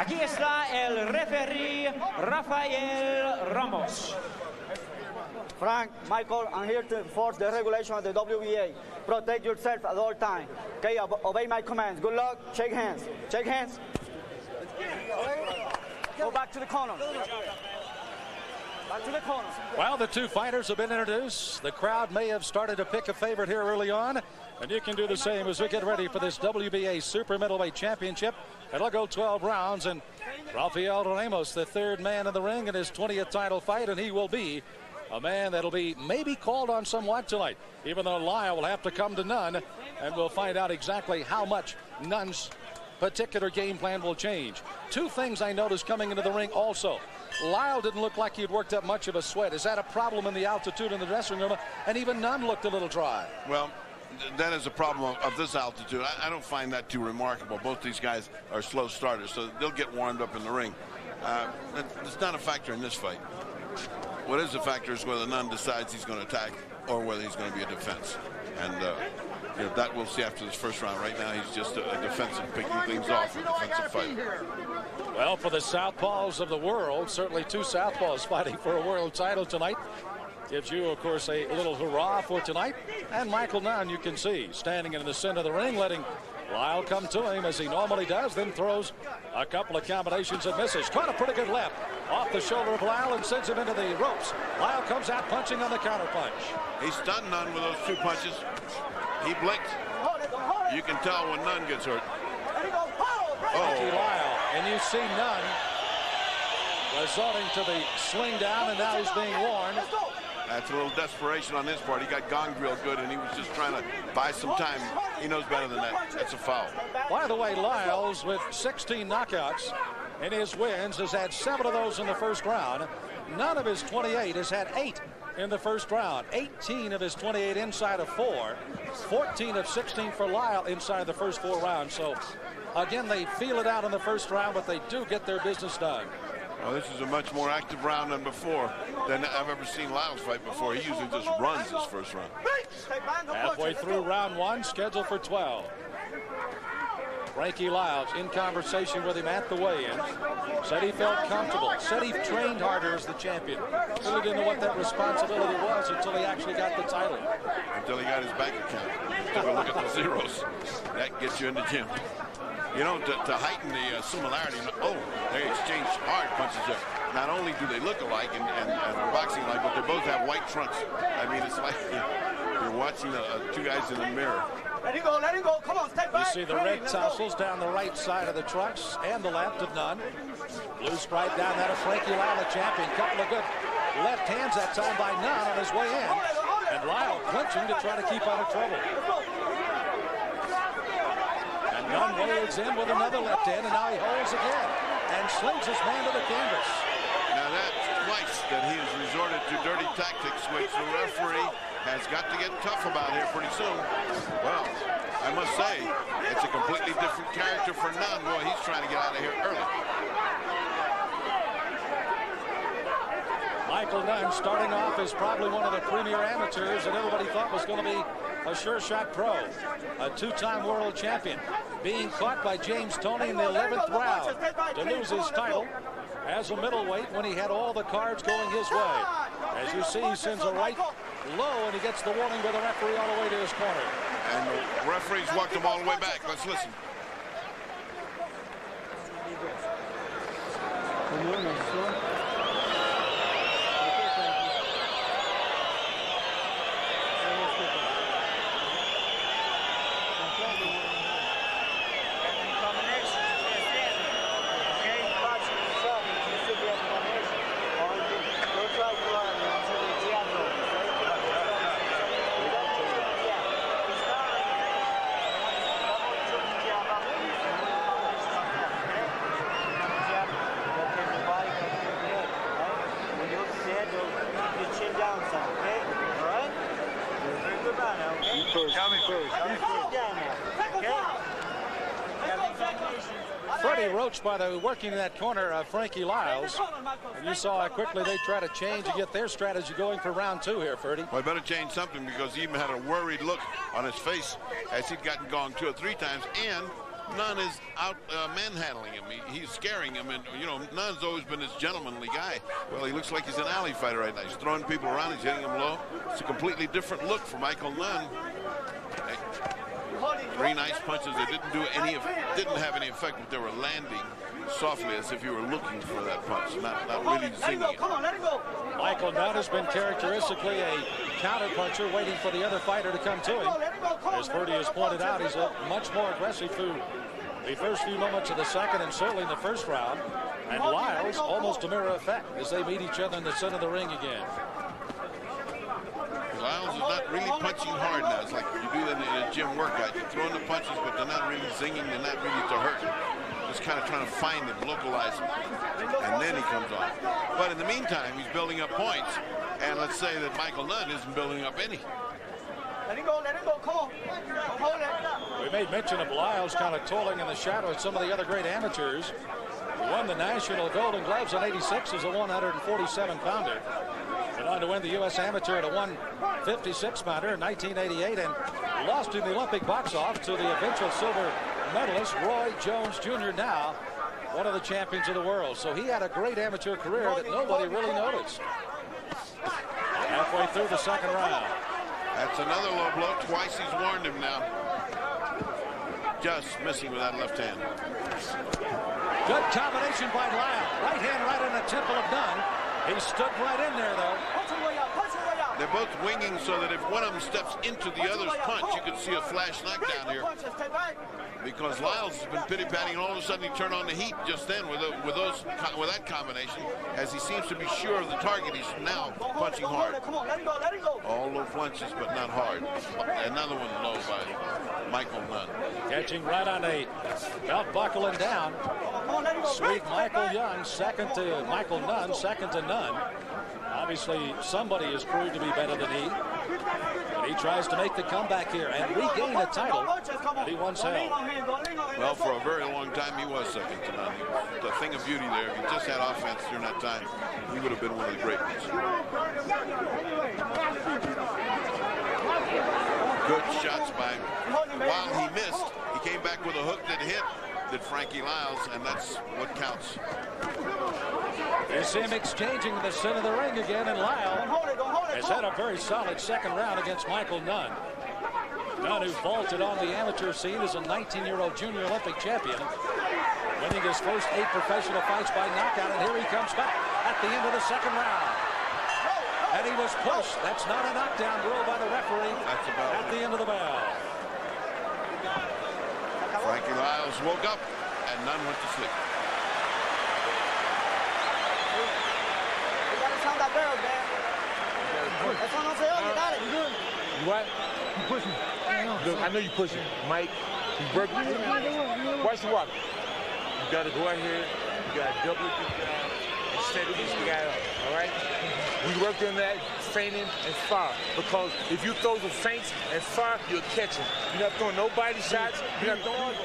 Aquí está el referee Rafael Ramos. Frank, Michael, I'm here to enforce the regulation of the WBA. Protect yourself at all times. Okay, obey my commands. Good luck. Shake hands. Shake hands. Go back to the corner. Back to the corner. Well, the two fighters have been introduced. The crowd may have started to pick a favorite here early on, and you can do the same as we get ready for this WBA Super Middleweight Championship. It'll go 12 rounds, and Rafael Ramos, the third man in the ring in his 20th title fight, and he will be a man that'll be maybe called on somewhat tonight, even though Lyle will have to come to Nunn, and we'll find out exactly how much Nunn's particular game plan will change. Two things I noticed coming into the ring also. Lyle didn't look like he'd worked up much of a sweat. Is that a problem in the altitude in the dressing room? And even Nunn looked a little dry. Well, that is a problem of this altitude. I don't find that too remarkable. Both these guys are slow starters, so they'll get warmed up in the ring. It's not a factor in this fight. What is a factor is whether Nunn decides he's going to attack or whether he's going to be a defense. And you know, that we'll see after this first round. Right now, he's just a defensive, picking things off, a defensive fight. Well, for the southpaws of the world, certainly two southpaws fighting for a world title tonight. Gives you, of course, a little hurrah for tonight. And Michael Nunn, you can see, standing in the center of the ring, letting Lyle come to him as he normally does, then throws a couple of combinations and misses. Trying a pretty good left off the shoulder of Lyle and sends him into the ropes. Lyle comes out punching on the counter punch. He stunned Nunn with those two punches. He blinked. You can tell when Nunn gets hurt. Frankie Lyle, and you see Nunn resorting to the sling down, and now he's being warned. That's a little desperation on his part. He got gonged real good, and he was just trying to buy some time. He knows better than that. That's a foul. By the way, Liles, with 16 knockouts in his wins, has had 7 of those in the first round. None of his 28 has had 8 in the first round. 18 of his 28 inside of 4. 14 of 16 for Lyle inside the first 4 rounds. So, again, they feel it out in the first round, but they do get their business done. Well, this is a much more active round than before, than I've ever seen Liles fight before. He usually just runs his first round. Halfway through round 1, scheduled for 12. Frankie Liles in conversation with him at the weigh-in. Said he felt comfortable. Said he trained harder as the champion. Really didn't know what that responsibility was until he actually got the title. Until he got his bank account. Took a look at the zeros. That gets you in the gym. You know, to heighten the similarity, they exchange hard punches there. Not only do they look alike and are boxing alike, but they both have white trunks. I mean, it's like you're watching two guys in the mirror. Let it go, let it go. Come on, step back. You see the red tassels down the right side of the trunks and the left of Nunn. Blue stripe down that of Frankie Lyle, the champion. Couple of good left hands that time by Nunn on his way in. And Lyle clinching to try to keep out of trouble. Nunn wades in with another left hand, and now he holds again and slings his man to the canvas. Now that's twice that he has resorted to dirty tactics, which the referee has got to get tough about here pretty soon. Well, I must say, it's a completely different character for Nunn. Boy, he's trying to get out of here early. Michael Nunn, starting off as probably one of the premier amateurs that everybody thought was going to be a sure shot pro, a 2-time world champion, being caught by James Toney in the 11th round to lose his title as a middleweight when he had all the cards going his way. As you see, he sends a right low, and he gets the warning by the referee all the way to his corner. And the referee's walked him all the way back. Let's listen. Freddie Roach, by the working in that corner of Frankie Liles. And you saw how quickly they try to change to get their strategy going for round 2 here, Freddie. Well, I better change something because he even had a worried look on his face as he'd gotten gonged 2 or 3 times, and Nunn is out manhandling him. He's scaring him, and you know, Nunn's always been this gentlemanly guy. Well, he looks like he's an alley fighter right now. He's throwing people around. He's hitting them low. It's a completely different look for Michael Nunn. Three nice punches. They didn't have any effect, but they were landing softly as if you were looking for that punch, not really zinging it. Come on, let it go. Michael Nunn has been characteristically a counter puncher, waiting for the other fighter to come to him. As Ferdy has pointed out, he's looked much more aggressive through the first few moments of the second and certainly in the first round. And Liles, almost a mirror effect as they meet each other in the center of the ring again. Liles is not really punching hard now. It's like you do in a gym workout. You're throwing the punches, but they're not really zinging. They're not really to hurt. Just kind of trying to find him, localize him, and then he comes on. But in the meantime, he's building up points. And let's say that Michael Nunn isn't building up any. Let it go, come on. Don't hold it. We made mention of Liles kind of toiling in the shadow of some of the other great amateurs. He won the National Golden Gloves in '86 as a 147-pounder. Went on to win the U.S. Amateur at a 156-pounder in 1988 and lost in the Olympic box-off to the eventual silver medalist Roy Jones Jr., now one of the champions of the world. So he had a great amateur career that nobody really noticed. Halfway through the second round. That's another low blow. Twice he's warned him now. Just missing with that left hand. Good combination by Lyle. Right hand right on the temple of Nunn. He stood right in there, though. They're both winging so that if one of them steps into the other's punch, you can see a flash knockdown here. Because Liles has been pity-patting, and all of a sudden he turned on the heat just then with that combination. As he seems to be sure of the target, he's now punching hard. All low punches, but not hard. Another one low by Michael Nunn. Catching right on a belt buckle and down. Sweet Michael Young, second to Michael Nunn, second to Nunn. Obviously, somebody has proved to be better than he. But he tries to make the comeback here and regain a title that he once held. Well, for a very long time, he was second to Nunn. He was the thing of beauty there. If he just had offense during that time, he would have been one of the great ones. Good shots by him. While he missed, he came back with a hook that hit Frankie Liles, and that's what counts. You see him exchanging the center of the ring again, and Lyle has had a very solid second round against Michael Nunn. Nunn, who vaulted on the amateur scene as a 19-year-old junior Olympic champion, winning his first 8 professional fights by knockout, and here he comes back at the end of the second round. And he was pushed. That's not a knockdown rule by the referee. That's about at the end of the bell. Frankie Liles woke up, and Nunn went to sleep. Sound that barrel, man. That's what I'm saying. You got it. You good? You what? You pushing. Look, I know you pushing. Mike, you work. Watch the walk. You got to go out here. You got to double it. And steady this guy up. All right? We worked on that, feinting and fire. Because if you throw the feints and fire, you'll catch him. You're not throwing no body shots. You're not throwing.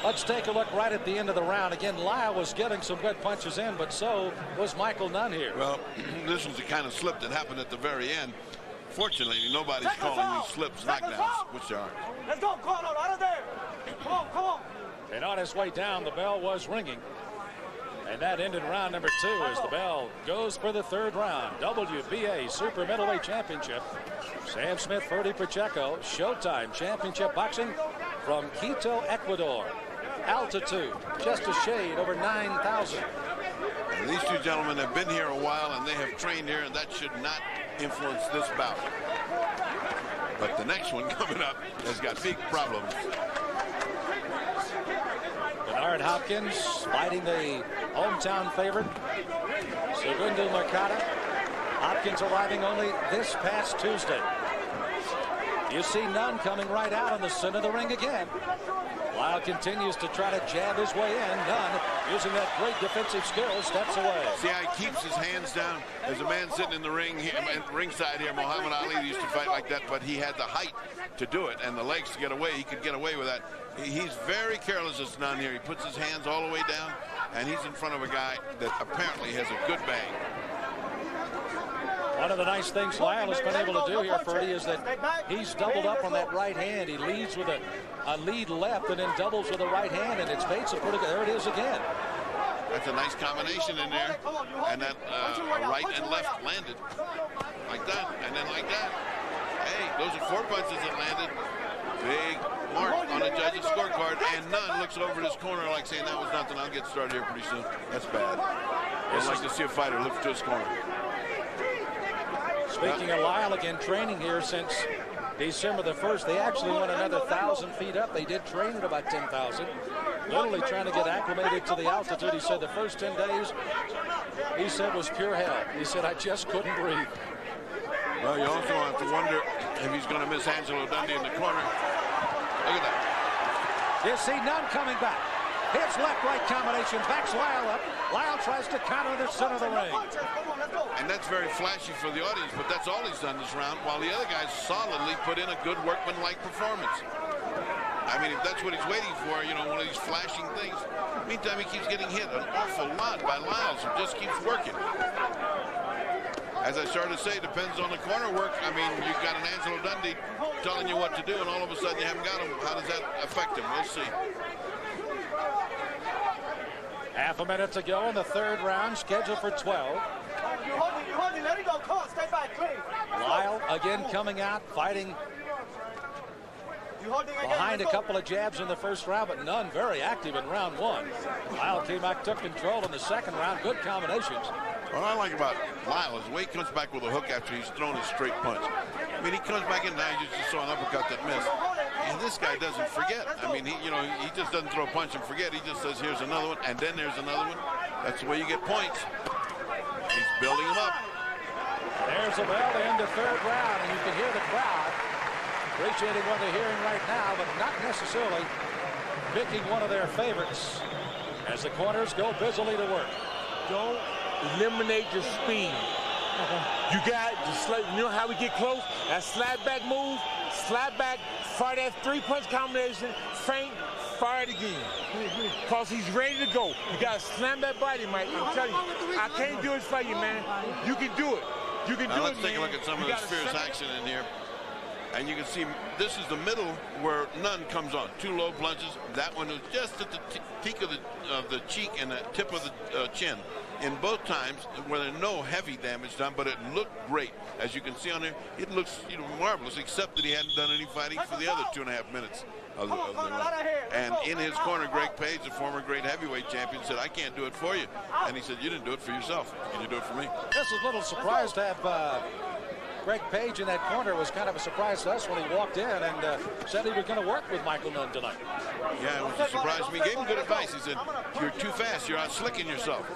Let's take a look right at the end of the round. Again, Lyle was getting some good punches in, but so was Michael Nunn here. Well, this was the kind of slip that happened at the very end. Fortunately, nobody's calling these slips knockdowns, which they aren't. Let's go, come on, out of there. Come on, come on. And on his way down, the bell was ringing. And that ended round number 2 as the bell goes for the third round. WBA Super Middleweight Championship. Sam Smith, Ferdy Pacheco, Showtime Championship Boxing from Quito, Ecuador. Altitude, just a shade over 9,000. These two gentlemen have been here a while, and they have trained here, and that should not influence this bout. But the next one coming up has got big problems. Bernard Hopkins fighting the hometown favorite, Segundo Mercado. Hopkins arriving only this past Tuesday. You see Nunn coming right out in the center of the ring again. Lyle continues to try to jab his way in. Nunn, using that great defensive skill, steps away. See how he keeps his hands down? There's a man sitting in the ring here, ringside here, Muhammad Ali, used to fight like that, but he had the height to do it and the legs to get away. He could get away with that. He's very careless as Nunn here. He puts his hands all the way down, and he's in front of a guy that apparently has a good bang. One of the nice things Lyle has been able to do here, Ferdy, is that he's doubled up on that right hand. He leads with a lead left and then doubles with a right hand, and it's made some pretty good. There it is again. That's a nice combination in there. And that right and left landed. Like that, and then like that. Hey, those are 4 punches that landed. Big mark on the judge's scorecard, and Nunn looks over his corner like saying, that was nothing, I'll get started here pretty soon. That's bad. I'd like to see a fighter look to his corner. Speaking of Lyle, again, training here since December the 1st. They actually went another 1,000 feet up. They did train at about 10,000. Literally trying to get acclimated to the altitude. He said the first 10 days, he said, was pure hell. He said, I just couldn't breathe. Well, you also have to wonder if he's going to miss Angelo Dundee in the corner. Look at that. You see Nunn coming back. Hits left-right combination, backs Lyle up. Lyle tries to counter the center of the ring. And that's very flashy for the audience, but that's all he's done this round, while the other guys solidly put in a good workman-like performance. I mean, if that's what he's waiting for, you know, one of these flashing things. Meantime, he keeps getting hit an awful lot by Liles, who just keeps working. As I started to say, depends on the corner work. I mean, you've got an Angelo Dundee telling you what to do, and all of a sudden you haven't got him. How does that affect him? We'll see. Half a minute to go in the third round, scheduled for 12. Lyle again coming out, fighting behind a couple of jabs in the first round, but Nunn very active in round one. Lyle came back, took control in the second round. Good combinations. What I like about Lyle is the way he comes back with a hook after he's thrown a straight punch. I mean, he comes back in now, you just saw an uppercut that missed. And this guy doesn't forget. I mean, he just doesn't throw a punch and forget. He just says, here's another one, and then there's another one. That's the way you get points. He's building them up. There's a bell to end the third round, and you can hear the crowd appreciating what they're hearing right now, but not necessarily picking one of their favorites as the corners go busily to work. Don't eliminate your speed. You got to, you know how we get close? That slap back move, slap back, fire that three-punch combination, feint, fire it again. Because he's ready to go. You got to slam that body, Mike. I'm telling you, I can't do it for you, man. You can do it. You can do it, let's take a look at some of this fierce action in here. And you can see this is the middle where Nunn comes on. Two low plunges. That one was just at the peak of the cheek and the tip of the chin. In both times, where there's no heavy damage done, but it looked great. As you can see on there, it looks marvelous, except that he hadn't done any fighting for the other 2.5 minutes of the run. And in his corner, Greg Page, the former great heavyweight champion, said, I can't do it for you. And he said, you didn't do it for yourself. Can you do it for me? This is a little surprised to have Greg Page in that corner. Was kind of a surprise to us when he walked in and said he was going to work with Michael Nunn tonight. Yeah, it was a surprise to me. He gave him good advice. He said, you're too fast. You're out slicking yourself.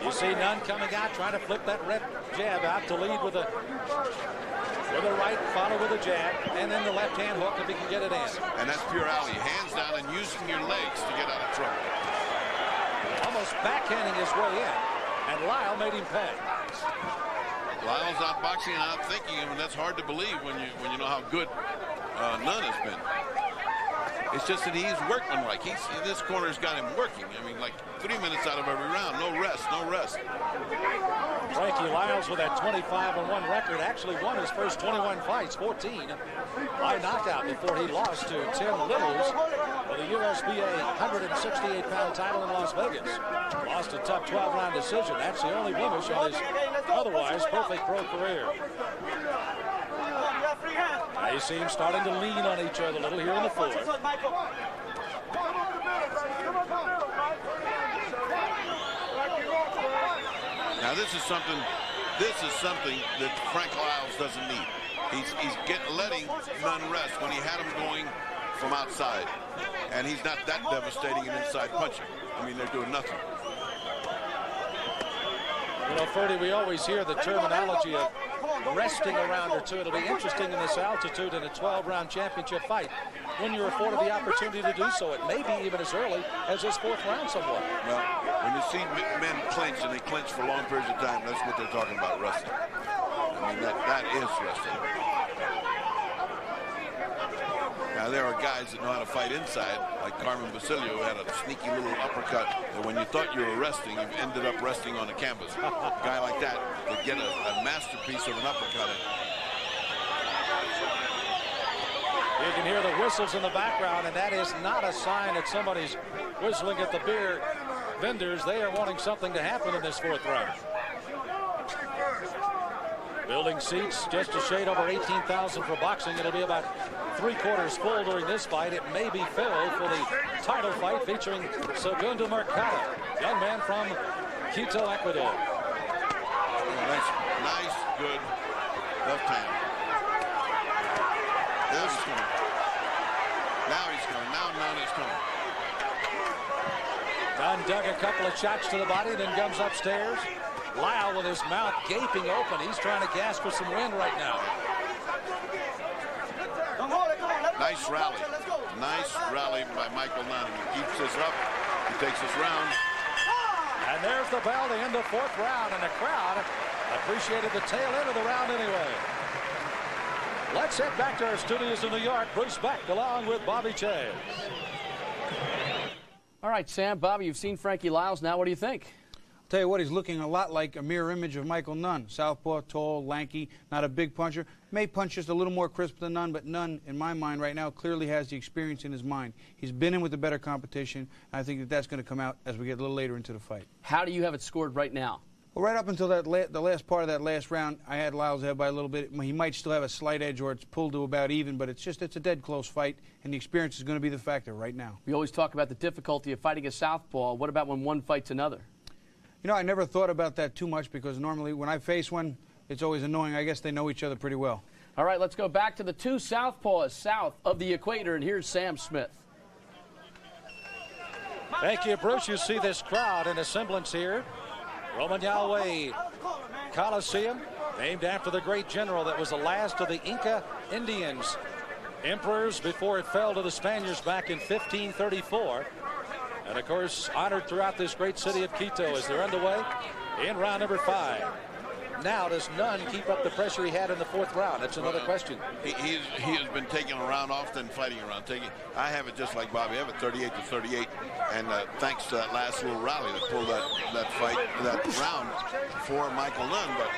You see Nunn coming out, trying to flip that red jab out to lead with a right, follow with a jab, and then the left hand hook if he can get it in. And that's pure alley. Hands down and using your legs to get out of trouble. Almost backhanding his way in, and Lyle made him pay. Lyle's out boxing and out thinking him, and that's hard to believe when you know how good Nunn has been. It's just that he's workmanlike. This corner's got him working. I mean, like 3 minutes out of every round. No rest, no rest. Frankie Liles with that 25-1 record actually won his first 21 fights, 14 by knockout before he lost to Tim Liles for the USBA 168-pound title in Las Vegas. Lost a tough 12-round decision. That's the only blemish on his otherwise perfect pro career. They seem starting to lean on each other a little here in the fourth. Now this is something that Frank Liles doesn't need. He's letting Nunn rest when he had him going from outside, and he's not that devastating an inside puncher. I mean, they're doing nothing. You know, Ferdy, we always hear the terminology of resting a round or two. It'll be interesting in this altitude in a 12-round championship fight when you're afforded the opportunity to do so. It may be even as early as this fourth round somewhat. Well, when you see men clinch and they clinch for long periods of time, that's what they're talking about, resting. I mean, that is resting. Now Now, there are guys that know how to fight inside, like Carmen Basilio, who had a sneaky little uppercut that when you thought you were resting, you ended up resting on the canvas. A guy like that would get a masterpiece of an uppercut in. You can hear the whistles in the background, and that is not a sign that somebody's whistling at the beer vendors. They are wanting something to happen in this 4th round. Building seats just a shade over 18,000 for boxing. It'll be about 3/4 full during this fight. It may be filled for the title fight featuring Segundo Mercado, young man from Quito, Ecuador. Nice, good left hand. Now he's coming. Now he's coming. Now Nunn is coming. Nunn dug a couple of shots to the body, then comes upstairs. Lyle with his mouth gaping open. He's trying to gasp for some wind right now. Nice rally. Nice rally by Michael Nunn. He keeps this up. He takes this round. And there's the bell to end the 4th round, and the crowd appreciated the tail end of the round anyway. Let's head back to our studios in New York. Bruce Beck along with Bobby Chase. All right, Sam, Bobby, you've seen Frankie Liles. Now, what do you think? I'll tell you what, he's looking a lot like a mirror image of Michael Nunn. Southpaw, tall, lanky, not a big puncher. May punch just a little more crisp than Nunn, but Nunn, in my mind right now, clearly has the experience in his mind. He's been in with the better competition, and I think that that's going to come out as we get a little later into the fight. How do you have it scored right now? Well, right up until that the last part of that last round, I had Liles ahead by a little bit. He might still have a slight edge, or it's pulled to about even, but it's a dead close fight, and the experience is going to be the factor right now. We always talk about the difficulty of fighting a southpaw. What about when one fights another? You know, I never thought about that too much because normally when I face one, it's always annoying. I guess they know each other pretty well. All right, let's go back to the 2 southpaws south of the equator, and here's Sam Smith. Thank you, Bruce. You see this crowd in a semblance here. Roman Yahweh Coliseum, named after the great general that was the last of the Inca Indians, emperors before it fell to the Spaniards back in 1534. And, of course, honored throughout this great city of Quito as they're underway in round number 5. Now, does Nunn keep up the pressure he had in the 4th round? That's another question. He has been taking a round off, then fighting around. I have it just like Bobby. I have it 38-38, and thanks to that last little rally that pulled that round for Michael Nunn. But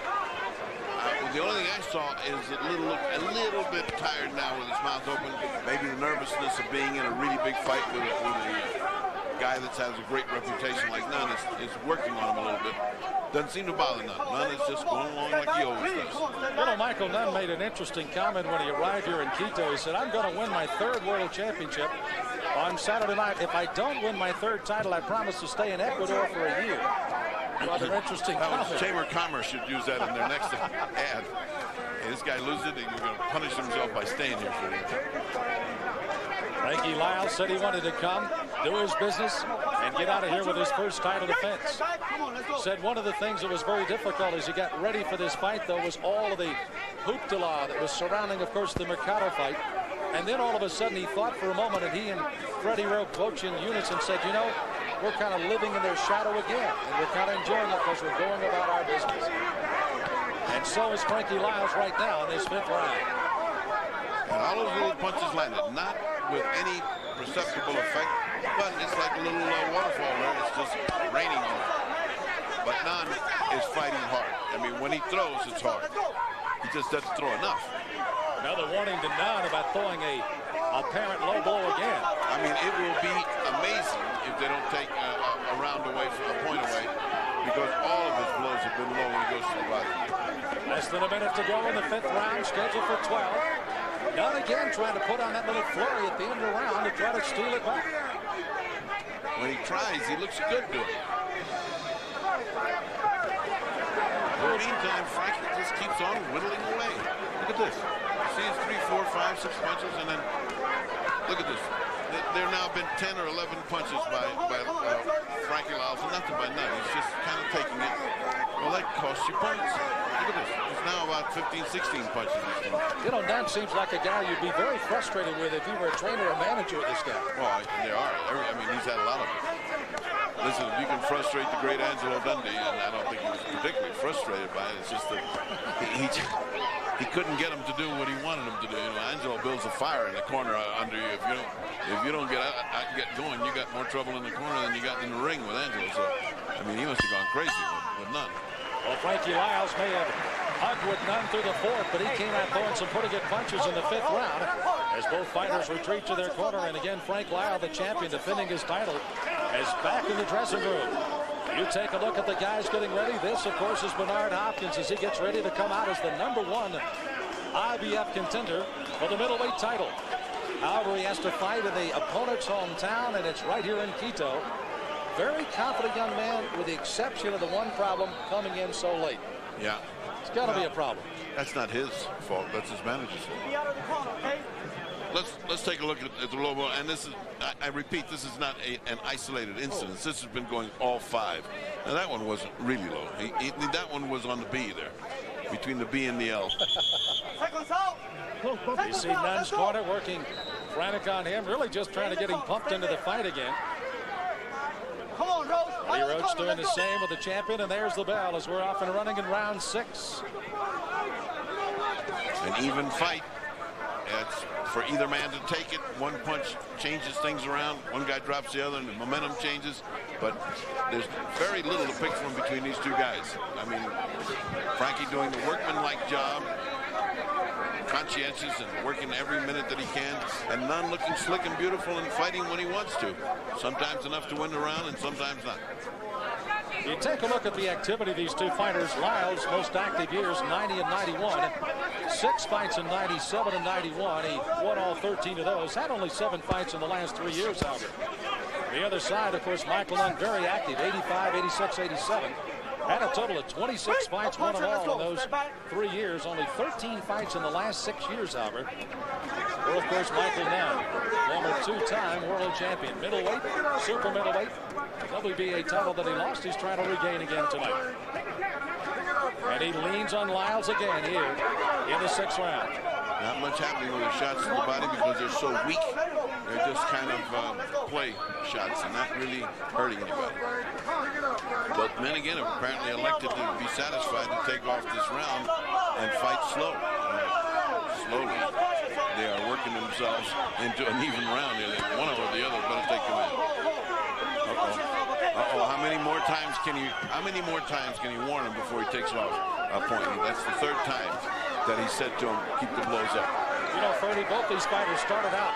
the only thing I saw is a little bit tired now with his mouth open. Maybe the nervousness of being in a really big fight with a guy that has a great reputation like Nunn is working on him a little bit. Doesn't seem to bother Nunn. Nunn is just going along like he always does. You know, Michael Nunn made an interesting comment when he arrived here in Quito. He said, I'm going to win my 3rd world championship on Saturday night. If I don't win my 3rd title, I promise to stay in Ecuador for a year. Rather interesting comment. Chamber of Commerce should use that in their next ad. Hey, this guy loses it, and you're going to punish himself by staying here for a year. Frankie Liles said he wanted to come, do his business, and get out of here with his first title defense. Said one of the things that was very difficult as he got ready for this fight, though, was all of the hoopla that was surrounding, of course, the Mercado fight. And then all of a sudden he thought for a moment, and he and Freddie wrote quotes in unison, said, you know, we're kind of living in their shadow again, and we're kind of enjoying it because we're going about our business. And so is Frankie Liles right now in this 5th round. And all those little punches landed, not with any perceptible effect, but it's like a little waterfall there. It's just raining on it. But Nunn is fighting hard. I mean, when he throws, it's hard. He just doesn't throw enough. Another warning to Nunn about throwing a apparent low blow again. I mean, it will be amazing if they don't take a round away, from a point away, because all of his blows have been low when he goes to the body. Less than a minute to go in the 5th round, scheduled for 12. Nunn again trying to put on that little flurry at the end of the round to try to steal it back. When he tries, he looks good doing it. In the meantime, Frankie just keeps on whittling away. Look at this. See his 3, 4, 5, 6 punches, and then look at this. There now been 10 or 11 punches by Frankie Liles, and nothing by Nunn. He's just kind of taking it. Well, that costs you points. Look at this. It's now about 15, 16 punches. You know, Nunn seems like a guy you'd be very frustrated with if you were a trainer or manager with this guy. Well, there are. I mean, he's had a lot of them. Listen, you can frustrate the great Angelo Dundee, and I don't think he was particularly frustrated by it. It's just that he couldn't get him to do what he wanted him to do. You know, Angelo builds a fire in the corner under you. If you don't get going, you got more trouble in the corner than you got in the ring with Angelo. So, I mean, he must have gone crazy with Nunn. Well, Frankie Liles may have hugged with Nunn through the fourth, but he came out throwing some pretty good punches in the fifth round as both fighters retreat to their corner. And again, Frank Liles, the champion defending his title, is back in the dressing room. You take a look at the guys getting ready. This, of course, is Bernard Hopkins as he gets ready to come out as the #1 IBF contender for the middleweight title. However, he has to fight in the opponent's hometown, and it's right here in Quito. Very confident young man, with the exception of the one problem coming in so late. Yeah. It's got to be a problem. That's not his fault. That's his manager's fault. Let's take a look at the low blow. And this is, I repeat, this is not an isolated incident. This has been going all 5. Now, that one wasn't really low. That one was on the B there, between the B and the L. You see Nunn's corner working frantic on him, really just trying to get him pumped into the fight again. Come on, Rose. Lee Roach doing the same with the champion, and there's the bell as we're off and running in round 6. An even fight. It's for either man to take it. One punch changes things around. One guy drops the other, and the momentum changes. But there's very little to pick from between these two guys. I mean, Frankie doing the workmanlike job, conscientious and working every minute that he can, and Nunn looking slick and beautiful and fighting when he wants to. Sometimes enough to win the round, and sometimes not. You take a look at the activity of these two fighters. Liles, most active years, 90 and 91. 6 fights in 97 and 91. He won all 13 of those. Had only 7 fights in the last 3 years, however. The other side, of course, Michael Nunn, very active, 85, 86, 87. Had a total of 26 fights, won them all in those 3 years. Only 13 fights in the last 6 years, however. Well, of course, Michael Nunn, former 2-time world champion. Middleweight, super middleweight, WBA title that he lost, he's trying to regain again tonight. And he leans on Liles again here in the 6th round. Not much happening with the shots to the body because they're so weak. They're just kind of play shots and not really hurting anybody. But men again have apparently elected to be satisfied to take off this round and fight slow. Slowly, they are working themselves into an even round here. One over the other better take them in. How many more times can you warn him before he takes off a point? That's the 3rd time that he said to him, keep the blows up. You know, Ferdy, both these fighters started out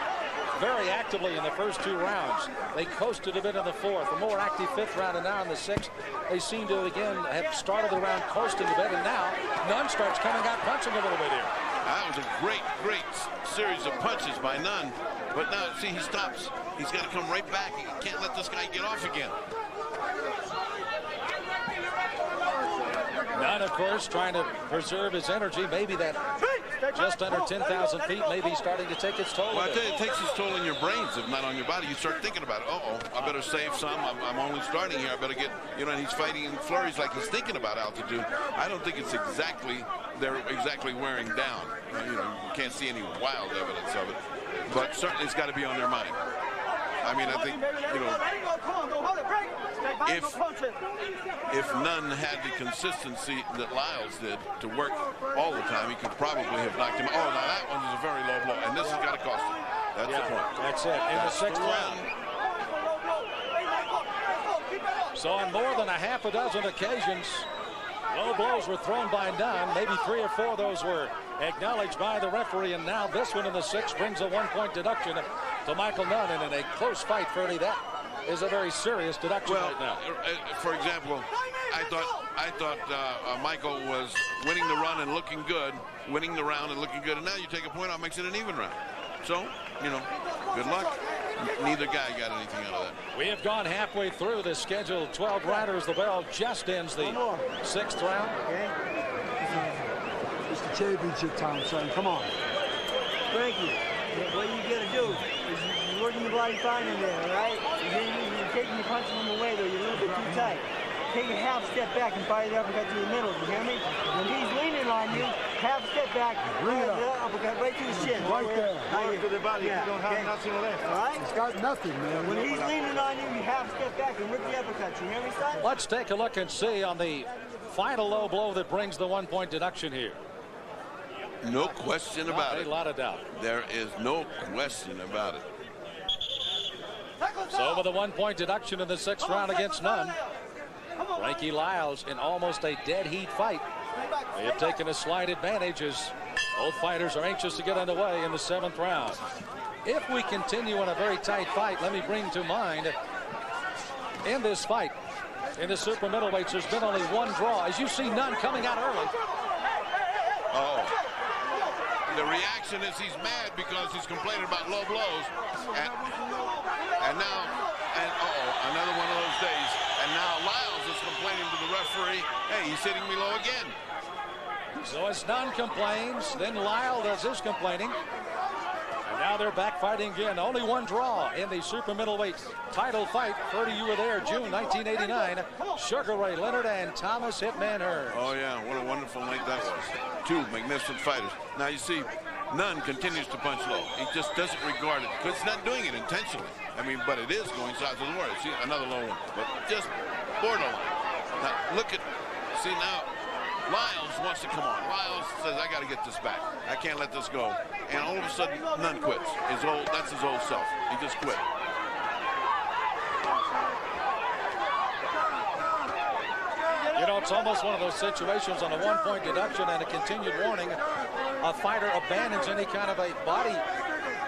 very actively in the first 2 rounds. They coasted a bit in the 4th, a more active 5th round, and now in the 6th, they seem to again have started the round coasting a bit, and now Nunn starts coming out punching a little bit here. That was a great series of punches by Nunn, but now, see, he stops. He's got to come right back. He can't let this guy get off again. Nunn, of course, trying to preserve his energy. Maybe that just under 10,000 feet may be starting to take its toll. Well, I tell you, it takes its toll in your brains, if not on your body. You start thinking about it. I better save some. I'm only starting here. I better get, you know, and he's fighting in flurries like he's thinking about altitude. I don't think it's they're exactly wearing down. You know, you can't see any wild evidence of it. But certainly it's got to be on their mind. I mean, I think, you know, if Nunn had the consistency that Liles did to work all the time, he could probably have knocked him. Oh, now that one is a very low blow, and this has got to cost him. That's the point. That's it. In the 6th round. So on more than a half a dozen occasions, low blows were thrown by Nunn. Maybe 3 or 4 of those were acknowledged by the referee, and now this one in the 6th brings a 1-point deduction to Michael Nunn. And in a close fight, Ferdy, that is a very serious deduction right now. For example, I thought Michael was winning the run and looking good, winning the round and looking good, and now you take a point out, makes it an even round. So, you know, good luck. Neither guy got anything out of that. We have gone halfway through the scheduled 12 rounders. The bell just ends the 6th round. Okay. It's the championship time, son. Come on. Frankie, what you gotta do is you're working your body fine in there, all right? You're taking the punches from away, though. You're a little bit too tight. Take a half step back and fire the uppercut to the middle. You hear me? When he's leaning on you, half step back, fire the uppercut right to the shin. Right there. Right to the body. Yeah. You don't have nothing left. All right? He's got nothing, man. When he's leaning on you, you half step back and rip the uppercut. You hear me, son? Let's take a look and see on the final low blow that brings the 1-point deduction here. No question about it. A lot of doubt. There is no question about it. So with a 1-point deduction in the 6th round against Nunn, Frankie Liles in almost a dead heat fight. They have taken a slight advantage as both fighters are anxious to get underway in the 7th round. If we continue in a very tight fight, let me bring to mind, in this fight, in the super middleweights, there's been only 1 draw. As you see Nunn coming out early. Oh. The reaction is he's mad because he's complaining about low blows. And now, another one of those days. And now Liles is complaining to the referee, hey, he's hitting me low again. So as Nunn complains, then Lyle does his complaining. And now they're back fighting again. Only 1 draw in the super middleweight title fight. 30, you were there, June 1989. Sugar Ray Leonard and Thomas Hitman Hearns. Oh, yeah, what a wonderful night that was. 2 magnificent fighters. Now, you see, Nunn continues to punch low. He just doesn't regard it, because he's not doing it intentionally. I mean, but it is going south of the water. See, another low one, but just borderline. Now, look at, see now, Liles wants to come on. Liles says, I got to get this back. I can't let this go. And all of a sudden, Nunn quits. That's his old self. He just quit. You know, it's almost one of those situations on a 1-point deduction and a continued warning. A fighter abandons any kind of a body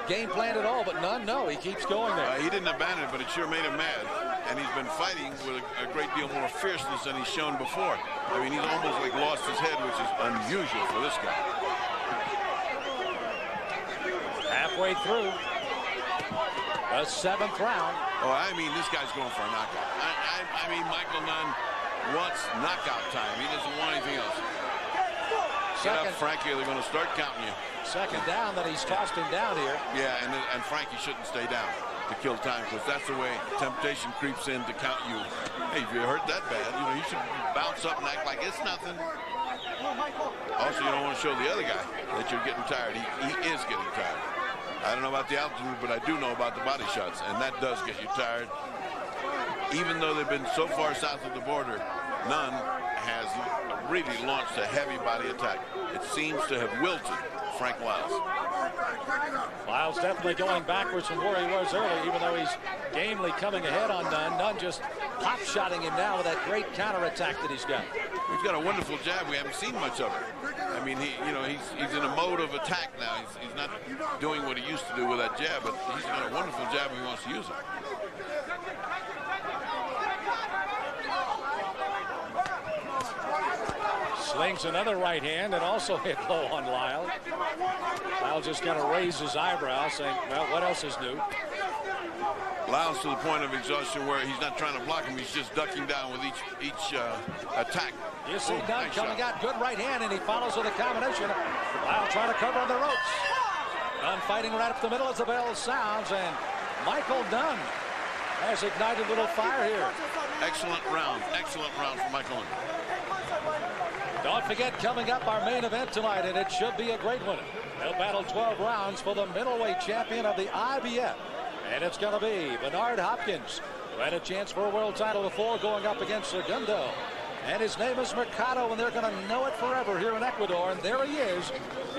game plan at all, but Nunn, no, he keeps going there. He didn't abandon it, but it sure made him mad. And he's been fighting with a great deal more fierceness than he's shown before. I mean, he's almost like lost his head, which is unusual for this guy. Halfway through the 7th round. Oh, I mean, this guy's going for a knockout. I mean, Michael Nunn wants knockout time. He doesn't want anything else. Get up, Frankie, or they're going to start counting you. Second down that he's tossed him down here. Yeah, and Frankie shouldn't stay down to kill time, because that's the way temptation creeps in to count you. Hey, if you hurt that bad, you know, you should bounce up and act like it's nothing. Also, you don't want to show the other guy that you're getting tired. He is getting tired. I don't know about the altitude, but I do know about the body shots, and that does get you tired. Even though they've been so far south of the border, Nunn has really launched a heavy body attack. It seems to have wilted Frank Liles. Liles definitely going backwards from where he was early, even though he's gamely coming ahead on Nunn. Nunn just pop-shotting him now with that great counterattack that he's got. He's got a wonderful jab. We haven't seen much of it. I mean, he's in a mode of attack now. He's not doing what he used to do with that jab, but he's got a wonderful jab and he wants to use it. Slings another right hand and also hit low on Lyle. Lyle just kind of raised his eyebrow, saying, well, what else is new? Lyle's to the point of exhaustion where he's not trying to block him. He's just ducking down with each attack. You see Nunn coming out, good right hand, and he follows with a combination. Lyle trying to cover on the ropes. Nunn fighting right up the middle as the bell sounds, and Michael Nunn has ignited a little fire here. Excellent round for Michael Nunn. Don't forget, coming up, our main event tonight, and it should be a great one. They'll battle 12 rounds for the middleweight champion of the IBF. And it's going to be Bernard Hopkins, who had a chance for a world title before, going up against Segundo. And his name is Mercado, and they're going to know it forever here in Ecuador. And there he is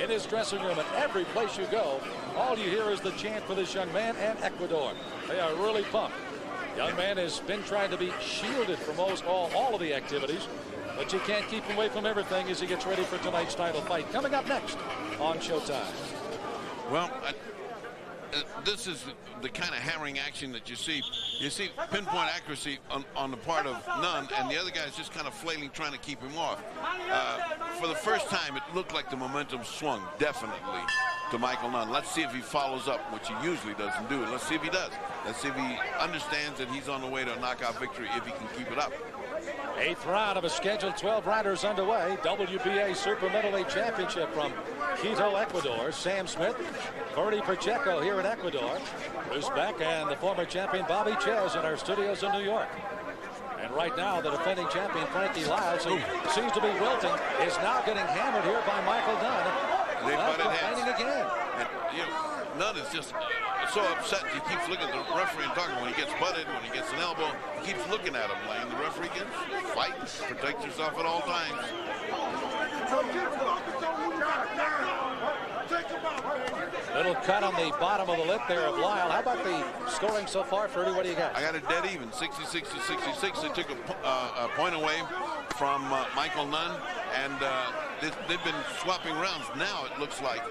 in his dressing room. And every place you go, all you hear is the chant for this young man and Ecuador. They are really pumped. Young man has been trying to be shielded from all of the activities, but you can't keep him away from everything as he gets ready for tonight's title fight. Coming up next on Showtime. Well, this is the kind of hammering action that you see. You see pinpoint accuracy on the part of Nunn, and the other guy is just kind of flailing, trying to keep him off. For the first time, it looked like the momentum swung definitely to Michael Nunn. Let's see if he follows up, which he usually doesn't do. Let's see if he does. Let's see if he understands that he's on the way to a knockout victory if he can keep it up. 8th round of a scheduled 12-rounders underway. WBA Super Middleweight Championship from Quito, Ecuador. Sam Smith, Verdi Pacheco here in Ecuador. Uzbek and the former champion Bobby Ches in our studios in New York. And right now, the defending champion Frankie Liles, who seems to be wilting, is now getting hammered here by Michael Nunn. They butted heads again. And, Nunn is just so upset. He keeps looking at the referee and talking. When he gets butted, when he gets an elbow, he keeps looking at him. And the referee gets fight. Protect yourself at all times. cut on the bottom of the lip there of Lyle. How about the scoring so far, Freddie? What do you got? I got it dead even, 66 to 66. They took a point away from Michael Nunn, and they've been swapping rounds. Now it looks like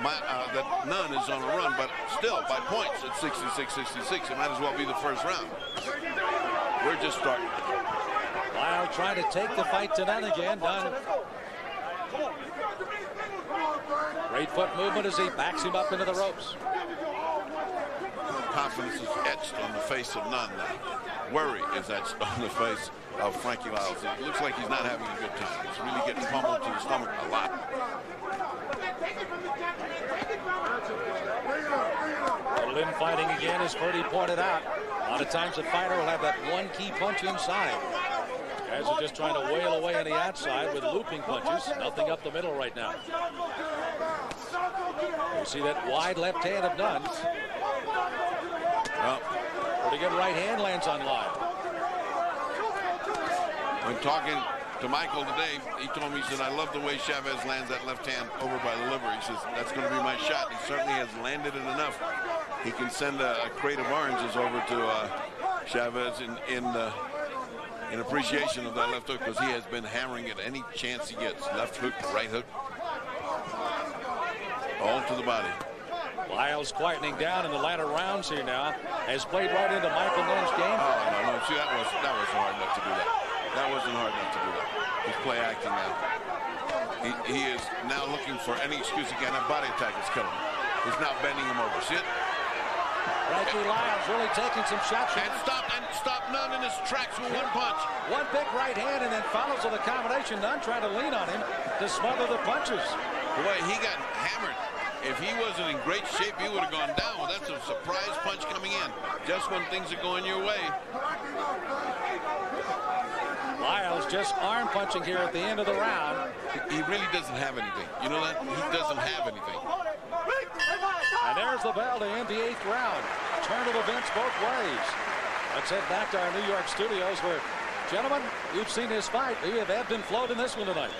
that Nunn is on a run, but still by points at 66-66. It might as well be the first round. We're just starting. Lyle trying to take the fight to Nunn again. Nunn. Great foot movement as he backs him up into the ropes. Confidence is etched on the face of Nunn now. Worry is etched on the face of Frankie Liles. It looks like he's not having a good time. He's really getting pummeled to the stomach a lot. Little infighting again, as Ferdy pointed out. A lot of times the fighter will have that one key punch inside. Guys are just trying to wail away on the outside with looping punches. Nothing up the middle right now. You see that wide left hand of Nunn. Well, pretty good right hand lands on Lyle. When talking to Michael today, he told me, he said, I love the way Chavez lands that left hand over by the liver. He says, that's going to be my shot. He certainly has landed it enough. He can send a crate of oranges over to Chavez in appreciation of that left hook, because he has been hammering it any chance he gets. Left hook, right hook. All to the body. Liles quietening down in the latter rounds here now. Has played right into Michael Nunn's game. Oh, no. See, that wasn't hard enough to do that. That wasn't hard enough to do that. He's play acting now. He is now looking for any excuse he can. That body attack is killing him. He's now bending him over. See it? Frankie Liles really taking some shots. And stop Nunn in his tracks with one punch. One big right hand and then follows with a combination. Nunn trying to lean on him to smother the punches. Boy, he got hammered. If he wasn't in great shape, he would have gone down. Well, that's a surprise punch coming in just when things are going your way. Liles just arm punching here at the end of the round. He really doesn't have anything. You know that? He doesn't have anything. And there's the bell to end the 8th round. Turn of events both ways. Let's head back to our New York studios where, gentlemen, you've seen this fight. We have ebbed and flowed in this one tonight.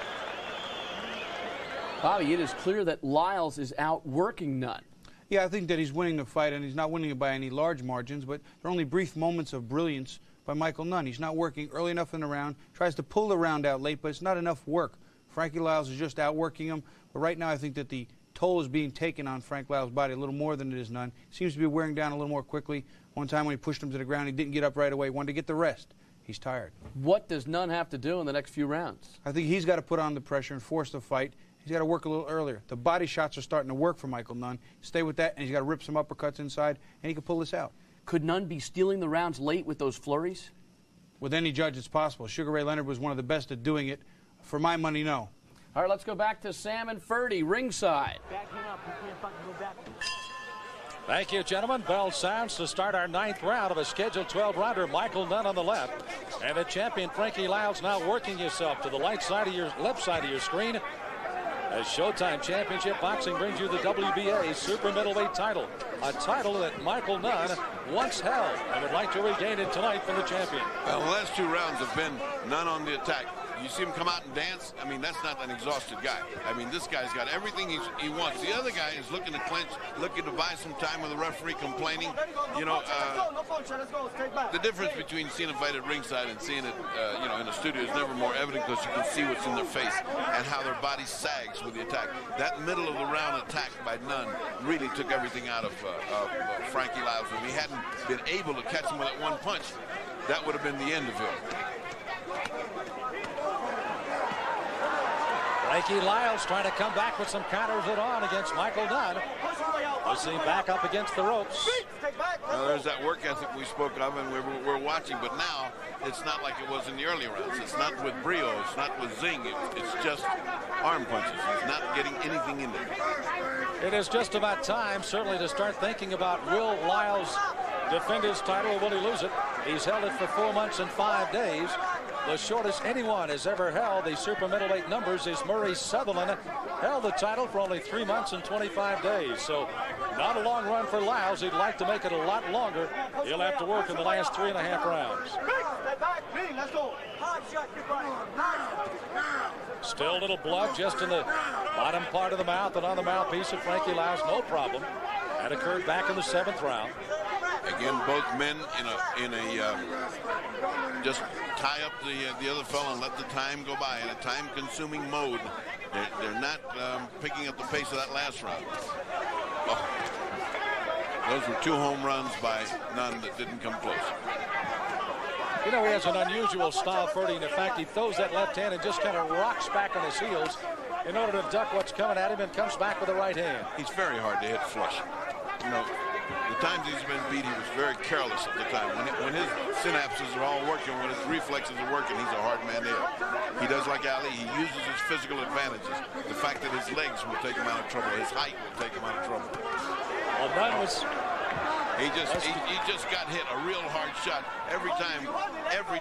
Bobby, it is clear that Liles is outworking Nunn. Yeah, I think that he's winning the fight, and he's not winning it by any large margins, but there are only brief moments of brilliance by Michael Nunn. He's not working early enough in the round, tries to pull the round out late, but it's not enough work. Frankie Liles is just outworking him, but right now I think that the toll is being taken on Frank Liles' body a little more than it is Nunn. Seems to be wearing down a little more quickly. One time when he pushed him to the ground, he didn't get up right away. He wanted to get the rest. He's tired. What does Nunn have to do in the next few rounds? I think he's got to put on the pressure and force the fight. He's got to work a little earlier. The body shots are starting to work for Michael Nunn. Stay with that, and he's got to rip some uppercuts inside, and he can pull this out. Could Nunn be stealing the rounds late with those flurries? With any judge, it's possible. Sugar Ray Leonard was one of the best at doing it. For my money, no. All right, let's go back to Sam and Ferdy, ringside. Back him up. He can't fucking go back. Thank you, gentlemen. Bell sounds to start our 9th round of a scheduled 12-rounder. Michael Nunn on the left. And the champion, Frankie Liles, now working himself to the left side of your screen. As Showtime Championship Boxing brings you the WBA Super Middleweight title. A title that Michael Nunn once held and would like to regain it tonight from the champion. Well, the last 2 rounds have been Nunn on the attack. You see him come out and dance. I mean, that's not an exhausted guy. I mean, this guy's got everything he wants. The other guy is looking to clinch, looking to buy some time with the referee, complaining. You know, the difference between seeing a fight at ringside and seeing it, you know, in the studio is never more evident because you can see what's in their face and how their body sags with the attack. That middle of the round attack by Nunn really took everything out of Frankie Liles. If he hadn't been able to catch him with that one punch, that would have been the end of him. Frankie Liles trying to come back with some counters on against Michael Nunn. We'll see him back up against the ropes. Now, there's that work ethic we spoke of and we're watching, but now it's not like it was in the early rounds. It's not with brio, it's not with zing, it's just arm punches. He's not getting anything in there. It is just about time, certainly, to start thinking about will Liles defend his title or will he lose it? He's held it for 4 months and 5 days. The shortest anyone has ever held the super middleweight numbers is Murray Sutherland. Held the title for only 3 months and 25 days. So not a long run for Liles. He'd like to make it a lot longer. He'll have to work in the last 3.5 rounds. Still a little blood just in the bottom part of the mouth and on the mouthpiece of Frankie Liles. No problem. That occurred back in the 7th round. Again, both men in a just tie up the other fellow and let the time go by in a time-consuming mode. They're not picking up the pace of that last round. Oh. Those were 2 home runs by Nunn that didn't come close. You know, he has an unusual style, Ferdy. In fact, he throws that left hand and just kind of rocks back on his heels in order to duck what's coming at him and comes back with the right hand. He's very hard to hit flush. You know, the times he's been beat, he was very careless at the time. When his synapses are all working, when his reflexes are working, he's a hard man to hit. He does like Ali. He uses his physical advantages. The fact that his legs will take him out of trouble. His height will take him out of trouble. Well, Nunn was... He just got hit a real hard shot. Every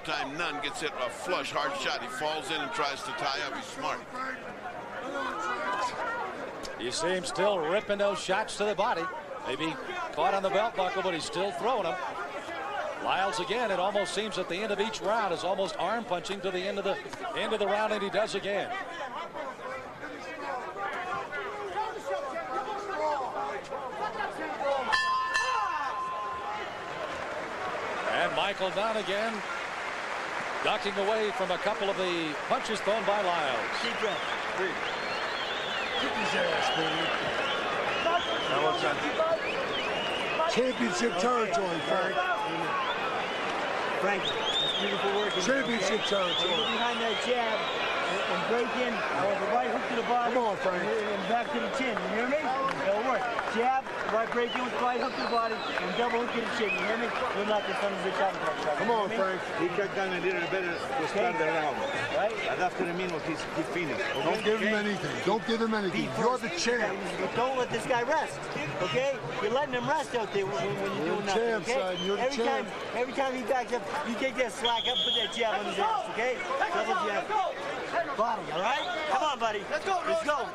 time Nunn gets hit a flush hard shot, he falls in and tries to tie up. He's smart. You see him still ripping those shots to the body. Maybe caught on the belt buckle, but he's still throwing them. Liles again, it almost seems at the end of each round is almost arm punching to the end of the round, and he does again. And Michael Nunn again ducking away from a couple of the punches thrown by Liles. Championship territory, Frank. Frankie, that's beautiful work. Championship territory. Go behind that jab and break in. The right hook to the body. Come on, Frank. And back to the chin. You hear me? It'll work. Jab, right break in with the right hook to the body, and double hook to the chin. You hear me? You're not the son of a bitch. Come on, Frank. He cut down a little better to start the round. Right? And after the minute, he's finished. Okay? Don't give him anything. Don't give him anything. You're the champ. Don't let this guy rest. Okay? You're letting him rest out there when you're doing nothing. Champ, son. You're the champ. Every time he backs up, you take that slack up, put that jab on his ass. Okay? Double jab. Body, all right? Come on, buddy. Let's go. Let's go.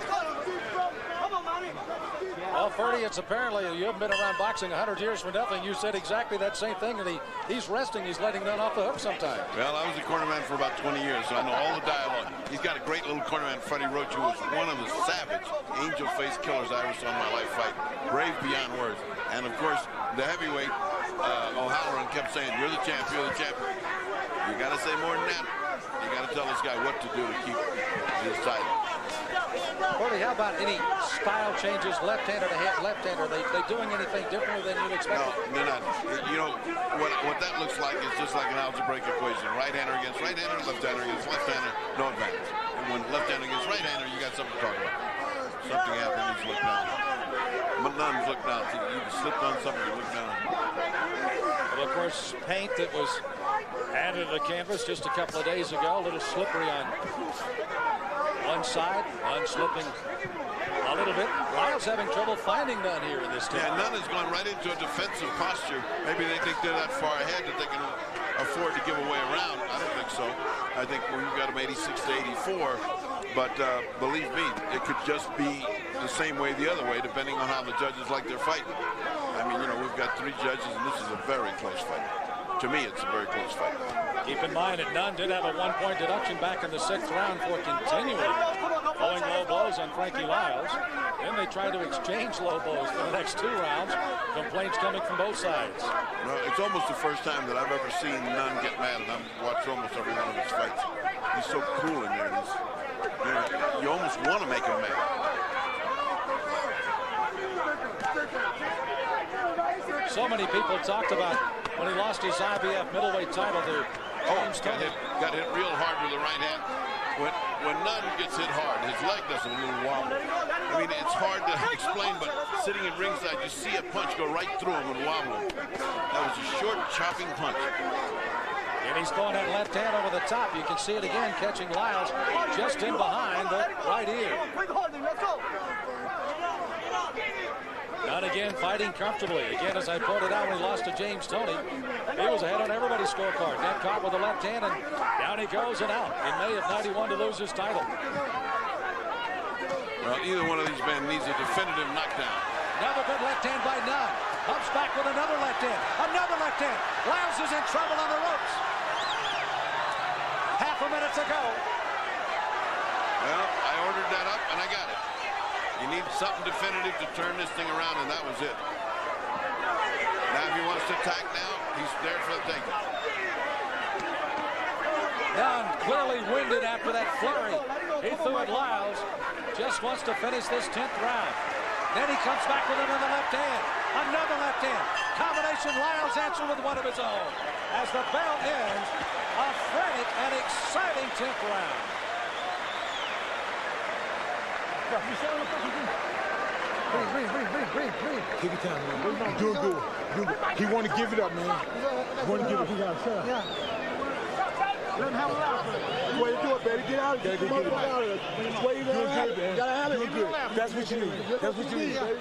Come on, mommy. Well, Ferdy, it's apparently you haven't been around boxing 100 years for nothing. You said exactly that same thing, and he's resting. He's letting Nunn off the hook sometimes. Well, I was a cornerman for about 20 years, so I know all the dialogue. He's got a great little cornerman, Freddie Roach, who was one of the savage, angel-faced killers I ever saw in my life fight. Brave beyond words. And, of course, the heavyweight, O'Halloran, kept saying, you're the champ, you're the champ. You got to say more than that. You got to tell this guy what to do to keep his title. Ferdy, how about any style changes, left-hander to left-hander? Are they doing anything differently than you'd expect? No, they're not. You know, what that looks like is just like an algebraic equation. Right-hander against right-hander, left-hander against left-hander, no advantage. And when left-hander against right-hander, you got something to talk about. Something happened, he's looked down. But Nunn's looked down. You slipped on something, you looked down. Well, of course, paint that was added to the canvas just a couple of days ago, a little slippery on one side, Nunn slipping a little bit. Liles having trouble finding Nunn here in this team. Yeah, Nunn has gone right into a defensive posture. Maybe they think they're that far ahead that they can afford to give away a round. I don't think so. I think we've got them 86 to 84. But believe me, it could just be the same way the other way, depending on how the judges like their fight. I mean, you know, we've got 3 judges, and this is a very close fight. To me, it's a very close fight. Keep in mind that Nunn did have a 1-point deduction back in the 6th round for continuing throwing low blows on Frankie Liles. Then they tried to exchange low blows for the next 2 rounds. Complaints coming from both sides. Well, it's almost the first time that I've ever seen Nunn get mad, and I've watched almost every one of his fights. He's so cool in there. You almost want to make him mad. So many people talked about when he lost his IBF middleweight title to James Tony. Got hit real hard with the right hand. When Nunn gets hit hard, his leg does a little wobble. I mean, it's hard to explain, but sitting at ringside, you see a punch go right through him and wobble him. That was a short, chopping punch. And he's throwing that left hand over the top. You can see it again, catching Liles just in behind the right ear. Nunn again fighting comfortably. Again, as I pointed out when he lost to James Tony, he was ahead on everybody's scorecard. Got caught with the left hand, and down he goes and out in May of '91 to lose his title. Well, either one of these men needs a definitive knockdown. Another good left hand by Nunn. Humps back with another left hand. Another left hand. Liles is in trouble on the ropes. Half a minute to go. Well, I ordered that up, and I got it. You need something definitive to turn this thing around, and that was it. Now, if he wants to attack now, he's there for the taking. Nunn clearly winded after that flurry. He threw at Liles. Just wants to finish this 10th round. Then he comes back with another left hand. Another left hand. Combination. Liles answer with one of his own. As the bell ends, a frantic and exciting 10th round. Take your time, man. You're doing good. He want to give it up, man. He want to give it up. Let him have a laugh. That's the way you do it, baby. Get out of here. Get out of here. That's the way you do it, man. You gotta have it. Good. That's what you need. That's what you need, baby.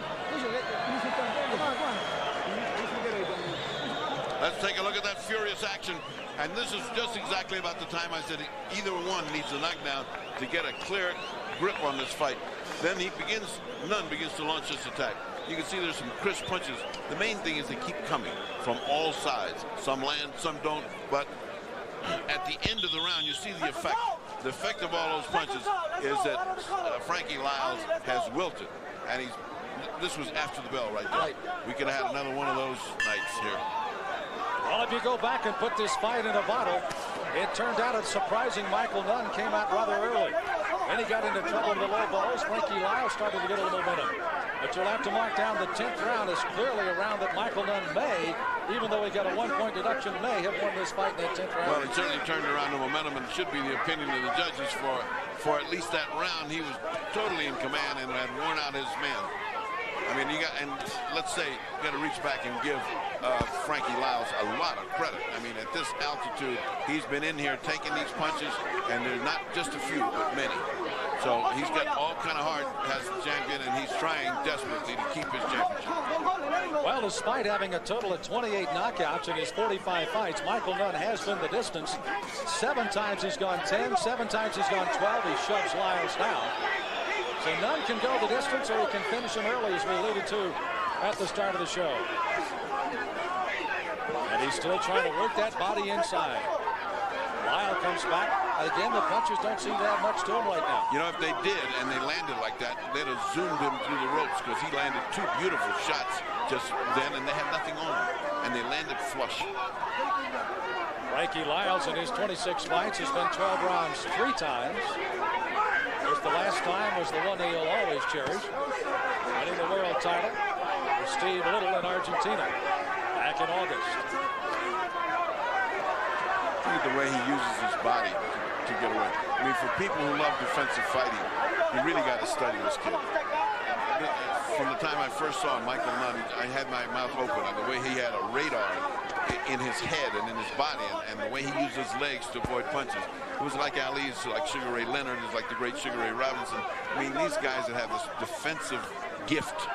Let's take a look at that furious action. And this is just exactly about the time I said either one needs a knockdown to get a clear grip on this fight. Then Nunn begins to launch this attack. You can see there's some crisp punches. The main thing is they keep coming from all sides. Some land, some don't. But at the end of the round, you see the effect. The effect of all those punches is that Frankie Liles has wilted. And this was after the bell right there. We could have had another one of those nights here. Well, if you go back and put this fight in a bottle, it turned out a surprising Michael Nunn came out rather early. Then he got into trouble in the low balls. Frankie Liles started to get a little momentum. But you'll have to mark down the 10th round is clearly a round that Michael Nunn may, even though he got a 1-point deduction, may have won this fight in that 10th round. Well, it certainly turned around the momentum, and it should be the opinion of the judges for at least that round. He was totally in command and had worn out his men. I mean, and let's say you got to reach back and give Frankie Liles a lot of credit. I mean, at this altitude, he's been in here taking these punches, and they're not just a few, but many. So he's got all kind of heart as the champion, and he's trying desperately to keep his championship. Well, despite having a total of 28 knockouts in his 45 fights, Michael Nunn has been the distance. 7 times he's gone 10, 7 times he's gone 12. He shoves Liles down. So Nunn can go the distance, or he can finish him early, as we alluded to at the start of the show. And he's still trying to work that body inside. Lyle comes back. Again, the punches don't seem to have much to him right now. You know, if they did and they landed like that, they'd have zoomed him through the ropes, because he landed 2 beautiful shots just then, and they had nothing on him. And they landed flush. Frankie Liles in his 26 fights has been 12 rounds 3 times. The last time was the one that he'll always cherish, winning the world title with Steve Little in Argentina back in August. Look at the way he uses his body to get away. I mean, for people who love defensive fighting, you really got to study this kid. From the time I first saw Michael Nunn, I had my mouth open on the way he had a radar in his head and in his body, and the way he used his legs to avoid punches. It was like Ali's, like Sugar Ray Leonard, is like the great Sugar Ray Robinson. I mean, these guys that have this defensive gift.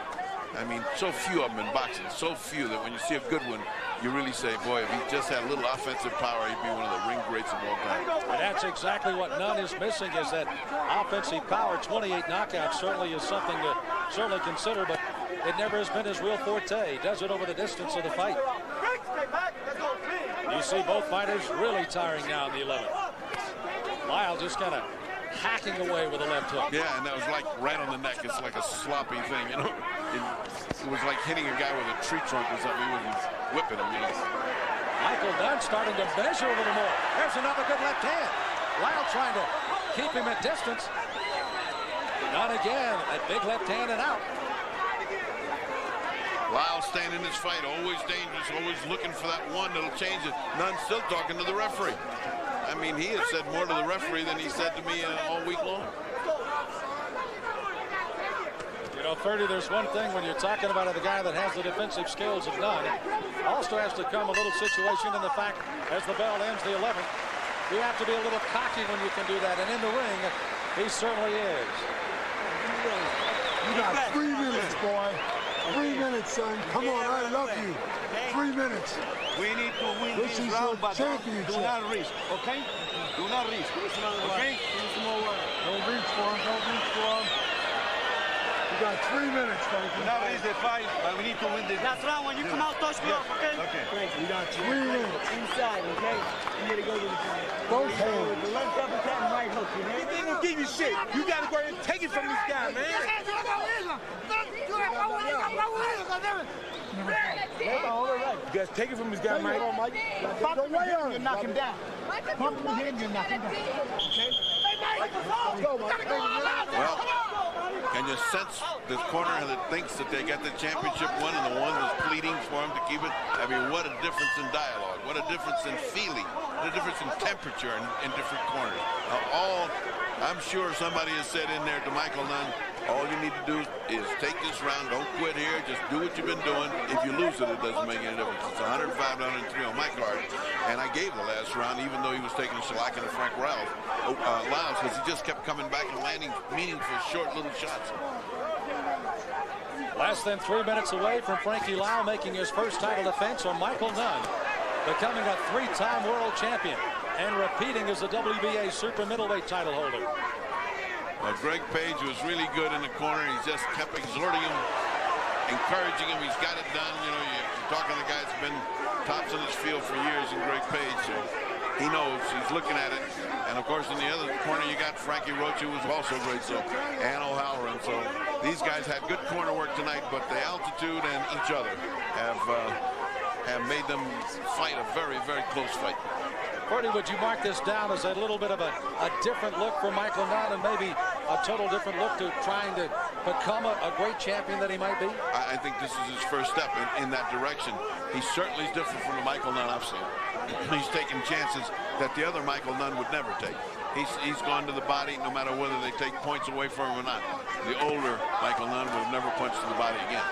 I mean, so few of them in boxing, so few that when you see a good one, you really say, boy, if he just had a little offensive power, he'd be one of the ring greats of all time. And that's exactly what Nunn is missing, is that offensive power. 28 knockouts certainly is something to certainly consider, but it never has been his real forte. He does it over the distance of the fight. You see both fighters really tiring now in the 11th. Lyle just kind of hacking away with a left hook. Yeah, and that was like right on the neck. It's like a sloppy thing, you know. It was like hitting a guy with a tree trunk or something. He was whipping him, you know. Michael Nunn starting to measure a little more. There's another good left hand. Lyle trying to keep him at distance. Nunn again, a big left hand and out. Lyle staying in this fight, always dangerous, always looking for that one that'll change it. Nunn still talking to the referee. I mean, he has said more to the referee than he said to me all week long. You know, 30, there's one thing when you're talking about the guy that has the defensive skills of Nunn. Also has to come a little situation in the fact, as the bell ends the 11th, you have to be a little cocky when you can do that. And in the ring, he certainly is. You got 3 minutes, boy. 3 minutes, son. Come on, I love you. 3 minutes. We need to win this round, but do championship. not risk, okay? Do not risk, okay? Don't reach for him. Don't reach for him. You got 3 minutes, Frankie. Now it is the fight, but we need to win this. Last round, when you come out, touch me off, okay? Okay. Frankie, You got 3 minutes. inside, okay? You gotta go to the front. Both hands. The left uppercut and right hook, you He know? ain't gonna give you shit. You gotta go ahead and take it from this guy, man. You guys take it from this guy, Mike. Bump him in, you knock him down. Bump him in, you knock him down. Well, can you sense this corner that thinks that they got the championship won and the one was pleading for him to keep it? I mean, what a difference in dialogue. What a difference in feeling. What a difference in temperature in different corners. I'm sure somebody has said in there to Michael Nunn, all you need to do is take this round. Don't quit here. Just do what you've been doing. If you lose it, it doesn't make any difference. It's 105 to 103 on my card. And I gave the last round, even though he was taking a shellacking of Frank Liles, because he just kept coming back and landing meaningful, short little shots. Less than 3 minutes away from Frankie Liles making his first title defense on Michael Nunn, becoming a 3-time world champion and repeating as the WBA super middleweight title holder. Well, Greg Page was really good in the corner. He just kept exhorting him, encouraging him. He's got it done. You know, you're talking to the guy that's been tops in his field for years in Greg Page. So he knows. He's looking at it. And, of course, in the other corner, you got Frankie Roach, who was also great. So, and O'Halloran. So these guys had good corner work tonight, but the altitude and each other have made them fight a very, very close fight. Bertie, would you mark this down as a little bit of a different look for Michael Nunn and maybe a total different look to trying to become a great champion that he might be? I think this is his first step in that direction. He certainly is different from the Michael Nunn I've seen. He's taking chances that the other Michael Nunn would never take. He's gone to the body no matter whether they take points away from him or not. The older Michael Nunn would have never punched to the body again.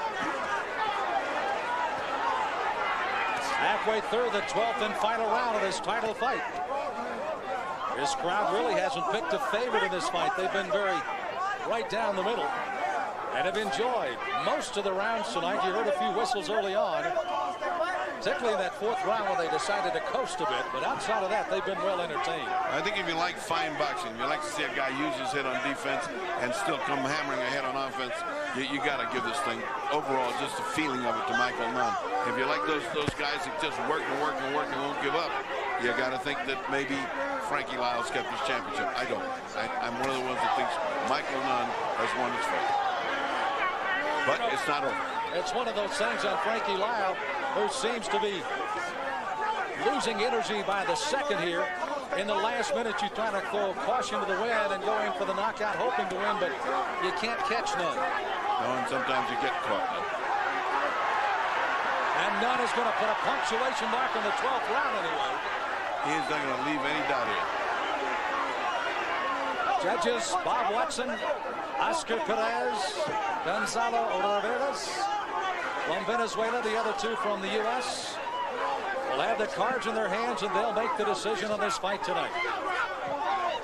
Halfway through the 12th and final round of this title fight. This crowd really hasn't picked a favorite in this fight. They've been very right down the middle and have enjoyed most of the rounds tonight. You heard a few whistles early on, particularly in that 4th round when they decided to coast a bit. But outside of that, they've been well entertained. I think if you like fine boxing, you like to see a guy use his head on defense and still come hammering ahead on offense, you got to give this thing overall just the feeling of it to Michael Nunn. If you like those guys that just work and work and work and won't give up, you got to think that maybe Frankie Liles kept his championship. I don't. I'm one of the ones that thinks Michael Nunn has won his fight. But it's not over. It's one of those things on Frankie Liles, who seems to be losing energy by the second here. In the last minute, you try to throw caution to the wind and go in for the knockout, hoping to win, but you can't catch Nunn. No, and sometimes you get caught. And Nunn is going to put a punctuation mark on the 12th round anyway. He is not going to leave any doubt here. Judges, Bob Watson, Oscar Perez, Gonzalo Oliveras from Venezuela, the other two from the U.S. will have the cards in their hands, and they'll make the decision on this fight tonight.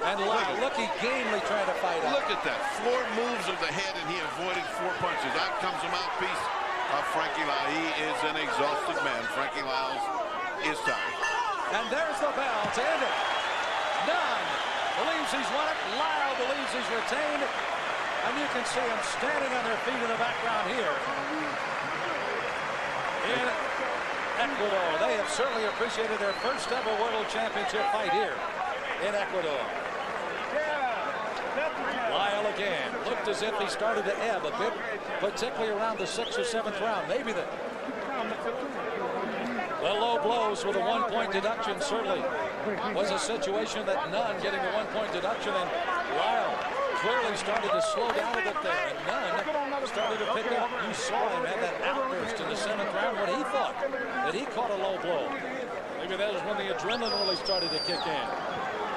And look, he gamely trying to fight out. Look at that. 4 moves of the head, and he avoided 4 punches. Out comes the mouthpiece of Frankie Liles. He is an exhausted man. Frankie Liles is tired. And there's the bell to end it. Nunn believes he's won it. Liles believes he's retained. And you can see them standing on their feet in the background here in Ecuador. They have certainly appreciated their first ever World Championship fight here in Ecuador. Liles again looked as if he started to ebb a bit, particularly around the 6th or 7th round. Maybe the low blows with a 1-point deduction certainly was a situation that Nunn getting a 1-point deduction, and Liles clearly started to slow down a bit there, and Nunn started to pick up. You saw him have that outburst in the 7th round when he thought that he caught a low blow. Maybe that was when the adrenaline really started to kick in.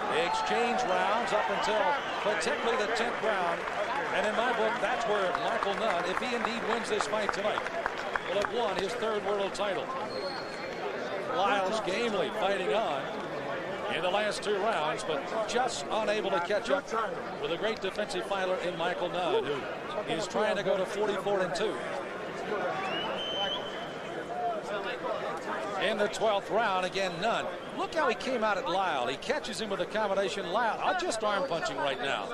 They exchange rounds up until particularly the 10th round, and in my book, that's where Michael Nunn, if he indeed wins this fight tonight, will have won his 3rd world title. Liles gamely fighting on in the last 2 rounds, but just unable to catch up with a great defensive fighter in Michael Nunn, who is trying to go to 44-2. In the 12th round, again, Nunn. Look how he came out at Liles. He catches him with a combination. Liles, just arm punching right now.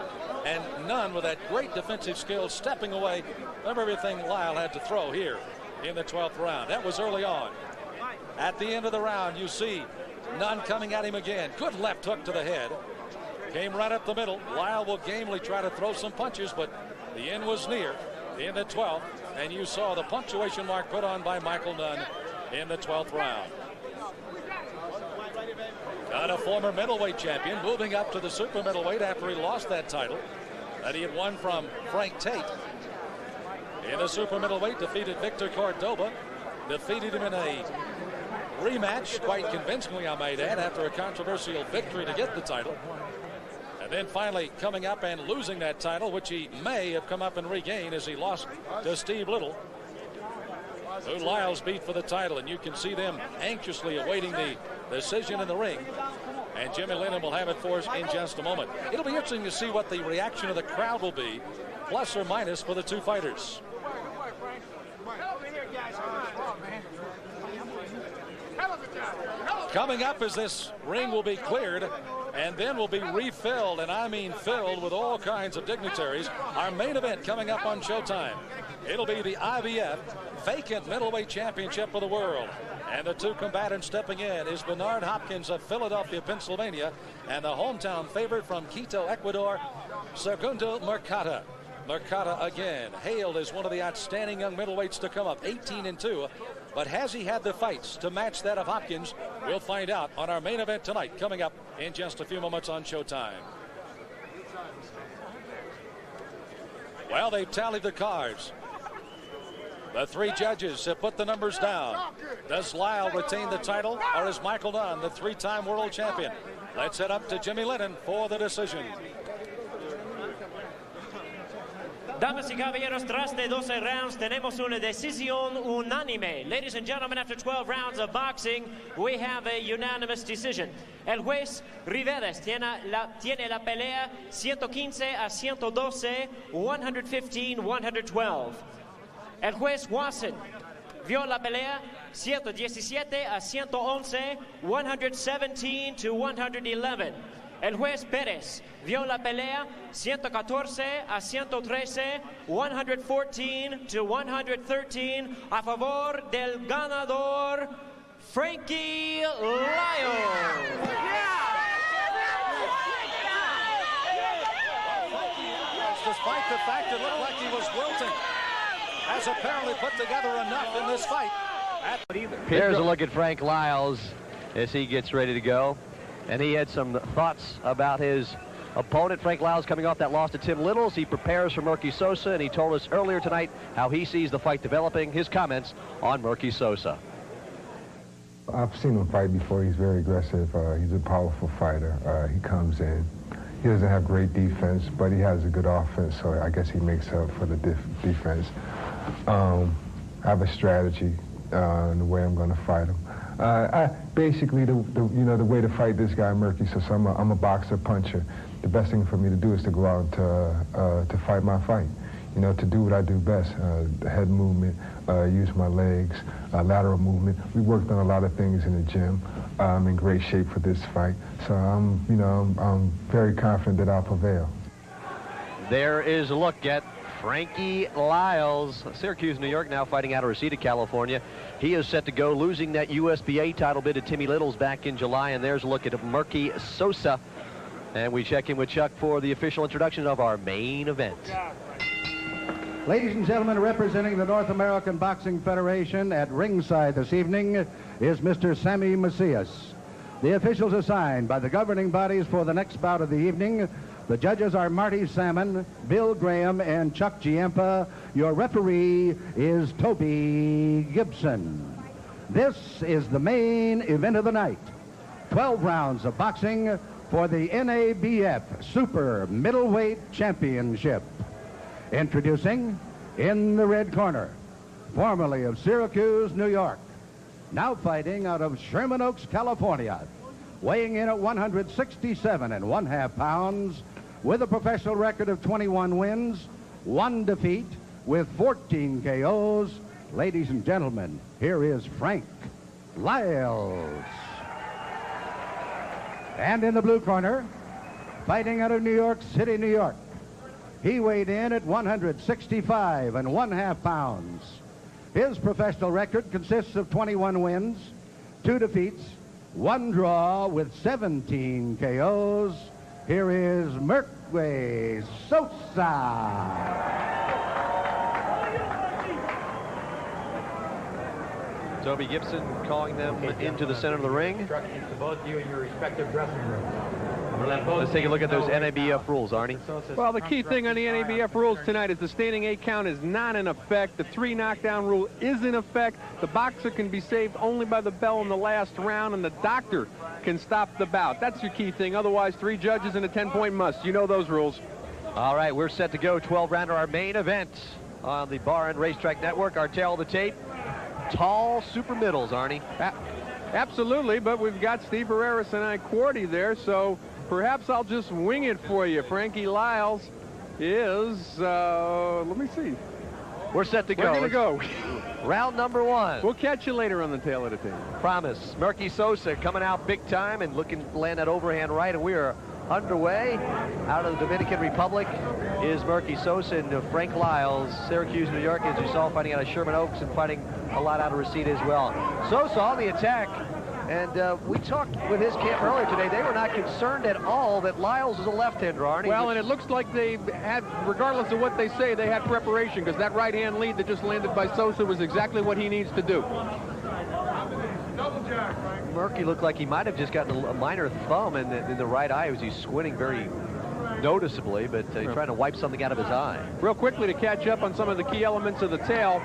and Nunn with that great defensive skill stepping away from everything Lyle had to throw here in the 12th round. That was early on. At the end of the round, you see Nunn coming at him again. Good left hook to the head. Came right up the middle. Lyle will gamely try to throw some punches, but the end was near in the 12th. And you saw the punctuation mark put on by Michael Nunn in the 12th round. Got a former middleweight champion moving up to the super middleweight after he lost that title that he had won from Frank Tate. In the super middleweight, defeated Victor Cordoba. Defeated him in a rematch, quite convincingly, I might add, after a controversial victory to get the title. And then finally coming up and losing that title, which he may have come up and regained as he lost to Steve Little, who Liles beat for the title. And you can see them anxiously awaiting the decision in the ring. And Jimmy Lennon will have it for us in just a moment. It'll be interesting to see what the reaction of the crowd will be, plus or minus, for the two fighters. Coming up as this ring will be cleared and then will be refilled, and I mean filled, with all kinds of dignitaries. Our main event coming up on Showtime. It'll be the IBF vacant middleweight championship of the world. And the two combatants stepping in is Bernard Hopkins of Philadelphia, Pennsylvania, and the hometown favorite from Quito, Ecuador, Segundo Mercado. Mercado again, hailed as one of the outstanding young middleweights to come up, 18-2. But has he had the fights to match that of Hopkins? We'll find out on our main event tonight, coming up in just a few moments on Showtime. Well, they've tallied the cards. The three judges have put the numbers down. Does Lyle retain the title, or is Michael Nunn the three-time world champion? Let's head up to Jimmy Lennon for the decision. Damas y caballeros, tras de 12 rounds, tenemos una decisión unánime. Ladies and gentlemen, after 12 rounds of boxing, we have a unanimous decision. El juez Riveres tiene la pelea 115-112, 115-112. El juez Watson vio la pelea 117-111, 117-111. El juez Pérez vio la pelea 114-113, 114-113 a favor del ganador Frankie Liles. Despite the fact it looked like he was wilting, has apparently put together enough in this fight. Here's a look at Frank Liles as he gets ready to go. And he had some thoughts about his opponent, Frank Liles, coming off that loss to Tim Littles. He prepares for Merky Sosa, and he told us earlier tonight how he sees the fight developing. His comments on Merky Sosa. I've seen him fight before. He's very aggressive. He's a powerful fighter. He comes in. He doesn't have great defense, but he has a good offense, so I guess he makes up for the defense. I have a strategy in the way I'm going to fight him. Basically, the way to fight this guy, Merky, so I'm a boxer puncher. The best thing for me to do is to go out to fight my fight. You know, to do what I do best, the head movement, use my legs, lateral movement. We worked on a lot of things in the gym. I'm in great shape for this fight, so I'm very confident that I'll prevail. There is a look at Frankie Liles, Syracuse, New York, now fighting out of Reseda, California. He is set to go, losing that USBA title bid to Timmy Littles back in July. And there's a look at Merky Sosa. And we check in with Chuck for the official introduction of our main event. Ladies and gentlemen, representing the North American Boxing Federation at ringside this evening is Mr. Sammy Macias. The officials assigned by the governing bodies for the next bout of the evening. The judges are Marty Salmon, Bill Graham, and Chuck Giampa. Your referee is Toby Gibson. This is the main event of the night. 12 rounds of boxing for the NABF Super Middleweight Championship. Introducing, in the red corner, formerly of Syracuse, New York, now fighting out of Sherman Oaks, California, weighing in at 167½ pounds, with a professional record of 21 wins, 1 defeat, with 14 KOs. Ladies and gentlemen, here is Frank Liles. And in the blue corner, fighting out of New York City, New York, He weighed in at 165 1/2 pounds. His professional record consists of 21 wins, 2 defeats, 1 draw with 17 KOs. Here is Mercado Sosa. Toby Gibson calling them into the center of the ring. Instructions to both of you in your respective dressing rooms. Let's take a look at those NABF rules, Arnie. Well, the key thing on the NABF rules tonight is the standing 8 count is not in effect. The 3 knockdown rule is in effect. The boxer can be saved only by the bell in the last round, and the doctor can stop the bout. That's your key thing. Otherwise, 3 judges and a 10-point must. You know those rules. All right, we're set to go 12-rounder, our main event on the Bar and Racetrack Network. Our tail of the tape, tall super middles, Arnie. Absolutely, but we've got Steve Herreras and I QWERTY there, so perhaps I'll just wing it for you. Frankie Liles is, let me see. We're set to go. We're going to go. Round number 1. We'll catch you later on the tail of the tape. Promise. Mercado Sosa coming out big time and looking to land that overhand right, and we are underway. Out of the Dominican Republic is Mercado Sosa, and Frank Liles, Syracuse, New York, as you saw, fighting out of Sherman Oaks and fighting a lot out of Reseda as well. Sosa on the attack. And we talked with his camp earlier today. They were not concerned at all that Liles is a left-hander, Arnie. Well, and it looks like they had, regardless of what they say, they had preparation, because that right-hand lead that just landed by Sosa was exactly what he needs to do. Murky looked like he might have just gotten a minor thumb in the right eye as he's squinting very noticeably, but trying to wipe something out of his eye. Real quickly to catch up on some of the key elements of the tail.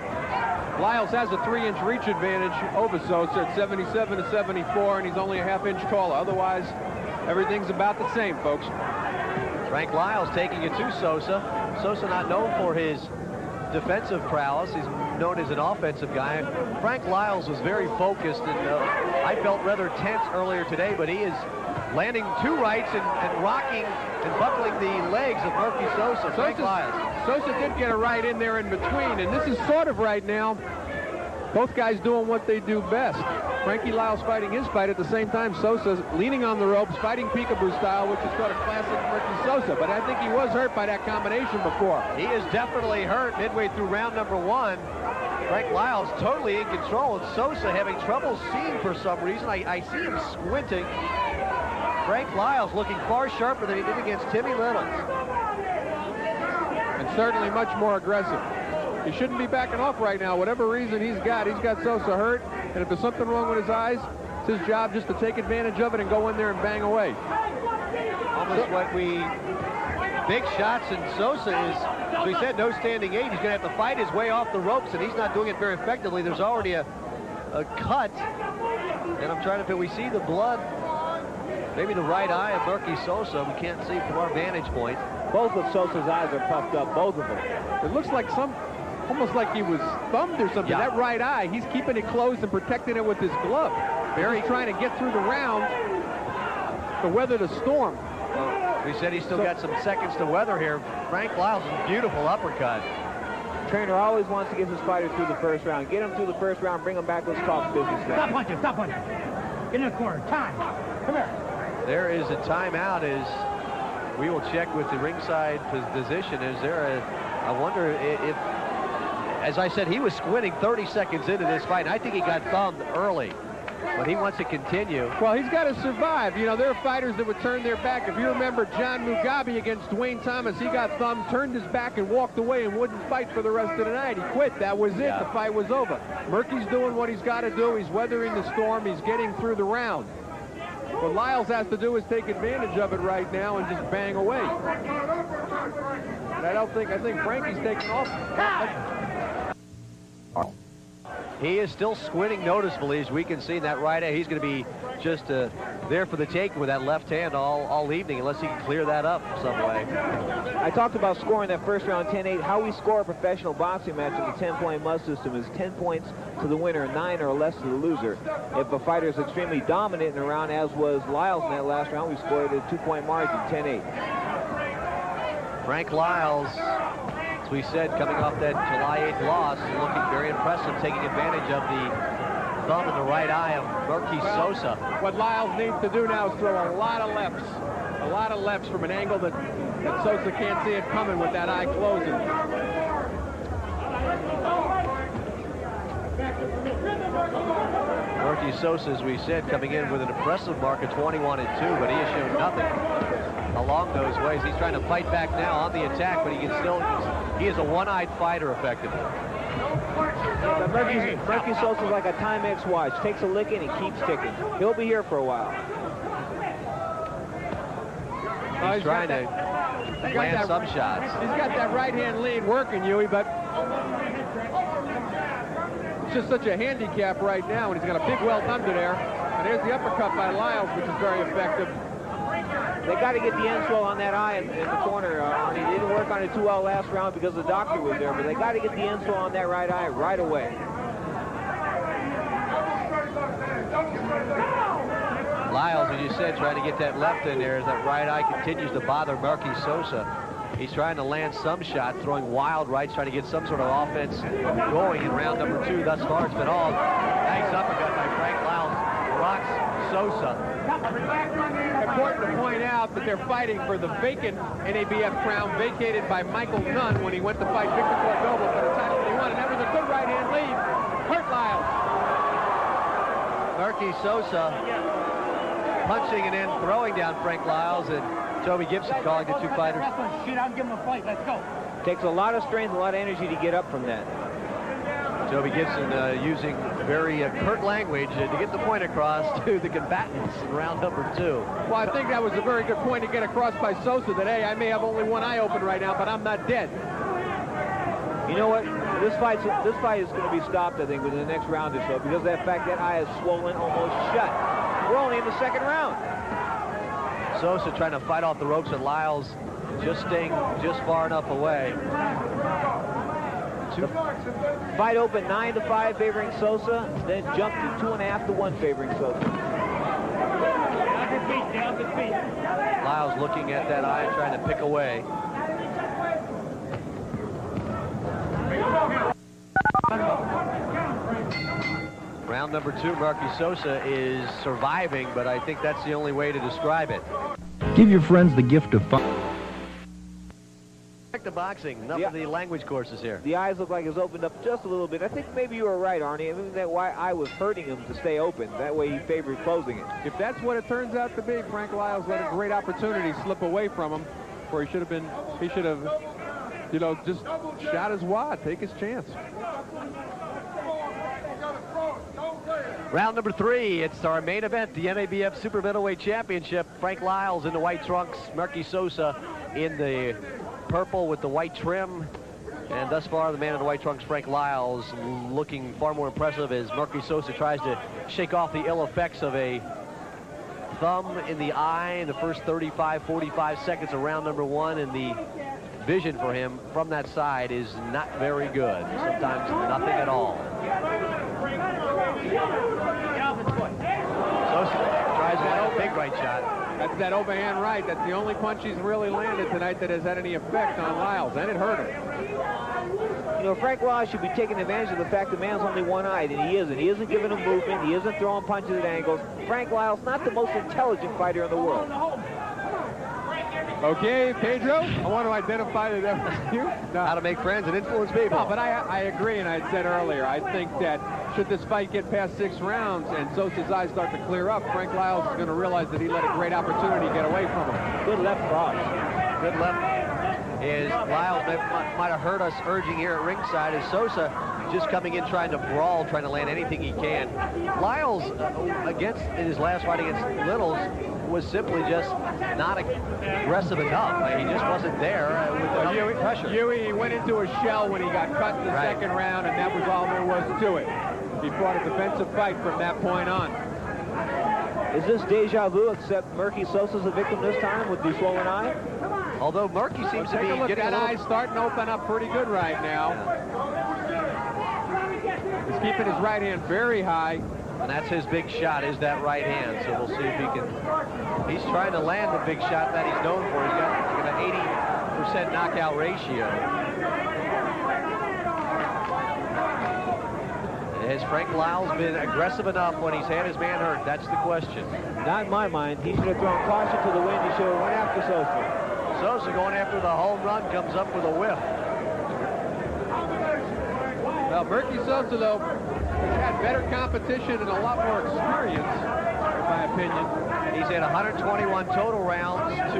Liles has a 3-inch reach advantage over Sosa at 77 to 74, and he's only a ½ inch taller. Otherwise, everything's about the same, folks. Frank Liles taking it to Sosa. Sosa not known for his defensive prowess. He's known as an offensive guy. Frank Liles was very focused, and I felt rather tense earlier today, but he is landing 2 rights and rocking and buckling the legs of Mercado Sosa. Frank Liles. Sosa did get a right in there in between, and this is sort of right now both guys doing what they do best. Frankie Liles fighting his fight at the same time. Sosa leaning on the ropes, fighting peekaboo style, which is sort of classic Mercado Sosa. But I think he was hurt by that combination before. He is definitely hurt midway through round number 1. Frank Liles totally in control, and Sosa having trouble seeing for some reason. I see him squinting. Frank Liles looking far sharper than he did against Timmy Littles. And certainly much more aggressive. He shouldn't be backing off right now. Whatever reason he's got Sosa hurt, and if there's something wrong with his eyes, it's his job just to take advantage of it and go in there and bang away. Almost what big shots, and Sosa is, as we said, no standing 8. He's going to have to fight his way off the ropes, and he's not doing it very effectively. There's already a cut, and I'm trying to, we see the blood, maybe the right eye of Mercado Sosa. We can't see from our vantage point. Both of Sosa's eyes are puffed up, both of them. It looks like almost like he was thumbed or something. Yeah. That right eye, he's keeping it closed and protecting it with his glove. He's trying to get through the round to weather the storm. We said he's still got some seconds to weather here. Frank Liles' beautiful uppercut. Trainer always wants to get his fighter through the first round. Get him through the first round, bring him back, let's talk business. Stop punching, stop punching. Get in the corner, time. Come here. There is a timeout as we will check with the ringside position. Is there I wonder if, as I said, he was squinting 30 seconds into this fight. And I think he got thumbed early, but he wants to continue. Well, he's got to survive. You know, there are fighters that would turn their back. If you remember John Mugabe against Dwayne Thomas, he got thumbed, turned his back, and walked away and wouldn't fight for the rest of the night. He quit. That was it. The fight was over. Murky's doing what he's got to do. He's weathering the storm. He's getting through the round. What Liles has to do is take advantage of it right now and just bang away. And I think Frankie's taking off. He is still squinting noticeably, as we can see in that right eye. He's going to be just there for the take with that left hand all evening, unless he can clear that up some way. I talked about scoring that first round 10-8. How we score a professional boxing match in the 10-point must system is 10 points to the winner, 9 or less to the loser. If a fighter is extremely dominant in a round, as was Liles in that last round, we scored a 2-point margin, 10-8. Frank Liles, as we said, coming off that July 8th loss, looking very impressive, taking advantage of the thumb in the right eye of Mercado Sosa. What Liles needs to do now is throw a lot of lefts from an angle that And Sosa can't see it coming with that eye closing. Murky Sosa, as we said, coming in with an impressive mark of 21-2, but he has shown nothing along those ways. He's trying to fight back now on the attack, but he can still, he is a one-eyed fighter effectively. Murky Sosa's like a Timex watch. Takes a licking and keeps ticking. He'll be here for a while. He's trying to land some shots. He's got that right-hand lead working, Huey, but it's just such a handicap right now, and he's got a big well under there. And there's the uppercut by Liles, which is very effective. They got to get the end swell on that eye in the corner. He didn't work on it too well last round because the doctor was there, but they got to get the end swell on that right eye right away. Liles, as you said, trying to get that left in there as that right eye continues to bother Murky Sosa. He's trying to land some shot, throwing wild rights, trying to get some sort of offense going in round number 2 thus far. It's been all nice uppercut by Frank Liles. Rocks Sosa. Important to point out that they're fighting for the vacant NABF crown vacated by Michael Nunn when he went to fight Victor Cordova for the title that he won, and that was a good right-hand lead. Hurt Liles. Murky Sosa punching and then throwing down Frank Liles, and Toby Gibson calling the two fighters. Shit, I'll give him a fight. Let's go. Takes a lot of strength, a lot of energy to get up from that. Toby Gibson using very curt language to get the point across to the combatants in round number 2. Well, I think that was a very good point to get across by Sosa that, hey, I may have only one eye open right now, but I'm not dead. You know what? This fight is going to be stopped, I think, within the next round or so, because of that fact that eye is swollen almost shut. We're only in the second round. Sosa trying to fight off the ropes, and Liles just staying just far enough away. Fight open 9-5 favoring Sosa, then jumped to 2.5-1 favoring Sosa. Liles looking at that eye and trying to pick away. Round number 2, Murky Sosa is surviving, but I think that's the only way to describe it. Give your friends the gift of fun. Back to boxing. Enough of the language courses here. The eyes look like it's opened up just a little bit. I think maybe you were right, Arnie. I think that why eye was hurting him to stay open. That way he favored closing it. If that's what it turns out to be, Frank Liles let a great opportunity slip away from him, where he should have, you know, just shot his wad, take his chance. Round number 3, it's our main event, the NABF Super Middleweight Championship. Frank Liles in the white trunks, Murky Sosa in the purple with the white trim. And thus far, the man in the white trunks, Frank Liles, looking far more impressive as Murky Sosa tries to shake off the ill effects of a thumb in the eye in the first 45 seconds of round number 1, and the vision for him from that side is not very good. Sometimes nothing at all. Sosa tries a big right shot. That's that overhand right. That's the only punch he's really landed tonight that has had any effect on Liles, and it hurt him. You know, Frank Liles should be taking advantage of the fact the man's only one-eyed, and he isn't. He isn't giving him movement. He isn't throwing punches at angles. Frank Liles, not the most intelligent fighter in the world. Okay, Pedro, I want to identify that that was you. No. How to make friends and influence people. No, but I agree, and I said earlier, I think that should this fight get past 6 rounds and Sosa's eyes start to clear up, Frank Liles is going to realize that he let a great opportunity get away from him. Good left cross. Good left. Is Liles might have heard us urging here at ringside as Sosa just coming in trying to brawl, trying to land anything he can. Liles, in his last fight against Liles, was simply just not aggressive enough. He just wasn't there with the pressure. He went into a shell when he got cut in the second round, and that was all there was to it. He fought a defensive fight from that point on. Is this deja vu, except Murky Sosa's a victim this time with the swollen eye? Although Murky seems to be getting that eye's starting to open up pretty good right now. He's keeping his right hand very high. And that's his big shot, is that right hand. So we'll see if he can. He's trying to land the big shot that he's known for. He's got like an 80% knockout ratio. Has Frank Liles been aggressive enough when he's had his man hurt? That's the question. Not in my mind. He should have thrown caution to the wind. He should have went after Sosa. Sosa going after the home run, comes up with a whiff. Well, Murky Sosa, though, has had better competition and a lot more experience, in my opinion. He's had 121 total rounds to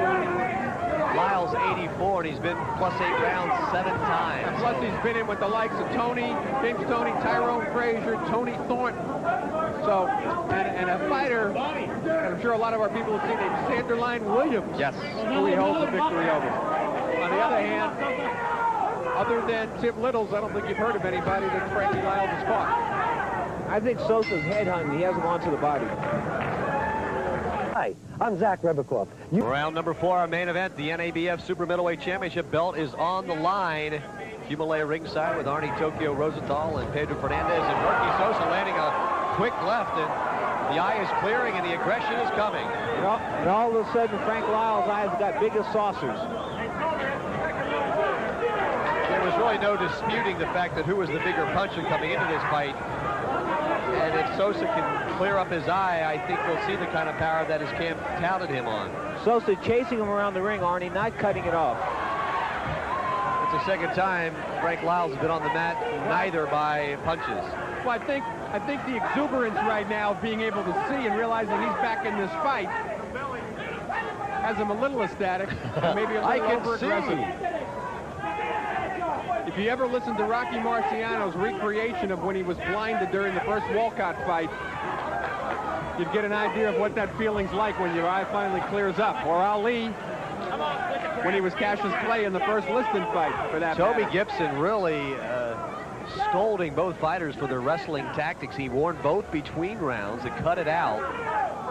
Liles 84, and he's been +8 rounds 7 times. And plus, he's been in with the likes of Tony, James Tony, Tyrone Frazier, Tony Thornton. So, and a fighter, and I'm sure a lot of our people have seen him, Sanderline Williams. Yes. Who he holds a victory over. On the other hand, other than Tim Littles, I don't think you've heard of anybody that Frankie Liles has fought. I think Sosa's headhunting. He hasn't gone to the body. Hi, I'm Zach Rebikoff. Round number 4, our main event, the NABF Super Middleweight Championship belt is on the line. Himalaya ringside with Arnie Tokyo Rosenthal and Pedro Fernandez, and Murky Sosa landing a quick left, and the eye is clearing and the aggression is coming. And all of a sudden, Frank Liles' eyes got big as saucers. There was really no disputing the fact that who was the bigger puncher coming into this fight. And if Sosa can clear up his eye, I think we'll see the kind of power that his camp touted him on. Sosa chasing him around the ring, Arnie, not cutting it off. It's the second time Frank Liles has been on the mat, neither by punches. Well, I think the exuberance right now of being able to see and realizing he's back in this fight has him a little ecstatic, maybe a little over-aggressive. If you ever listen to Rocky Marciano's recreation of when he was blinded during the first Walcott fight, you'd get an idea of what that feeling's like when your eye finally clears up. Or Ali, when he was Cassius Clay in the first Liston fight, for that Toby matter. Gibson really scolding both fighters for their wrestling tactics. He warned both between rounds to cut it out.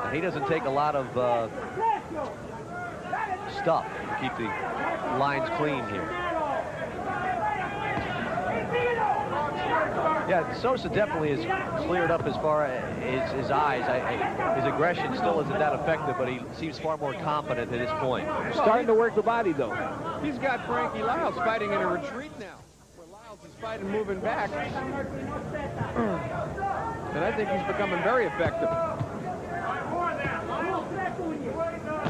And he doesn't take a lot of stuff to keep the lines clean here. Yeah, Sosa definitely has cleared up as far as his eyes. His aggression still isn't that effective, but he seems far more confident at this point. Starting to work the body, though. He's got Frankie Liles fighting in a retreat now, where Liles is fighting moving back. And I think he's becoming very effective.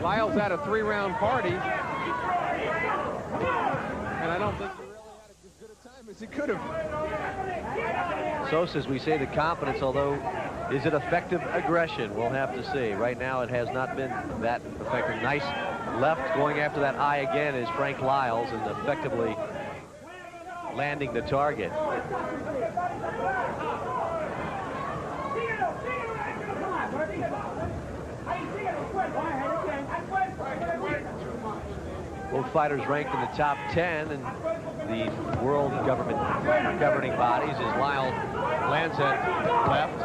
Liles had a 3-round party, and I don't think he really had as good a time as he could have. Sosa, as we say, the confidence, although is it effective aggression? We'll have to see. Right now it has not been that effective. Nice left going after that eye again is Frank Liles, and effectively landing the target. Both fighters ranked in the top 10 in the world governing bodies as Liles lands at left.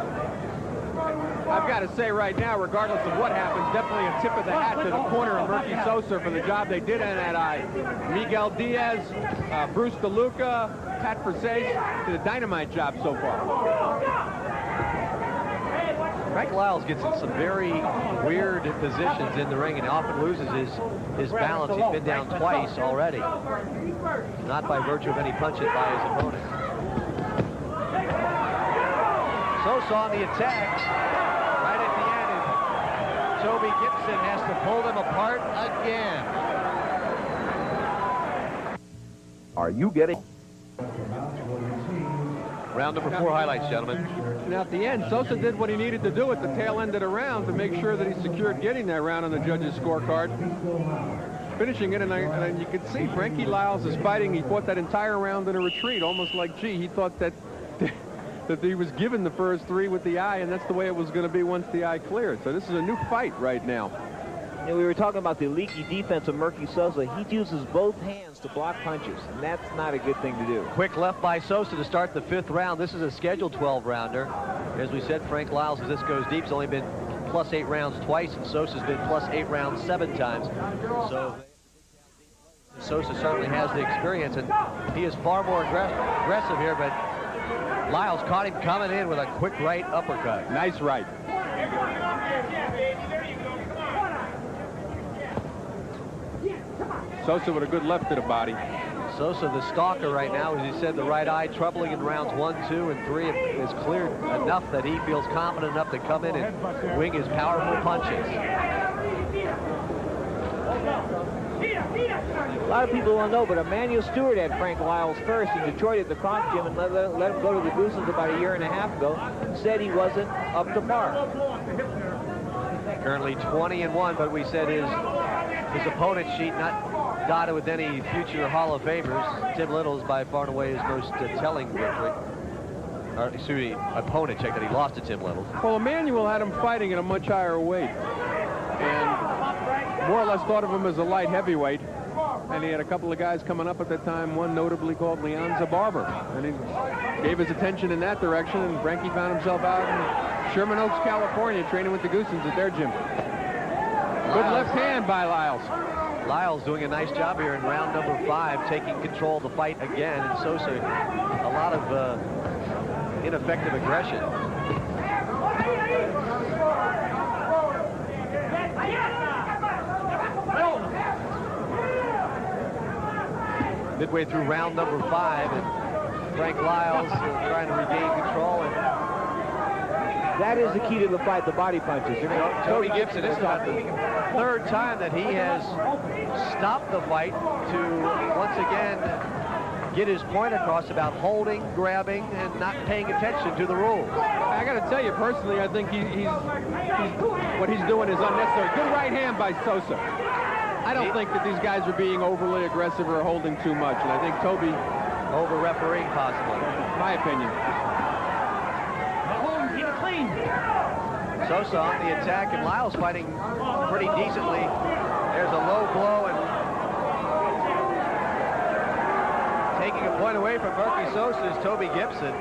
I've got to say right now, regardless of what happens, definitely a tip of the hat to the corner of Murky Sosa for the job they did on that eye. Miguel Diaz, Bruce DeLuca, Pat Versace did a dynamite job so far. Frank Liles gets in some very weird positions in the ring and often loses his balance. He's been down twice already. Not by virtue of any punches by his opponent. Sosa on the attack. Right at the end, and Toby Gibson has to pull them apart again. Are you getting? Round number 4 highlights, gentlemen. Now at the end, Sosa did what he needed to do at the tail end of the round to make sure that he secured getting that round on the judges' scorecard. Finishing it, and you can see Frankie Liles is fighting. He fought that entire round in a retreat, almost like, gee, he thought that that he was given the first 3 with the eye, and that's the way it was going to be once the eye cleared. So this is a new fight right now. And we were talking about the leaky defense of Murky Sosa. He uses both hands to block punches, and that's not a good thing to do. Quick left by Sosa to start the 5th round. This is a scheduled 12-rounder. As we said, Frank Liles, as this goes deep, has only been +8 rounds twice, and Sosa's been +8 rounds 7 times. So Sosa certainly has the experience, and he is far more aggressive here, but Liles caught him coming in with a quick right uppercut. Nice right. Sosa with a good left to the body. Sosa, the stalker right now, as he said, the right eye troubling in rounds 1, 2, and 3. It is cleared enough that he feels confident enough to come in and wing his powerful punches. A lot of people don't know, but Emmanuel Stewart had Frank Liles first in Detroit at the Kronk Gym and let him go to the Goosens about a year and a half ago. Said he wasn't up to par. Currently 20-1, but we said his opponent sheet not dotted with any future Hall of Famers. Tim Little's by far and away his most telling victory. Or, excuse me, opponent check that he lost to Tim Little. Well, Emmanuel had him fighting at a much higher weight, and more or less thought of him as a light heavyweight. And he had a couple of guys coming up at that time, one notably called Leonza Barber. And he gave his attention in that direction, and Frankie found himself out in Sherman Oaks, California, training with the Goosens at their gym. Good left hand by Liles. Liles doing a nice job here in round number 5, taking control of the fight again. And Sosa, a lot of ineffective aggression. Midway through round number 5, and Frank Liles trying to regain control. And that is the key to the fight, the body punches. Toby Gibson, this is about the 3rd time that he has stopped the fight to once again get his point across about holding, grabbing, and not paying attention to the rules. I got to tell you, personally, I think what he's doing is unnecessary. Good right hand by Sosa. I don't think that these guys are being overly aggressive or holding too much, and I think Toby over-refereeing possibly. My opinion. Sosa on the attack, and Liles fighting pretty decently. There's a low blow, and taking a point away from Murphy Sosa is Toby Gibson.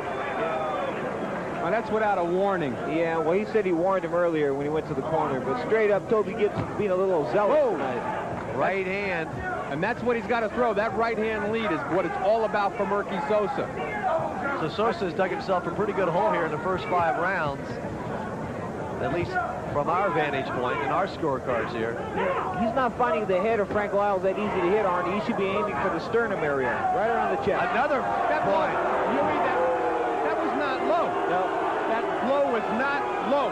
Well, that's without a warning. Yeah, well, he said he warned him earlier when he went to the corner, but straight up, Toby Gibson's being a little zealous tonight. Right hand. And that's what he's got to throw. That right hand lead is what it's all about for Murphy Sosa. So Sosa's dug himself a pretty good hole here in the first 5 rounds, at least from our vantage point and our scorecards here. He's not finding the head of Frank Liles that easy to hit, Arnie. He should be aiming for the sternum area, right around the chest. Another point. You mean that was not low. No. That blow was not low.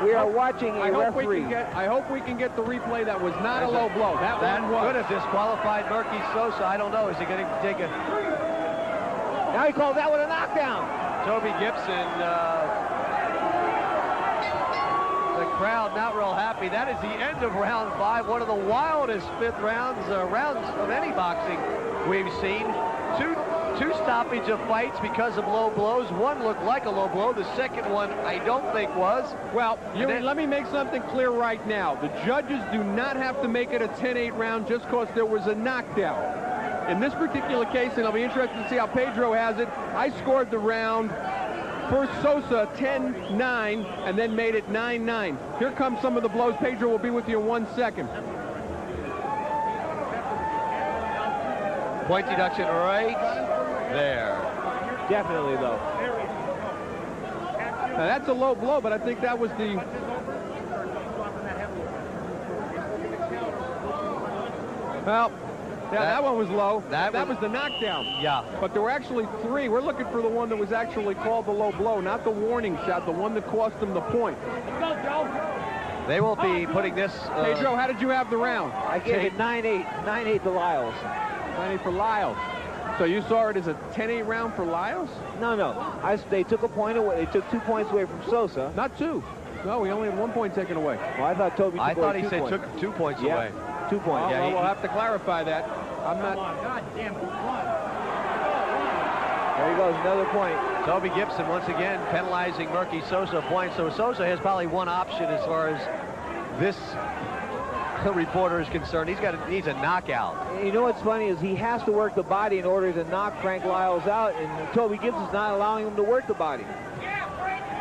We are watching a referee. I hope we can get the replay. That was not a low blow. That one was. Could have disqualified Murphy Sosa. I don't know. Is he going to take a... Now he calls that one a knockdown. Toby Gibson, the crowd not real happy. That is the end of round 5. One of the wildest 5th rounds of any boxing we've seen. Two stoppage of fights because of low blows. One looked like a low blow. The second one I don't think was. Well, let me make something clear right now. The judges do not have to make it a 10-8 round just because there was a knockdown. In this particular case, and I'll be interested to see how Pedro has it, I scored the round. First Sosa 10-9 and then made it 9-9. Here come some of the blows. Pedro will be with you in 1 second. Point deduction right there. Definitely, though. Now, that's a low blow, but I think that was the... Well, yeah, that one was low. That was the knockdown. Yeah. But there were actually 3. We're looking for the one that was actually called the low blow, not the warning shot, the one that cost them the point. Go, Joe. They will be putting this... Pedro, how did you have the round? I gave it 9-8. 9-8 to Liles. 9-8 for Liles. So you saw it as a 10-8 round for Liles? No. They took a point away. They took 2 points away from Sosa. Not 2. No, we only had 1 point taken away. Well, I thought Toby took I thought he said points. took 2 points away. 2 points. Well, we'll have to clarify that. I'm not... God damn, There he goes, another point. Toby Gibson once again penalizing Murphy Sosa points. So Sosa has probably one option as far as this reporter is concerned. Needs a knockout. You know what's funny is he has to work the body in order to knock Frank Liles out, and Toby Gibson's not allowing him to work the body.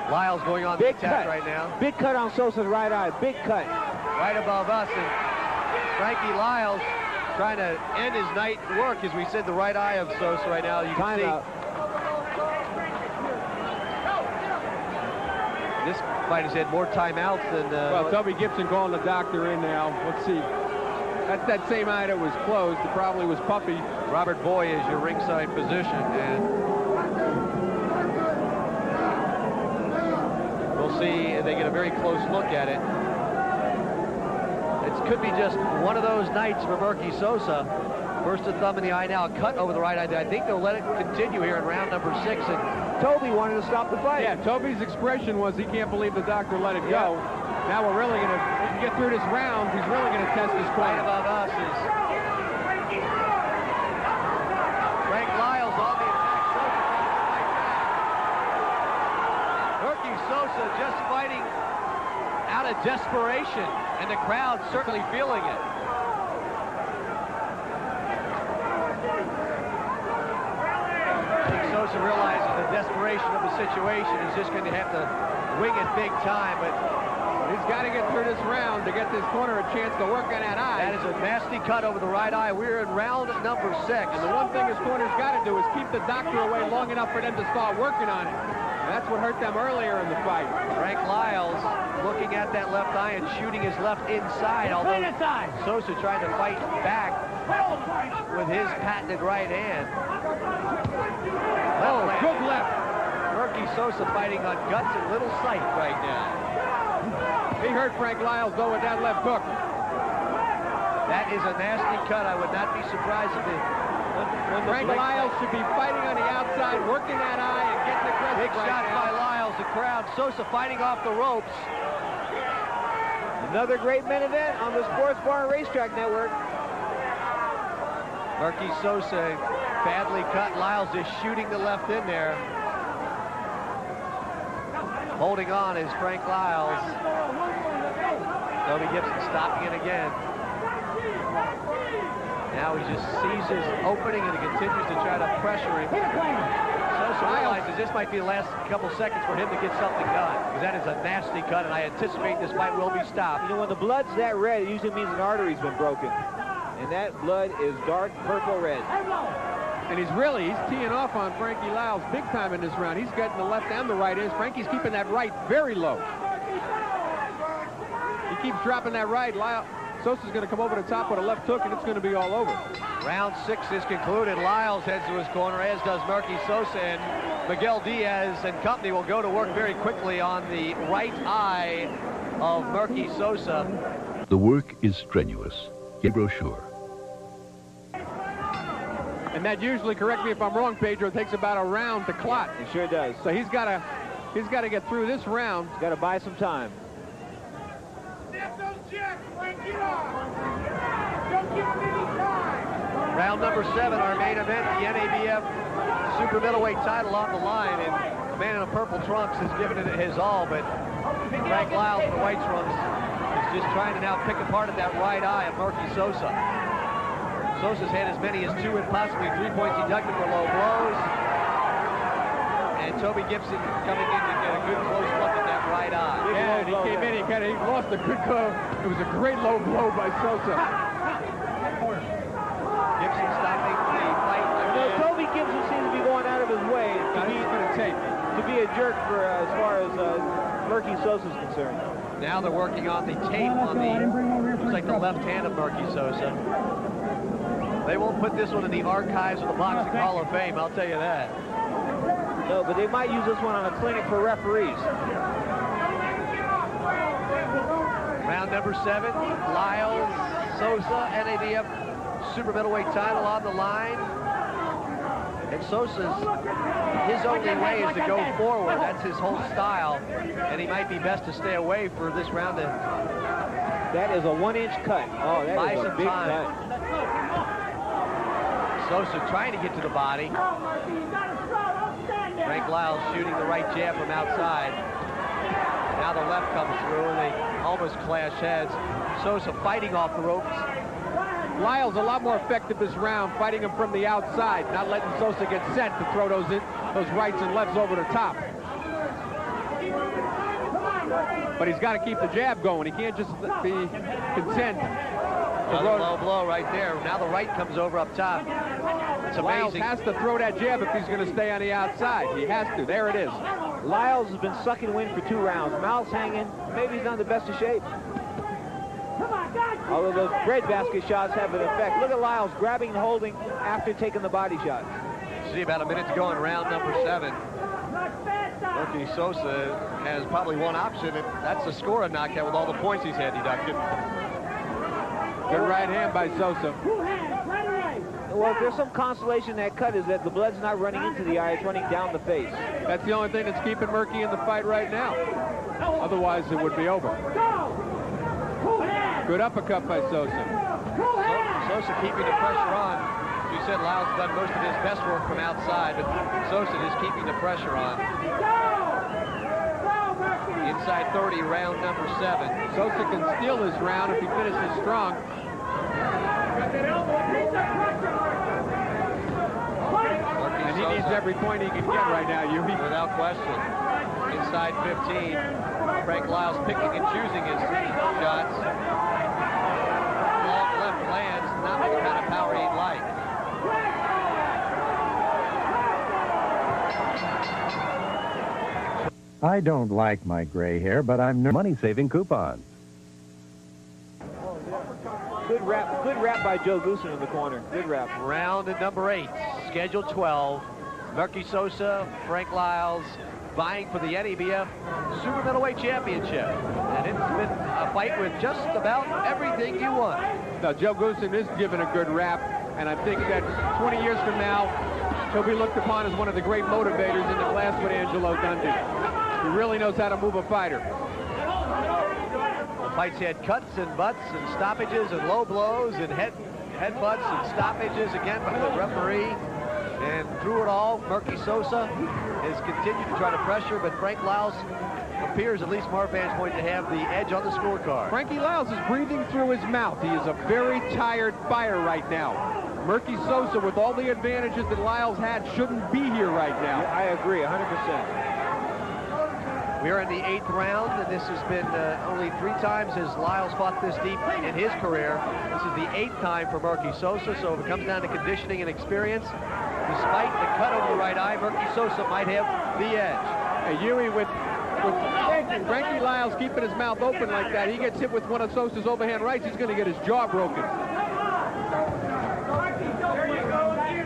Liles going on the attack right now. Big cut on Sosa's right eye. Big cut. Right above us, and Frankie Liles trying to end his night work, as we said, the right eye of Sosa right now. You can see this fight has had more timeouts than... well, Toby Gibson calling the doctor in now. Let's see. That's that same eye that was closed. It probably was puffy. Robert Boy is your ringside physician, and we'll see if they get a very close look at it. It's could be just one of those nights for Murky Sosa. First a thumb in the eye, now a cut over the right eye. I think they'll let it continue here in round number 6. And Toby wanted to stop the fight. Yeah, Toby's expression was he can't believe the doctor let it go. Now we're really going to get through this round. He's really going to test his right corner. above us is Frank Liles on the attack. Murky Sosa just fighting out of desperation, and the crowd certainly feeling it. I think Sosa realizes the desperation of the situation. He's just going to have to wing it big time, but he's got to get through this round to get this corner a chance to work on that eye. That is a nasty cut over the right eye. We're in round number 6. And the one thing his corner's got to do is keep the doctor away long enough for them to start working on it. That's what hurt them earlier in the fight. Frank Liles looking at that left eye and shooting his left inside, although Sosa tried to fight back with his patented right hand. Good left. Murky Sosa fighting on guts and little sight right now. He hurt Frank Liles, though, with that left hook. That is a nasty cut. I would not be surprised if Frank Liles should be fighting on the outside, working that eye and getting aggressive. Big shot by Liles, the crowd. Sosa fighting off the ropes. Another great main event on the Sports Bar and Racetrack Network. Murky Sosa badly cut. Liles is shooting the left in there. Holding on is Frank Liles. Toby Gibson stopping it again. Now he just sees his opening and he continues to try to pressure him. Sosa realizes this might be the last couple seconds for him to get something done, because that is a nasty cut, and I anticipate this fight will be stopped. You know, when the blood's that red, it usually means an artery's been broken. And that blood is dark purple red. And he's teeing off on Frankie Liles big time in this round. He's getting the left and the right in. Frankie's keeping that right very low. He keeps dropping that right. Sosa's going to come over the top with a left hook, and it's going to be all over. Round 6 is concluded. Liles heads to his corner, as does Murky Sosa, and Miguel Diaz and company will go to work very quickly on the right eye of Murky Sosa. The work is strenuous. A brochure. And that usually, correct me if I'm wrong, Pedro, takes about a round to clot. It sure does. So he's got to get through this round. He's got to buy some time. Round number 7, our main event, the NABF super middleweight title on the line, and the man in the purple trunks has given it his all, but Frank Liles in the white trunks is just trying to now pick apart at that right eye of Murky Sosa. Sosa's had as many as 2 and possibly 3 points deducted for low blows. And Toby Gibson coming in to get a good close look at that right eye. Yeah, and he came in, he lost a good blow. It was a great low blow by Sosa. Gibson stopping the fight. Toby Gibson seems to be going out of his way to be a jerk for as far as Murky Sosa is concerned. Now they're working on the tape on looks like the left hand of Murky Sosa. They won't put this one in the archives of the Boxing Hall of Fame, I'll tell you that. No, but they might use this one on a clinic for referees. Round number 7, Liles, Sosa, NABF super middleweight title on the line. And Sosa's, his only way is to go forward. That's his whole style. And he might be best to stay away for this round. That is a 1-inch cut. Oh, that is a big cut. Sosa trying to get to the body. Frank Liles shooting the right jab from outside. Now the left comes through and they almost clash heads. Sosa fighting off the ropes. Liles a lot more effective this round, fighting him from the outside, not letting Sosa get set to throw those rights and lefts over the top. But he's got to keep the jab going. He can't just be content. Another low blow right there. Now the right comes over up top. It's amazing. Liles has to throw that jab if he's going to stay on the outside. He has to. There it is. Liles has been sucking wind for 2 rounds. Mouth's hanging. Maybe he's not in the best of shape. Although those breadbasket shots have an effect. Look at Liles grabbing and holding after taking the body shot. See, about a minute to go in round number 7. Murky Sosa has probably one option, and that's to score a knockout with all the points he's had deducted. Good right hand by Sosa. Well, if there's some consolation in that cut is that the blood's not running into the eye, it's running down the face. That's the only thing that's keeping Murky in the fight right now. Otherwise, it would be over. Good uppercut by Sosa. Sosa keeping the pressure on. You said Liles done most of his best work from outside, but Sosa is keeping the pressure on. Inside 30, round number 7. Sosa can steal this round if he finishes strong. And he needs every point he can get right now, Yumi. Without question. Inside 15. Frank Liles picking and choosing his shots. Long left lands, not with the kind of power he'd like. I don't like my gray hair, but I'm money-saving coupons. Good rap by Joe Goosen in the corner. Good rap. Round number 8, schedule 12. Murky Sosa, Frank Liles, vying for the NEBF Super Middleweight Championship. And it's been a fight with just about everything you want. Now, Joe Goosen is given a good rap, and I think that 20 years from now, he'll be looked upon as one of the great motivators in the class with Angelo Dundee. He really knows how to move a fighter. The fight's had cuts and butts and stoppages and low blows and headbutts and stoppages again by the referee. And through it all, Murky Sosa has continued to try to pressure, but Frank Liles appears, at least from our vantage point, to have the edge on the scorecard. Frankie Liles is breathing through his mouth. He is a very tired fighter right now. Murky Sosa, with all the advantages that Liles had, shouldn't be here right now. Yeah, I agree, 100%. We are in the 8th round, and this has been only 3 times as Liles fought this deep in his career. This is the 8th time for Murky Sosa, so if it comes down to conditioning and experience, despite the cut over the right eye, Murky Sosa might have the edge. Hey, Huey, with Frankie Liles keeping his mouth open like that, he gets hit with one of Sosa's overhand rights, he's going to get his jaw broken.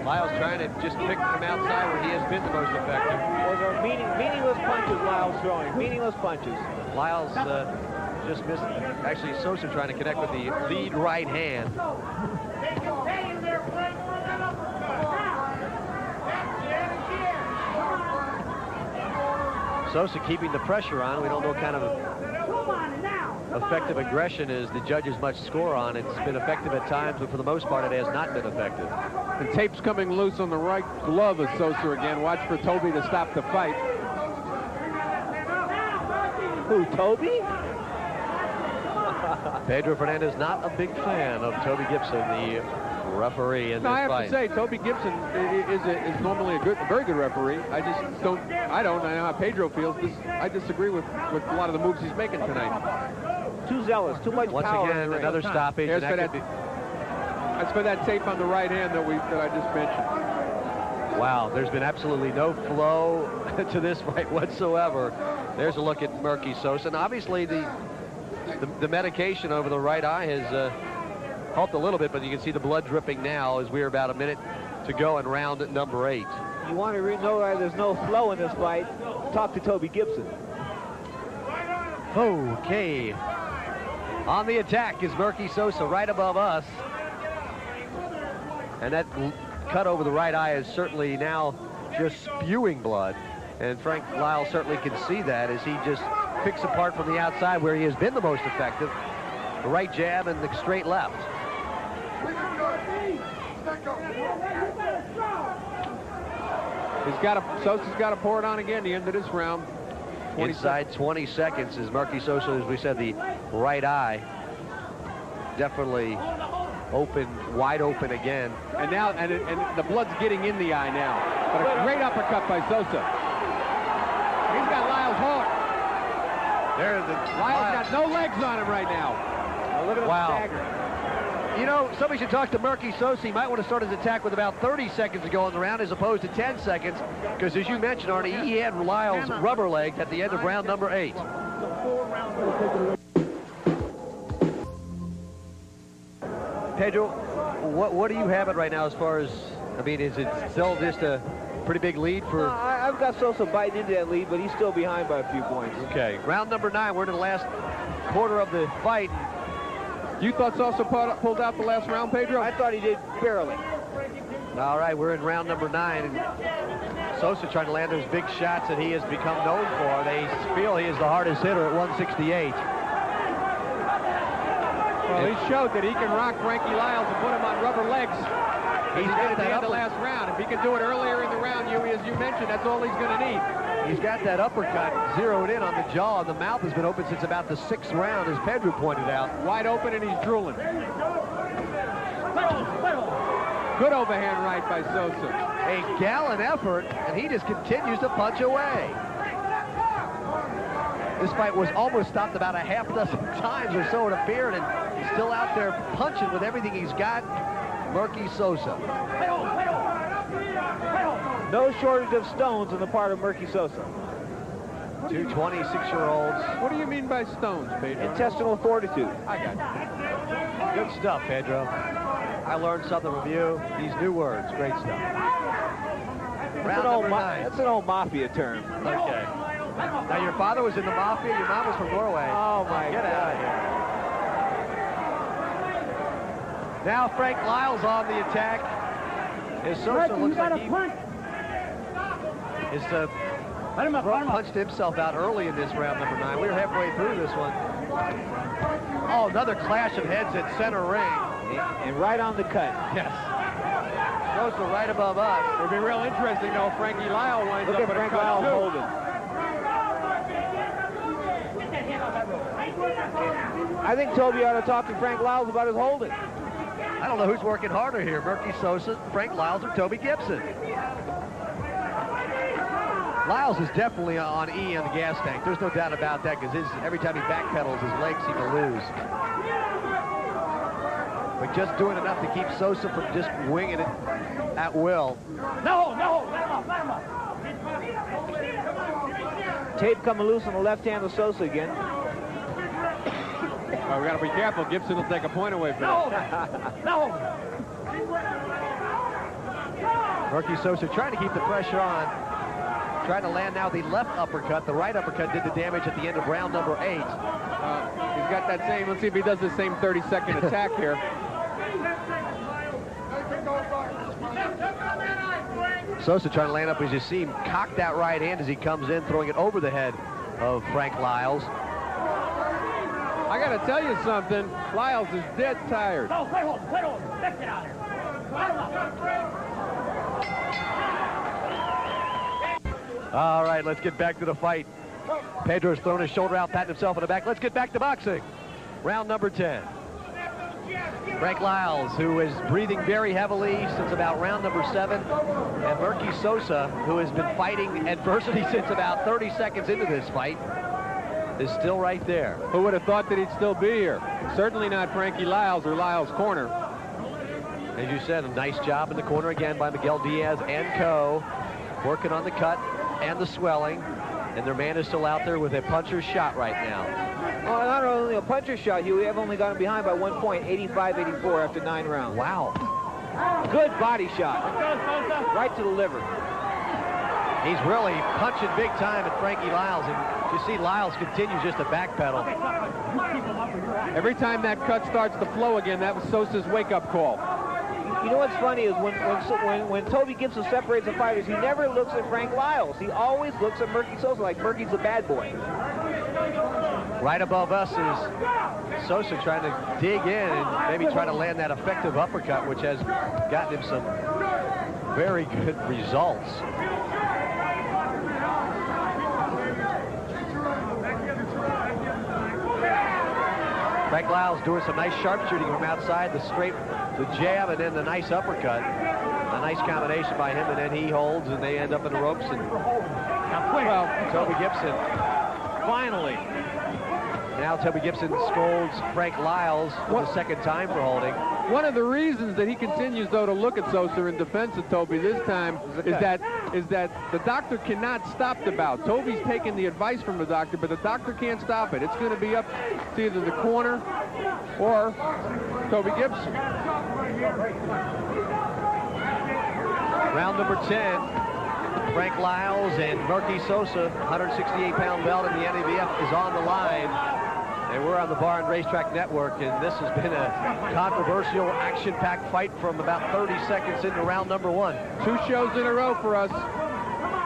Liles trying to just pick from outside where he has been the most effective. Those are meaningless punches Liles throwing. Meaningless punches. Liles just missed. Actually, Sosa trying to connect with the lead right hand. Sosa keeping the pressure on. We don't know what kind of effective aggression is the judges much score on. It's been effective at times, but for the most part, it has not been effective. The tape's coming loose on the right glove of Sosa again. Watch for Toby to stop the fight. Who, Toby? Pedro Fernandez not a big fan of Toby Gibson, the referee in this fight. I have to say, Toby Gibson is normally a very good referee. I don't know how Pedro feels. I disagree with a lot of the moves he's making tonight. Too zealous, too much power. Once again, another stoppage. That's for that tape on the right hand that I just mentioned. Wow, there's been absolutely no flow to this fight whatsoever. There's a look at Murky Sosa. And obviously the medication over the right eye has helped a little bit, but you can see the blood dripping now as we're about a minute to go in round number 8. You want to know why there's no flow in this fight? Talk to Toby Gibson. Okay. On the attack is Murky Sosa right above us. And that cut over the right eye is certainly now just spewing blood. And Frank Liles certainly can see that as he just picks apart from the outside where he has been the most effective. The right jab and the straight left. Sosa's got to pour it on again at the end of this round. Inside 20 seconds is Murky Sosa, as we said, the right eye definitely open, wide open again. And now, and the blood's getting in the eye now. But a great uppercut by Sosa. He's got Liles hard. Liles got no legs on him right now. Look at him stagger. You know, somebody should talk to Murky Sosa. He might want to start his attack with about 30 seconds to go in the round as opposed to 10 seconds. Because as you mentioned, Arnie, he had Liles rubber legged at the end of round number 8. Pedro, what do you have it right now as far as, I mean, is it still just a pretty big lead for... No, I've got Sosa biting into that lead, but he's still behind by a few points. Okay, round number 9. We're in the last quarter of the fight. You thought Sosa pulled out the last round, Pedro? I thought he did barely. All right, we're in round number 9, and Sosa trying to land those big shots that he has become known for. They feel he is the hardest hitter at 168. Well, he showed that he can rock Frankie Liles and put him on rubber legs. He's got at the end of the last round. If he can do it earlier in the round, as you mentioned, that's all he's going to need. He's got that uppercut zeroed in on the jaw, and the mouth has been open since about the 6th round, as Pedro pointed out. Wide open, and he's drooling. Good overhand right by Sosa. A gallant effort, and he just continues to punch away. This fight was almost stopped about a half dozen times or so, it appeared, and he's still out there punching with everything he's got. Murky Sosa. No shortage of stones on the part of Murky Sosa. 2 26-year-olds. What do you mean by stones, Pedro? Intestinal fortitude. I got you. Good stuff, Pedro. I learned something from you. These new words, great stuff. Round number 9. That's an old mafia term. Okay. Now, your father was in the mafia. Your mom was from Norway. Oh, my God. Get out of here. Now Frank Liles on the attack. His Sosa looks like he punched himself out early in this round number 9. We were halfway through this one. Oh, another clash of heads at center ring. And right on the cut. Yes. Sosa right above us. It'll be real interesting, though, if Frankie Liles winds Look up at with Frank a cut, Liles too. holding. I think Toby ought to talk to Frank Liles about his holding. I don't know who's working harder here, Murky Sosa, Frank Liles, or Toby Gibson. Liles is definitely on E on the gas tank. There's no doubt about that, because every time he backpedals, his legs seem to lose. But just doing enough to keep Sosa from just winging it at will. No, let him up. Tape coming loose on the left hand of Sosa again. Well, we got to be careful. Gibson will take a point away from him. No. Murky Sosa trying to keep the pressure on. Trying to land now the left uppercut. The right uppercut did the damage at the end of round number 8. He's got that same, let's see if he does the same 30-second attack here. Sosa trying to land up, as you see him cock that right hand as he comes in, throwing it over the head of Frank Liles. I got to tell you something. Liles is dead tired. No, play hold. Let's get out of here. All right, let's get back to the fight. Pedro's thrown his shoulder out, patting himself on the back. Let's get back to boxing. Round number 10. Frank Liles, who is breathing very heavily since about round number 7. And Murky Sosa, who has been fighting adversity since about 30 seconds into this fight, is still right there. Who would have thought that he'd still be here? Certainly not Frankie Liles or Liles' corner. As you said, a nice job in the corner again by Miguel Diaz and co. Working on the cut and the swelling. And their man is still out there with a puncher's shot right now. Well, not only a puncher's shot, Hugh, we have only gotten behind by 1 point, 85-84 after 9 rounds. Wow. Good body shot. Right to the liver. He's really punching big time at Frankie Liles, and you see Liles continues just to backpedal. Every time that cut starts to flow again, that was Sosa's wake-up call. You know what's funny is when Toby Gibson separates the fighters, he never looks at Frank Liles. He always looks at Murky Sosa like Murky's a bad boy. Right above us is Sosa trying to dig in and maybe try to land that effective uppercut, which has gotten him some very good results. Frank Liles doing some nice sharpshooting from outside, the straight, the jab, and then the nice uppercut. A nice combination by him, and then he holds, and they end up in the ropes. And well, Toby Gibson. Finally. Now Toby Gibson scolds Frank Liles for the second time for holding. One of the reasons that he continues, though, to look at Sosa in defense of Toby this time is that the doctor cannot stop the bout. Toby's taking the advice from the doctor, but the doctor can't stop it. It's going to be up to either the corner or Toby Gibson. Round number 10. Frank Liles and Murky Sosa, 168-pound belt in the NABF, is on the line. And we're on the Bar and Racetrack Network, and this has been a controversial, action-packed fight from about 30 seconds into round number 1. 2 shows in a row for us.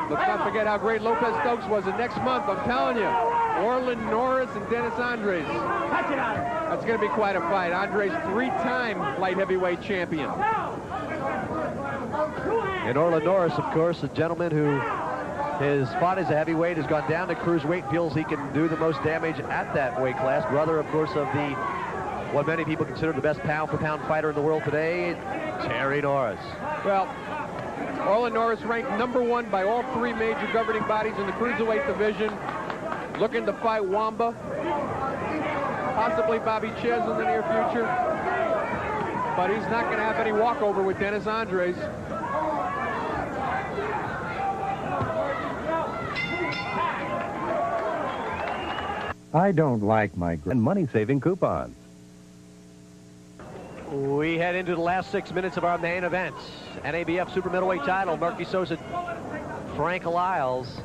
Let's not forget how great Lopez Stokes was. And next month, I'm telling you, Orlin Norris and Dennis Andres. That's going to be quite a fight. Andres, 3-time light heavyweight champion. And Orlin Norris, of course, a gentleman who has fought as a heavyweight, has gone down to cruiserweight, feels he can do the most damage at that weight class. Brother, of course, of the what many people consider the best pound-for-pound fighter in the world today, Terry Norris. Well, Orlin Norris ranked #1 by all 3 major governing bodies in the cruiserweight division. Looking to fight Wamba, possibly Bobby Ches in the near future. But he's not going to have any walkover with Dennis Andres. I don't like my money-saving coupons. We head into the last 6 minutes of our main event. NABF super middleweight title, Murky Sosa, Frank Liles.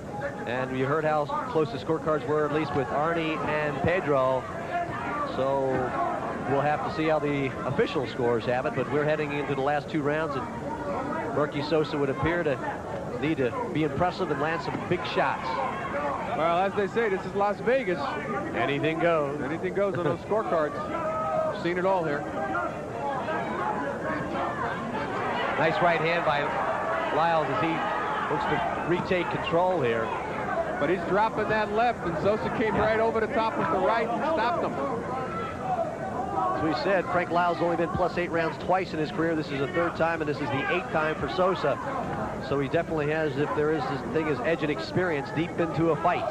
And you heard how close the scorecards were, at least with Arnie and Pedro. So we'll have to see how the official scores have it, but we're heading into the last 2 rounds, and Murky Sosa would appear to need to be impressive and land some big shots. Well, as they say, this is Las Vegas. Anything goes. Anything goes on those scorecards. Seen it all here. Nice right hand by Liles as he looks to retake control here. But he's dropping that left, and Sosa came right over the top with the right and stopped him. As we said, Frank Liles only been +8 rounds twice in his career. This is the 3rd time, and this is the 8th time for Sosa. So he definitely has, if there is this thing as edge and experience, deep into a fight.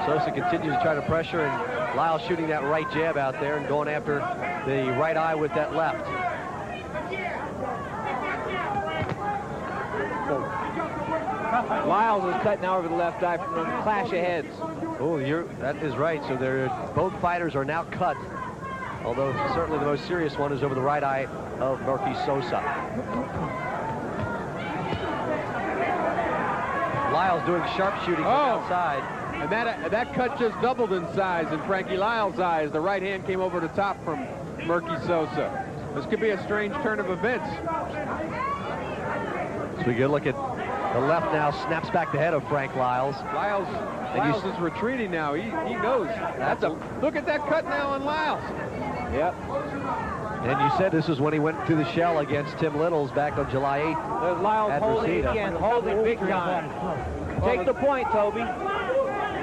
Sosa continues to try to pressure, and Liles shooting that right jab out there and going after the right eye with that left. Liles is cut now over the left eye from a clash of heads. Oh, that is right. So both fighters are now cut, although certainly the most serious one is over the right eye of Murky Sosa. Liles doing sharpshooting from outside. And that cut just doubled in size in Frankie Liles' eyes. The right hand came over the top from Murky Sosa. This could be a strange turn of events. So we get a look at the left now, snaps back the head of Frank Liles. Liles is retreating now. He knows. Look at that cut now on Liles. Yep. And you said this is when he went to the shell against Tim Littles back on July 8th. There's Liles holding again, holding big time. Take the point, Toby.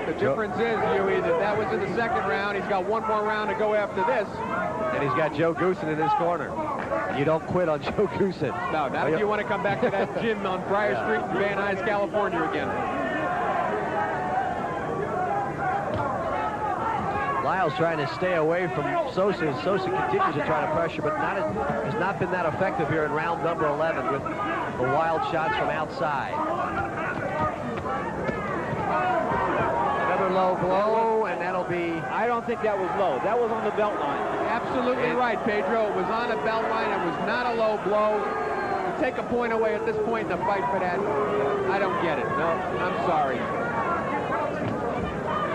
The difference is, Huey, that was in the 2nd round. He's got 1 more round to go after this. And he's got Joe Goosen in his corner. You don't quit on Joe Goosen. No, not if you want to come back to that gym on Friar Street in Van Nuys, California again. Liles trying to stay away from Sosa. Sosa continues to try to pressure, but has not been that effective here in round number 11 with the wild shots from outside. Another low blow, and that'll be... I don't think that was low. That was on the belt line. Absolutely right, Pedro. It was on a belt line. It was not a low blow. To take a point away at this point in the fight for that, I don't get it. No, I'm sorry.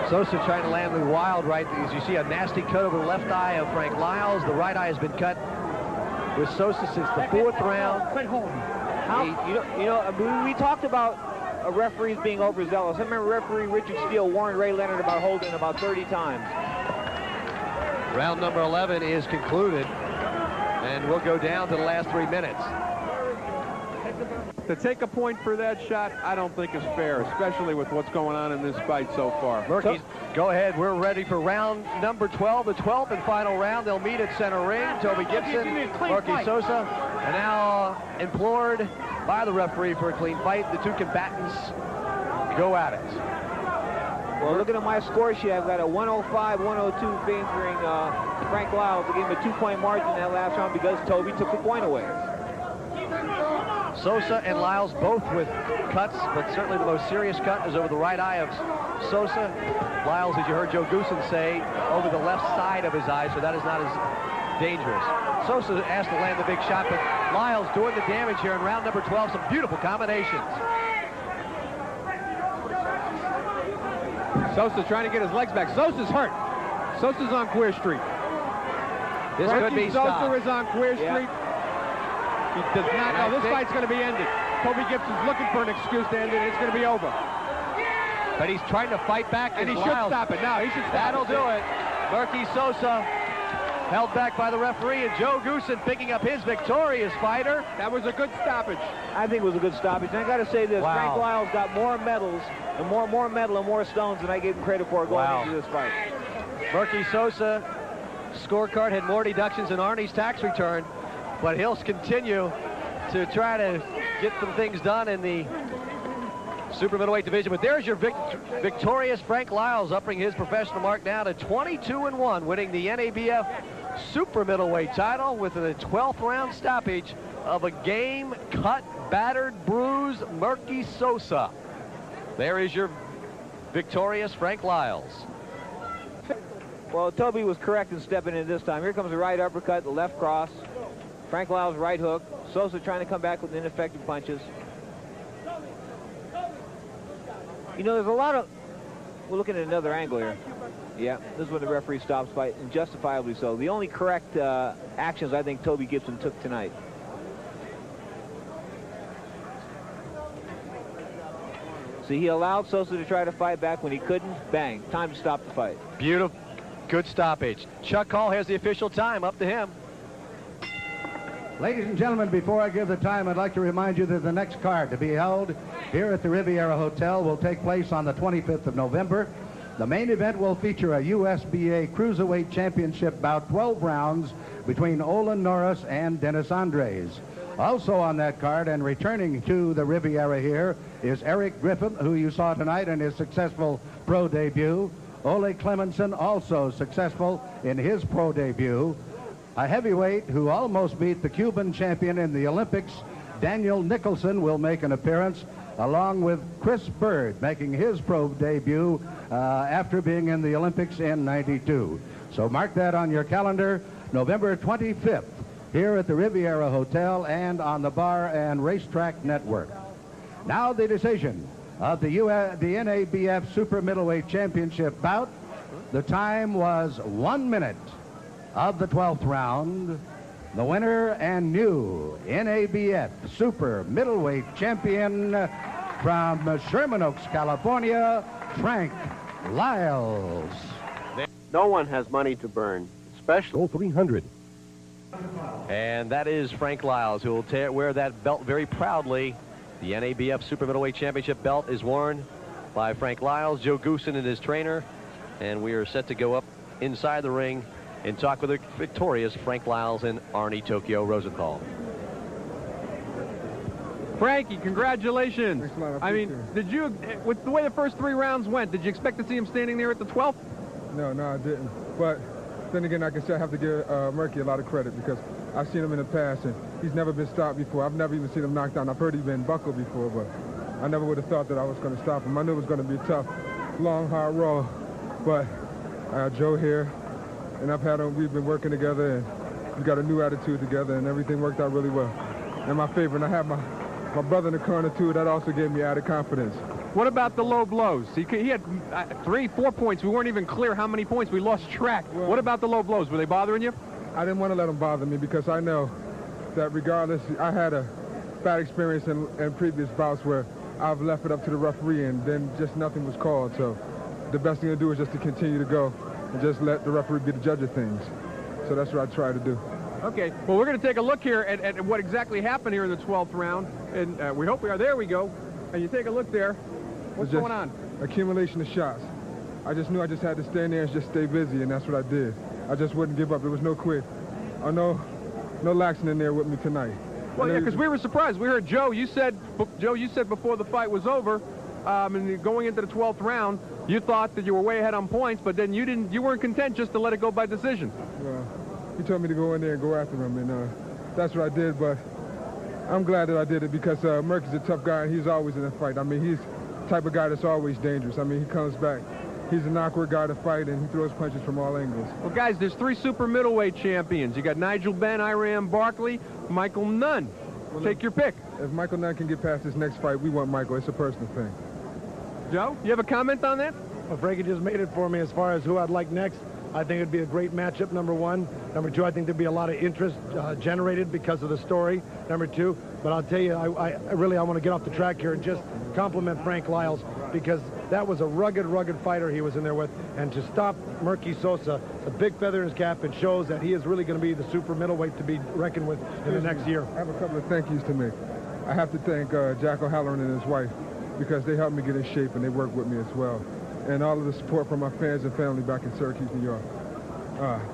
Sosa trying to land the wild right. As you see a nasty cut over the left eye of Frank Liles. The right eye has been cut with Sosa since the 4th round. We talked about referees being overzealous. I remember referee Richard Steele warned Ray Leonard about holding about 30 times. Round number 11 is concluded, and we'll go down to the last 3 minutes. To take a point for that shot, I don't think is fair, especially with what's going on in this fight so far. Murky, go ahead. We're ready for round number 12, the 12th and final round. They'll meet at center ring. Toby Gibson, Murky Sosa, and now implored by the referee for a clean fight. The 2 combatants go at it. Well, looking at my score sheet, I've got a 105-102 favoring Frank Liles to give him a 2-point margin in that last round because Toby took the point away. Sosa and Liles both with cuts, but certainly the most serious cut is over the right eye of Sosa. Liles, as you heard Joe Goosen say, over the left side of his eye, so that is not as dangerous. Sosa asked to land the big shot, but Liles doing the damage here in round number 12. Some beautiful combinations. Sosa's trying to get his legs back. Sosa's hurt. Sosa's on Queer Street. This could be Sosa stopped. is on Queer Street. He does not know. This fight's going to be ended. Toby Gibson's looking for an excuse to end it. It's going to be over. But he's trying to fight back. And he should stop it. No, he should stop That'll do it. Murky Sosa held back by the referee, and Joe Goosen picking up his victorious fighter. That was a good stoppage. I think it was a good stoppage. And I got to say this, Wow. Frank Liles got more medals and more medal and more stones than I gave him credit for going into this fight. Murky Sosa scorecard had more deductions than Arnie's tax return, but he'll continue to try to get some things done in the super middleweight division. But there's your victorious Frank Liles, upping his professional mark now to 22-1, winning the NABF super middleweight title with a 12th round stoppage of a game cut, battered, bruised Murky Sosa. There is your victorious Frank Liles. Well, Toby was correct in stepping in this time. Here comes the right uppercut, the left cross. Frank Liles' right hook. Sosa trying to come back with ineffective punches. You know, there's a lot of... We're looking at another angle here. Yeah, this is when the referee stops fight, and justifiably so. The only correct actions I think Toby Gibson took tonight. See, he allowed Sosa to try to fight back. When he couldn't, bang, time to stop the fight. Beautiful. Good stoppage. Chuck Hall has the official time. Up to him. Ladies and gentlemen, before I give the time, I'd like to remind you that the next card to be held here at the Riviera Hotel will take place on the 25th of November. The main event will feature a USBA Cruiserweight Championship bout, 12 rounds, between Olin Norris and Dennis Andres. Also on that card and returning to the Riviera here is Eric Griffin, who you saw tonight in his successful pro debut. Ole Clemenson, also successful in his pro debut. A heavyweight who almost beat the Cuban champion in the Olympics, Daniel Nicholson, will make an appearance, along with Chris Bird, making his pro debut after being in the Olympics in '92. So mark that on your calendar, November 25th, here at the Riviera Hotel and on the Bar and Racetrack Network. Now the decision of the NABF Super Middleweight Championship bout. The time was 1 minute of the 12th round. The winner and new NABF Super Middleweight Champion from Sherman Oaks, California, Frank Liles. No one has money to burn, especially 300. And that is Frank Liles, who will wear that belt very proudly. The NABF Super Middleweight Championship belt is worn by Frank Liles, Joe Goosen, and his trainer. And we are set to go up inside the ring and talk with the victorious Frank Liles and Arnie Tokyo Rosenthal. Frankie, congratulations. I mean, did you, with the way the first 3 rounds went, did you expect to see him standing there at the 12th? No, I didn't. But then again, I can say I have to give Murky a lot of credit because I've seen him in the past, and he's never been stopped before. I've never even seen him knocked down. I've heard he's been buckled before, but I never would have thought that I was going to stop him. I knew it was going to be a tough, long, hard road. But I got Joe here, and we've been working together, and we got a new attitude together, and everything worked out really well. And my favorite, and I have my brother in the corner, too. That also gave me added confidence. What about the low blows? He had 3, 4 points. We weren't even clear how many points. We lost track. Well, what about the low blows? Were they bothering you? I didn't want to let them bother me because I know that regardless, I had a bad experience in previous bouts where I've left it up to the referee and then just nothing was called. So the best thing to do is just to continue to go and just let the referee be the judge of things. So that's what I try to do. Okay, well, we're going to take a look here at what exactly happened here in the 12th round, and we hope we are. There we go. And you take a look there. What's going on? Accumulation of shots. I just knew I just had to stand there and just stay busy, and that's what I did. I just wouldn't give up. There was no quit. No laxing in there with me tonight. Well, yeah, because we were surprised. We heard Joe. You said before the fight was over, and going into the 12th round, you thought that you were way ahead on points, but then you weren't content just to let it go by decision. Well, he told me to go in there and go after him, and that's what I did. But I'm glad that I did it because Murky's a tough guy, and he's always in a fight. I mean, he's the type of guy that's always dangerous. I mean, he comes back. He's an awkward guy to fight, and he throws punches from all angles. Well, guys, there's 3 super middleweight champions. You got Nigel Benn, Iran Barkley, Michael Nunn. Take your pick. If Michael Nunn can get past this next fight, we want Michael. It's a personal thing. Joe, you have a comment on that? Well, Frankie just made it for me as far as who I'd like next. I think it'd be a great matchup, number 1. Number 2, I think there'd be a lot of interest generated because of the story, number 2. But I'll tell you, I really want to get off the track here and just compliment Frank Liles, because that was a rugged fighter he was in there with. And to stop Murky Sosa, a big feather in his cap, and shows that he is really going to be the super middleweight to be reckoned with in the next year. I have a couple of thank yous to make. I have to thank Jack O'Halloran and his wife, because they helped me get in shape and they worked with me as well. And all of the support from my fans and family back in Syracuse, New York.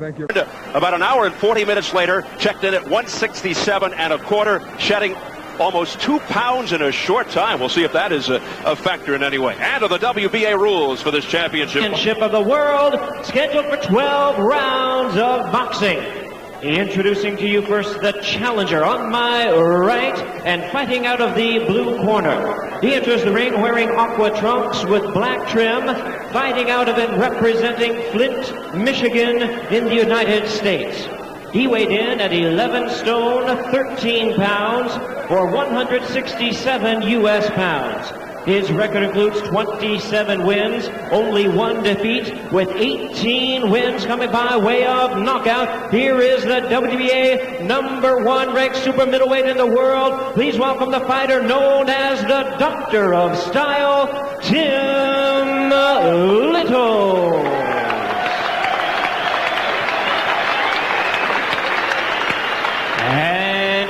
Thank you. About an hour and 40 minutes later, checked in at 167 1/4, shedding almost 2 pounds in a short time. We'll see if that is a factor in any way. And of the WBA rules for this championship. Championship of the world, scheduled for 12 rounds of boxing. Introducing to you first the challenger on my right, and fighting out of the blue corner. He enters the ring wearing aqua trunks with black trim, fighting out of it representing Flint, Michigan in the United States. He weighed in at 11 stone, 13 pounds, or 167 U.S. pounds. His record includes 27 wins, only 1 defeat, with 18 wins coming by way of knockout. Here is the WBA #1 ranked super middleweight in the world. Please welcome the fighter known as the Doctor of Style, Tim Littles.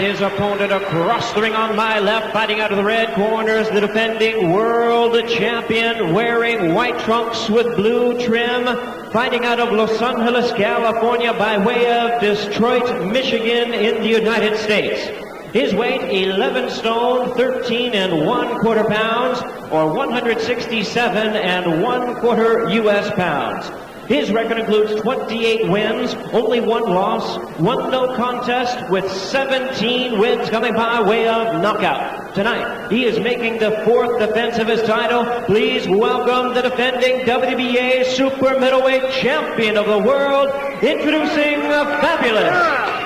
His opponent across the ring on my left, fighting out of the red corners, the defending world champion, wearing white trunks with blue trim, fighting out of Los Angeles, California, by way of Detroit, Michigan in the United States. His weight, 11 stone, 13 1/4 pounds, or 167 1/4 U.S. pounds. His record includes 28 wins, only 1 loss, 1 no contest, with 17 wins coming by way of knockout. Tonight, he is making the 4th defense of his title. Please welcome the defending WBA super middleweight champion of the world, introducing the fabulous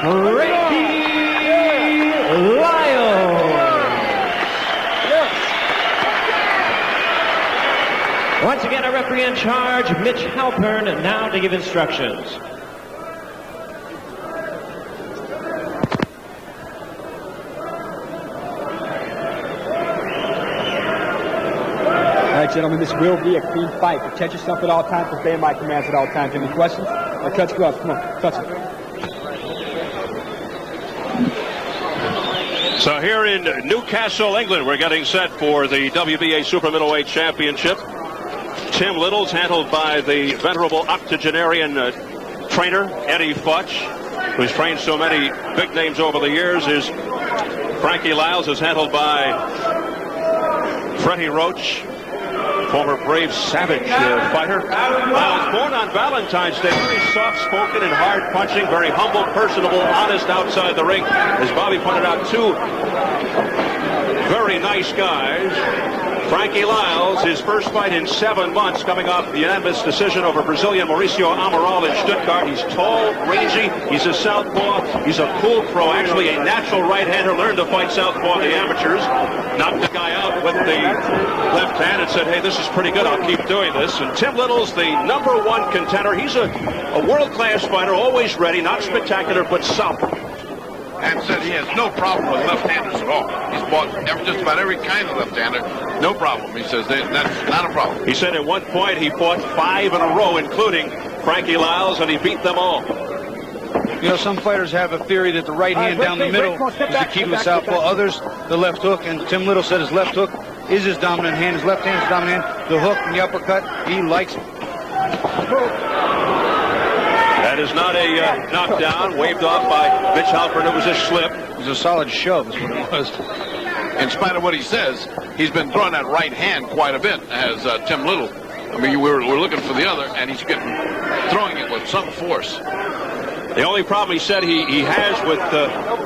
Frankie Liles. Once again, a referee in charge, Mitch Halpern, now to give instructions. All right, gentlemen, this will be a clean fight. Protect yourself at all times. Obey my commands at all times. Any questions? Or touch gloves. Come on, touch it. So here in Newcastle, England, we're getting set for the WBA Super Middleweight Championship. Tim Littles, handled by the venerable octogenarian trainer, Eddie Futch, who's trained so many big names over the years. Is Frankie Liles is handled by Freddie Roach, former brave savage fighter. Liles, born on Valentine's Day, very soft-spoken and hard-punching, very humble, personable, honest outside the ring. As Bobby pointed out, 2 very nice guys. Frankie Liles, his first fight in 7 months, coming off the unanimous decision over Brazilian Mauricio Amaral in Stuttgart. He's tall, rangy, he's a southpaw, he's a cool pro, actually a natural right-hander, learned to fight southpaw in the amateurs, knocked the guy out with the left hand and said, hey, this is pretty good, I'll keep doing this. And Tim Littles, the #1 contender, he's a world-class fighter, always ready, not spectacular, but solid. And said he has no problem with left-handers at all. He's fought just about every kind of left-hander. No problem. He says that's not a problem. He said at one point he fought 5 in a row, including Frankie Liles, and he beat them all. You know, some fighters have a theory that the right hand down the middle is the key to the southpaw. Others, the left hook. And Tim Little said his left hook is his dominant hand. His left hand is his dominant hand. The hook and the uppercut, he likes it. That is not a knockdown, waved off by Mitch Halpern. It was a slip. It was a solid shove is what it was. In spite of what he says, he's been throwing that right hand quite a bit, as Tim Little. I mean, we're looking for the other, and he's throwing it with some force. The only problem he said he has with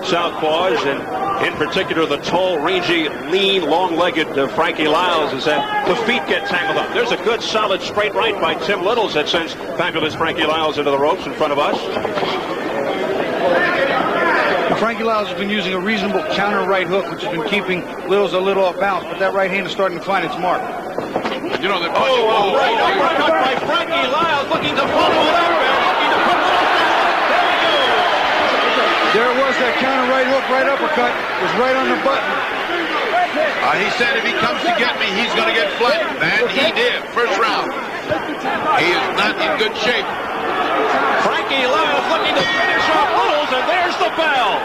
southpaws, and In particular, the tall, rangy, lean, long-legged Frankie Liles is that the feet get tangled up. There's a good, solid straight right by Tim Littles that sends fabulous Frankie Liles into the ropes in front of us. Frankie Liles has been using a reasonable counter right hook, which has been keeping Littles a little off balance, but that right hand is starting to find its mark. You know, right uppercut by Frankie Liles, looking to follow it up and looking to put Littles down. There it was, that counter right hook, right uppercut was right on the button. He said if he comes to get me, he's going to get flattened. And he did, first round. He is not in good shape. Frankie Liles looking to finish off Littles, and there's the bell.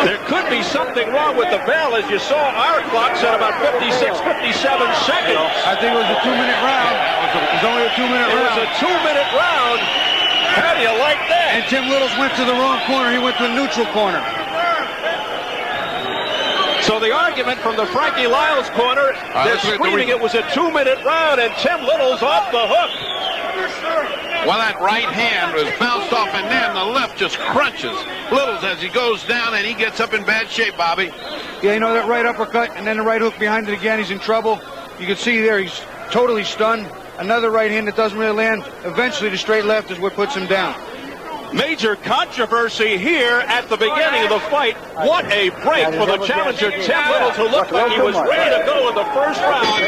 There could be something wrong with the bell, as you saw our clock said about 56, 57 seconds. I think it was a 2-minute round. It was only a 2-minute round. It was a 2-minute round. How do you like that? And Tim Littles went to the wrong corner. He went to a neutral corner. So the argument from the Frankie Liles corner, they're screaming it was a 2-minute round, and Tim Littles off the hook. Well, that right hand was bounced off, and then the left just crunches Littles as he goes down, and he gets up in bad shape, Bobby. Yeah, you know, that right uppercut and then the right hook behind it again. He's in trouble. You can see there he's totally stunned. Another right hand that doesn't really land. Eventually, the straight left is what puts him down. Major controversy here at the beginning of the fight. What a break for the challenger, Tim Littles, who looked like he was ready to go in the first round.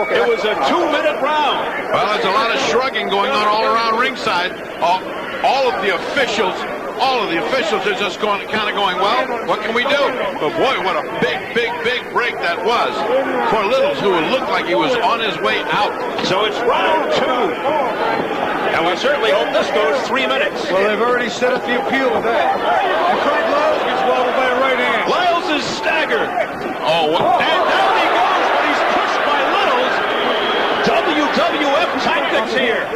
It was a 2-minute round. Well, there's a lot of shrugging going on all around ringside. All of the officials are just kind of going, well, what can we do? But boy, what a big break that was for Littles, who looked like he was on his way out. So it's round 2. And we certainly hope this goes 3 minutes. Well, they've already set up the appeal with that. And Frank Liles gets wobbled by a right hand. Liles is staggered. Oh, and down he goes, but he's pushed by Littles. WWF tactics here.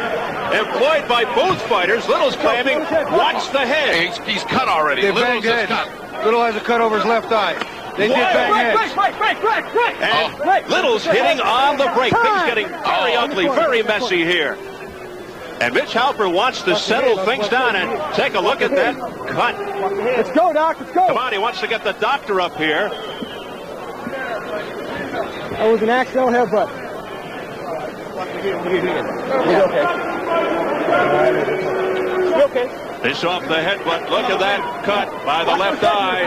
Employed by both fighters. Littles claiming, watch the head. He's cut already. They banged head. Little has a cut over his left eye. They did bang heads. And Littles hitting on the break. Things getting very ugly, very messy here. And Mitch Halper wants to settle things down, and take a look at that cut. Let's go, Doc. Let's go. Come on, he wants to get the doctor up here. That was an accidental headbutt. You okay? Fish off the headbutt. Look at that cut by the left eye.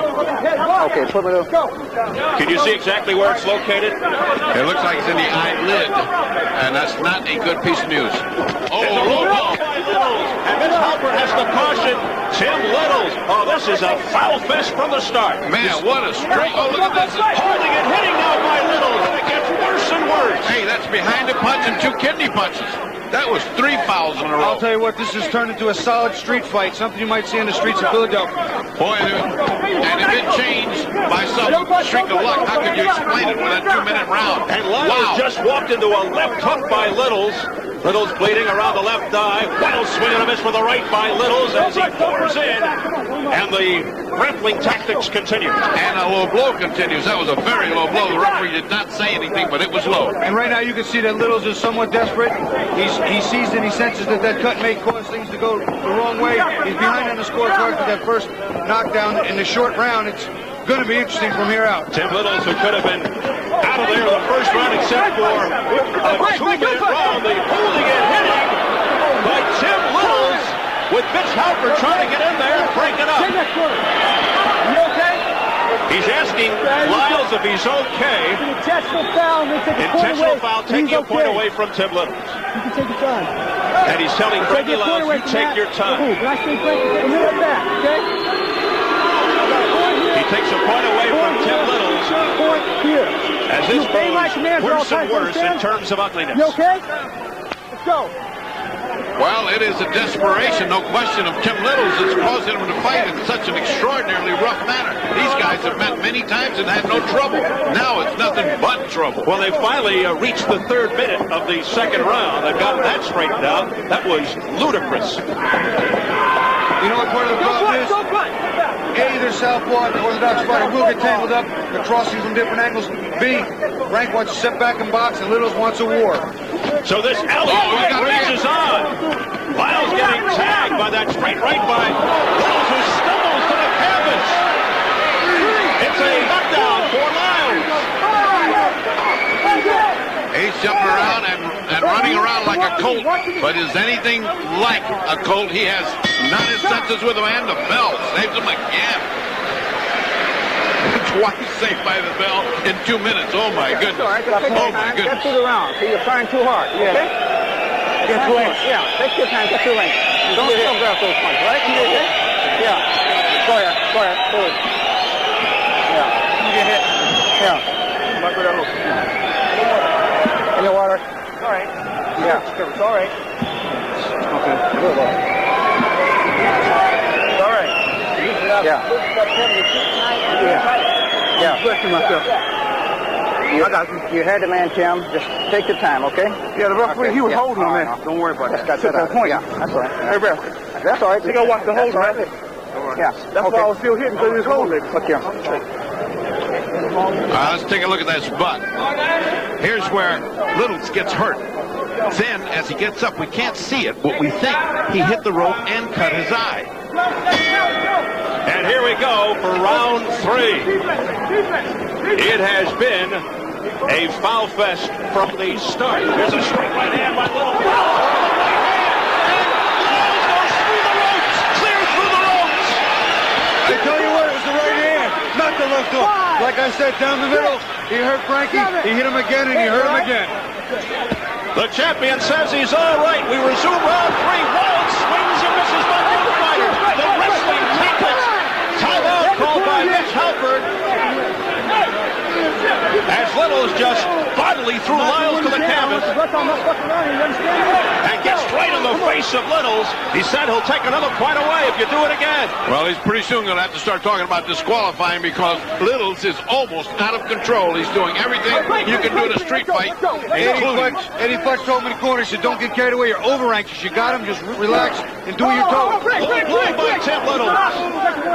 Okay, put me go. Can you see exactly where it's located? It looks like it's in the eyelid, and that's not a good piece of news. Oh, low blow by Littles. And Mitch Halper has to caution Tim Littles. Oh, this is a foul fest from the start. Man, what a straight. Oh, look at this. Holding and hitting now by Littles. And it gets worse and worse. Hey, that's behind the punch and 2 kidney punches. That was 3 fouls in a row. I'll tell you what, this has turned into a solid street fight, something you might see in the streets of Philadelphia. Boy, and if it changed by some streak of luck, how could you explain it with a 2-minute round? And Liles just walked into a left hook by Littles. Littles bleeding around the left eye. Wild swing and a miss with the right by Littles as he pours in. And the grappling tactics continue. And a low blow continues. That was a very low blow. The referee did not say anything, but it was low. And right now you can see that Littles is somewhat desperate. He sees and he senses that that cut may cause things to go the wrong way. He's behind on the scorecard with that first knockdown in the short round. It's going to be interesting from here out. Tim Littles, who could have been out of there in the first round except for a 2-minute round. The holding and hitting by Tim Littles with Mitch Halper trying to get in there and break it up. You okay? He's asking Liles if he's okay. Intentional foul. Intentional foul, taking a point away from Tim Littles. You can take your time. And he's telling Frankie Liles, you take your time. When I say Frankie, take a minute back, okay? He takes a point away from Tim Littles. Point here. As this goes worse and worse in terms of ugliness. You okay? Let's go. Well, it is a desperation, no question, of Tim Littles that's causing him to fight in such an extraordinarily rough manner. These guys have met many times and had no trouble. Now it's nothing but trouble. Well, they finally reached the 3rd minute of the 2nd round. They've gotten that straightened out. That was ludicrous. You know what part of the problem is? A, they're southpaw, the orthodox fighter will get tangled up. They're crossing from different angles. B, Frank wants to sit back and box, and Littles wants a war. So this alley rages on. Liles getting tagged by that straight right by Liles, who stumbles to the canvas. It's a knockdown for Liles. He's jumping around and running around like a colt, but is anything like a colt. He has not his senses with him, and the bell saves him again. Twice saved by the bell in 2 minutes. Oh my goodness. Oh my goodness. Get through the round. See, you're trying too hard. Yeah. Okay? Get through it. Yeah. Take your time. Get through range. Don't grab those punches, right? You get hit. Yeah. Go ahead. Go ahead. Forward. Yeah. You get hit. Yeah. Back with that look. In the water. All right. Yeah. It's all right. Okay. Good. All right. Yeah. Yeah. I got you. You had the man, Tim. Just take your time, okay? Yeah, the referee, he was holding him, man. Don't worry about that. That's the point. Yeah, that's all right. Hey, Bill. That's all right. You got to watch the hold, right? Yeah. That's why I was still hitting, because he was holding it. Look here. Let's take a look at that spot. Here's where Liles gets hurt. Then, as he gets up, we can't see it, but we think he hit the rope and cut his eye. And here we go for round 3. It has been a foul fest from the start. There's a straight right hand by Liles. I tell you what, it was the right hand, not the left hook. Like I said, down the middle, he hurt Frankie, he hit him again, and he hurt him again. The champion says he's all right. We resume round 3. Wild swings and misses by one fighter. The wrestling tackles. Timeout called by Mitch Halford. As Liles just bodily threw Liles to the canvas and gets right in the face of Liles. He said he'll take another point away if you do it again. Well, he's pretty soon going to have to start talking about disqualifying because Liles is almost out of control. He's doing everything you can do in a street fight. Eddie Fletch told me in the corner, he said, don't get carried away. You're over anxious. You got him. Just relax and do your toe. Blown by Tim Liles.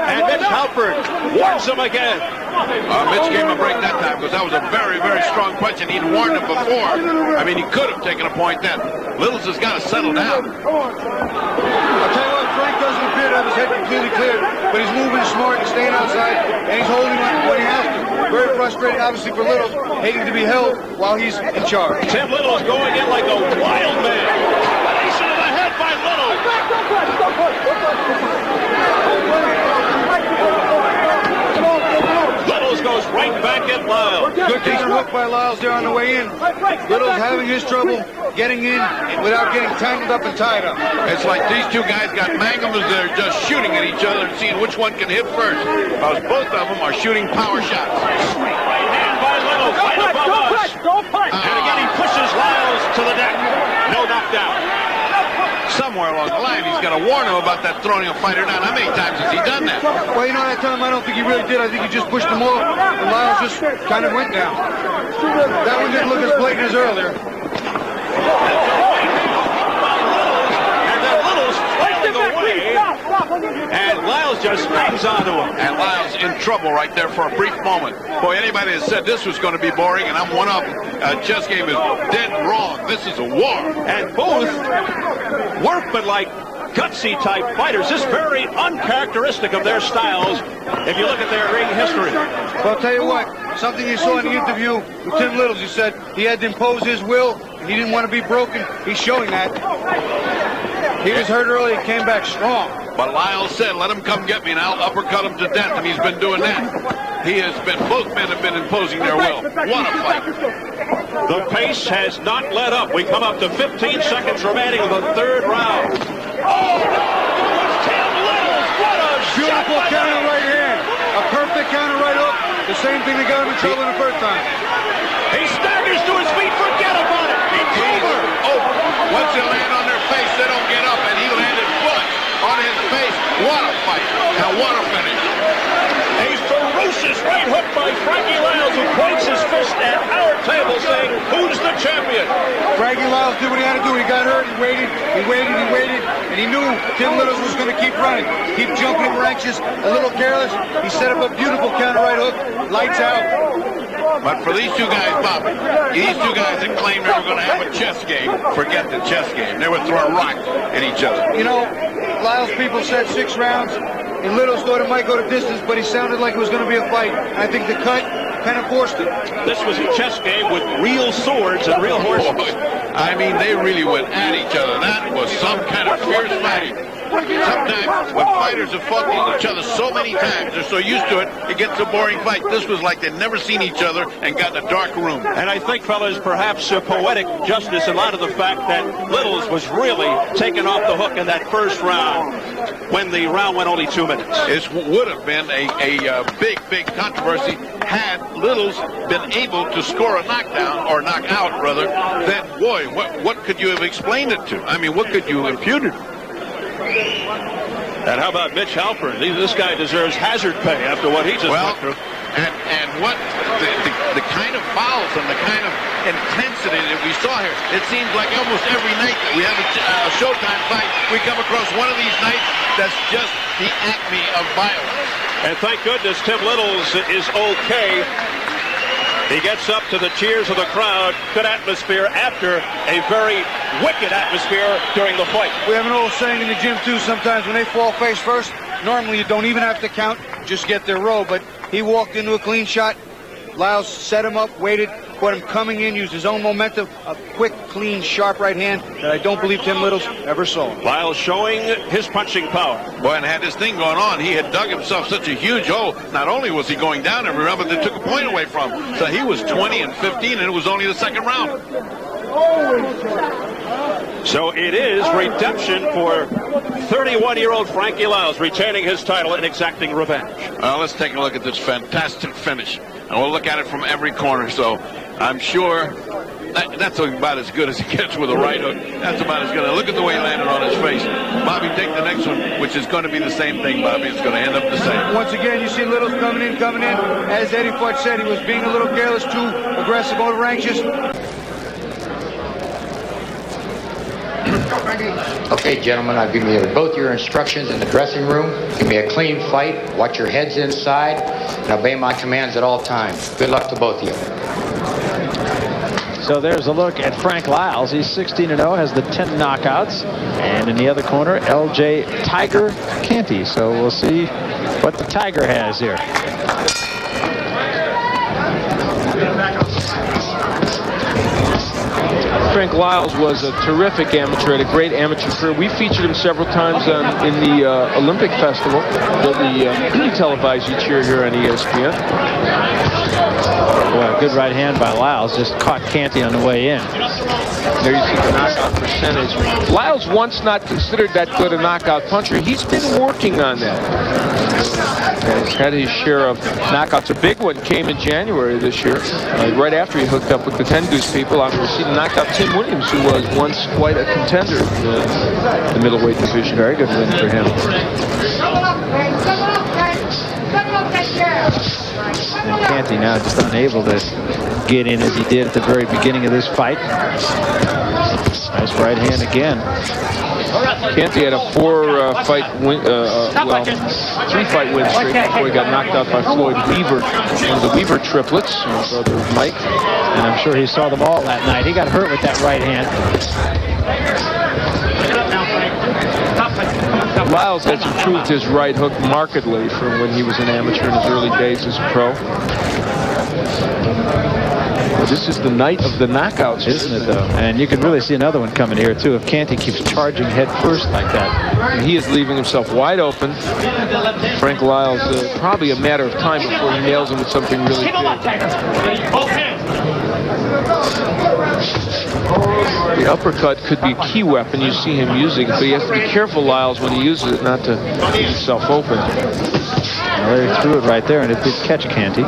And Mitch Halford warns him again. Mitch gave him a break that time because that was a very, very strong punch, and he'd warned him before. I mean, he could have taken a point then. Liles has got to settle down. I'll tell you what, Frank doesn't appear to have his head completely cleared, but he's moving smart and staying outside, and he's holding on when he has to. Very frustrated, obviously, for Liles, hating to be held while he's in charge. Tim Liles going in like a wild man. Combination of the head by Liles. Liles goes right back at Liles. Good counter hook by Liles there on the way in. Liles having his trouble getting in without getting tangled up and tied up. It's like these two guys got magnums. They're just shooting at each other and seeing which one can hit first. Because both of them are shooting power shots. Straight right hand by Liles, right above us. And again, he pushes Liles to the deck. No knockdown. Somewhere along the line, he's got to warn him about that throwing a fighter down. How many times has he done that? Well, you know, that time I don't think he really did. I think he just pushed him off, and Liles just kind of went down. That one didn't look as blatant as earlier. And then Liles flailing away, and Liles just hangs on to him. And Liles in trouble right there for a brief moment. Boy, anybody that said this was going to be boring, and I'm one of them, just game is dead wrong. This is a war. And both workmanlike, gutsy type fighters. This very uncharacteristic of their styles if you look at their ring history. Well, I'll tell you what, something you saw in the interview with Tim Liles, he said he had to impose his will, and he didn't want to be broken. He's showing that. He was hurt early and came back strong. But Liles said, let him come get me, and I'll uppercut him to death, and he's been doing that. He has been, both men have been imposing their will. What a fight. The pace has not let up. We come up to 15 seconds remaining of the third round. Oh, Tim Liles, what a beautiful counter right hand. A perfect counter right hook. The same thing that got him in trouble the first time. He staggers to his feet. Forget about it. It's over. Once they land on their face, they don't get up, and he landed flush on his face. What a fight. And what a finish. A ferocious right hook by Frankie Liles, who points his fist at our table saying, who's the champion? Frankie Liles did what he had to do. He got hurt, he waited, and he knew Tim Liles was going to keep running. Keep jumping, we're anxious, a little careless. He set up a beautiful counter right hook, lights out. But for these two guys, Bob, these two guys that claimed they were going to have a chess game, forget the chess game. They were throwing rocks at each other. You know, Liles people said 6 rounds, and Littles thought it might go to distance, but he sounded like it was going to be a fight. I think the cut kind of forced it. This was a chess game with real swords and real horses. I mean, they really went at each other. That was some kind of fierce fighting. Sometimes when fighters have fought each other so many times, they're so used to it, it gets a boring fight. This was like they'd never seen each other and got in a dark room. And I think, fellas, perhaps poetic justice in light of the fact that Littles was really taken off the hook in that first round when the round went only 2 minutes. It would have been a big controversy had Littles been able to score a knockdown, or knock out, rather. Then, boy, what could you have explained it to? I mean, what could you have imputed? And how about Mitch Halpern? This guy deserves hazard pay after what he just went through. And what the kind of fouls and the kind of intensity that we saw here. It seems like almost every night that we have a Showtime fight, we come across one of these nights that's just the acme of violence. And thank goodness Tim Littles is okay. He gets up to the cheers of the crowd. Good atmosphere after a very wicked atmosphere during the fight. We have an old saying in the gym, too, sometimes when they fall face first, normally you don't even have to count, just get their row. But he walked into a clean shot. Liles set him up, waited, caught him coming in, used his own momentum, a quick, clean, sharp right hand that I don't believe Tim Littles ever saw. Liles showing his punching power. Boy, and had this thing going on, he had dug himself such a huge hole. Not only was he going down every round, but they took a point away from him. So he was 20-15, and it was only the second round. So it is redemption for 31-year-old Frankie Liles, retaining his title and exacting revenge. Well, let's take a look at this fantastic finish. And we'll look at it from every corner. So I'm sure that's about as good as he gets with a right hook. That's about as good. Look at the way he landed on his face. Bobby, take the next one, which is going to be the same thing, Bobby. It's going to end up the same. Once again, you see Littles coming in. As Eddie Fudge said, he was being a little careless, too aggressive, over-anxious. Okay, gentlemen, I'll give you both your instructions in the dressing room. Give me a clean fight, watch your heads inside, and obey my commands at all times. Good luck to both of you. So there's a look at Frank Liles. He's 16-0, has the 10 knockouts. And in the other corner, L.J. Tiger Canty. So we'll see what the Tiger has here. Frank Liles was a terrific amateur, had a great amateur career. We featured him several times in the Olympic Festival that we televise each year here on ESPN. Well, a good right hand by Liles, just caught Canty on the way in. There you see the knockout percentage. Liles once not considered that good a knockout puncher. He's been working on that. He's had his share of knockouts. A big one came in January this year, right after he hooked up with the 10 Goose people. I'm going to see the knockout Tim Williams, who was once quite a contender in the middleweight division. Very good win for him. And Canty now just unable to get in as he did at the very beginning of this fight. Nice right hand again. Canty had a 3-fight win streak before he got knocked out by Floyd Weaver, one of the Weaver triplets, brother Mike. And I'm sure he saw them all that night. He got hurt with that right hand. Liles has improved his right hook markedly from when he was an amateur in his early days as a pro. Well, this is the night of the knockouts, isn't it, though? And you can really see another one coming here, too, if Canty keeps charging head first like that. And he is leaving himself wide open. Frank Liles, probably a matter of time before he nails him with something really big. The uppercut could be a key weapon. You see him using it, but he has to be careful, Liles, when he uses it, not to leave himself open. Well, he threw it right there, and it did catch Canty.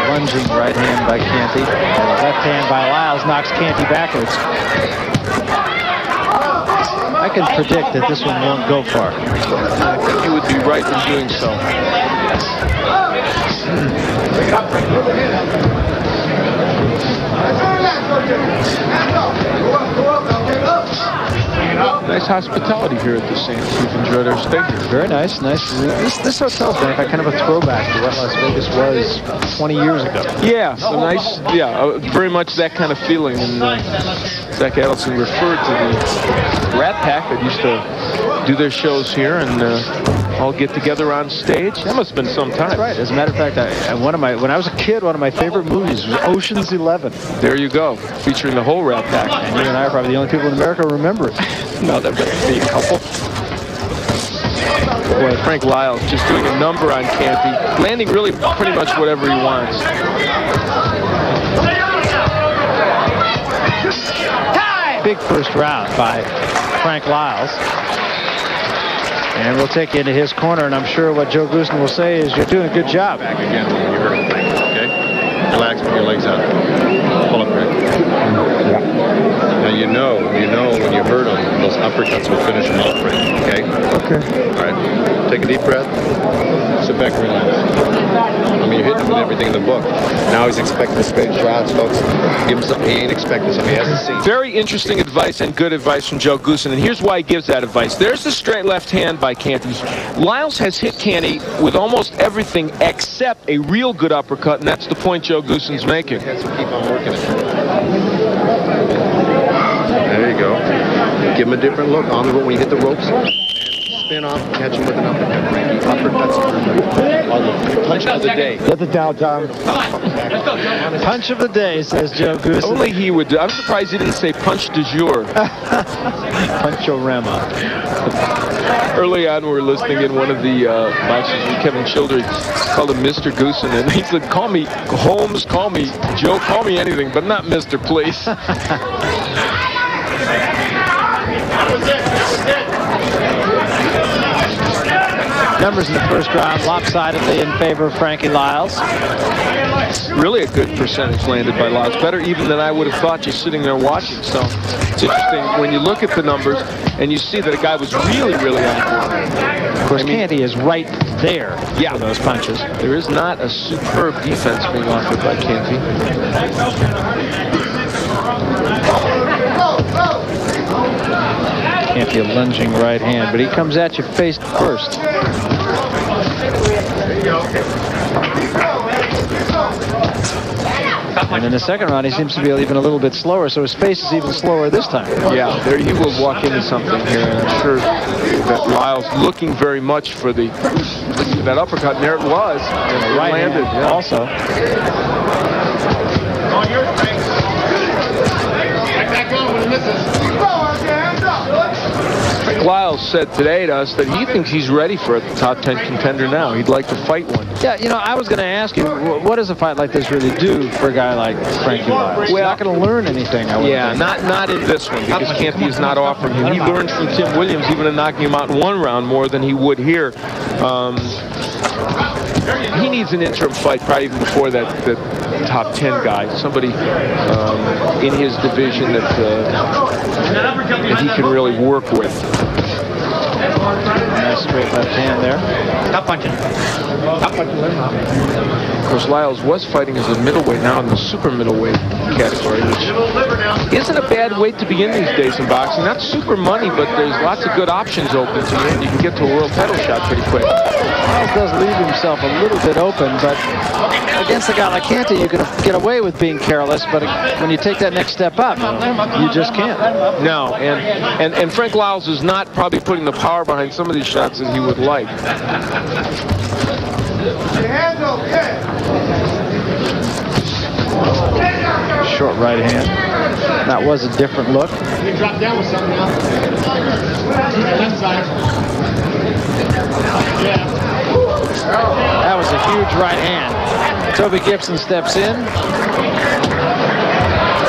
Lunging right hand by Canty. Left hand by Liles knocks Canty backwards. I can predict that this one won't go far. I think you would be right in doing so. Nice hospitality here at the Sands. We've enjoyed our stay here. Very nice. This hotel's been kind of a throwback to what Las Vegas was 20 years ago. Yeah, so nice. Yeah, very much that kind of feeling. And Zach Adelson referred to the Rat Pack that used to do their shows here and all get together on stage. That must have been some time. That's right. As a matter of fact, when I was a kid, one of my favorite movies was Ocean's 11. There you go, featuring the whole Rat Pack. And you and I are probably the only people in America who remember it. No, there better be a couple. Boy, Frank Liles just doing a number on Canty, landing really pretty much whatever he wants. Big first round by Frank Liles. And we'll take you into his corner, and I'm sure what Joe Goosen will say is you're doing a good job. Back again when you hurt him, Frank, okay? Relax, put your legs out. Pull up, Frank. Now you know when you hurt him, those uppercuts will finish him off, Frank, okay? Okay. All right, take a deep breath. Sit back and relax. I mean, you're hitting him with everything in the book. Now he's expecting straight shots, folks. Give him something he ain't expecting, something he hasn't seen. Very interesting advice and good advice from Joe Goosen, and here's why he gives that advice. There's the straight left hand by Canty. Liles has hit Canty with almost everything except a real good uppercut, and that's the point Joe Goosen's making. So keep on working it. There you go. Give him a different look on the rope when you hit the ropes. Spin off, catch him with an uppercut, Frankie. Uppercuts are the punch of the day. Get it down, Tom. Punch of the day, says Joe Goosen. Only he would do. I'm surprised he didn't say punch du jour. Punch-o-rama. Early on, we were listening in one of the boxes with Kevin Childress, called him Mr. Goosen, and he said, call me Holmes, call me Joe, call me anything, but not Mr., please. Numbers in the first round, lopsidedly in favor of Frankie Liles. Really a good percentage landed by Liles. Better even than I would have thought just sitting there watching. So it's interesting when you look at the numbers and you see that a guy was really on board. Of course, Canty is right there for those punches. There is not a superb defense being offered by Canty. Canty a lunging right hand, but he comes at you face first. And in the second round, he seems to be even a little bit slower, so his pace is even slower this time. Yeah, there he will walk into something here, and I'm sure that Liles looking very much for that uppercut, and there it was. And it right landed also. Frank Liles said today to us that he thinks he's ready for a top 10 contender now. He'd like to fight one. Yeah, you know, I was going to ask you, what does a fight like this really do for a guy like Frankie Liles? Well, he's not going to learn anything, I would think. not in this one, because Canty is not offering him. He learned from Tim Williams, even in knocking him out in one round, more than he would here. He needs an interim fight probably even before that top 10 guy, somebody in his division that he can really work with. Nice straight left hand there. Stop punching. Stop punching. Of course, Liles was fighting as a middleweight, now in the super middleweight category, which isn't a bad weight to be in these days in boxing. Not super money, but there's lots of good options open to you, and you can get to a world title shot pretty quick. Liles does leave himself a little bit open, but against a guy like Canty, you can get away with being careless, but when you take that next step up, you just can't. No, and Frank Liles is not probably putting the power behind some of these shots that he would like. Short right hand. That was a different look. You drop down with something now. Left side. That was a huge right hand. Toby Gibson steps in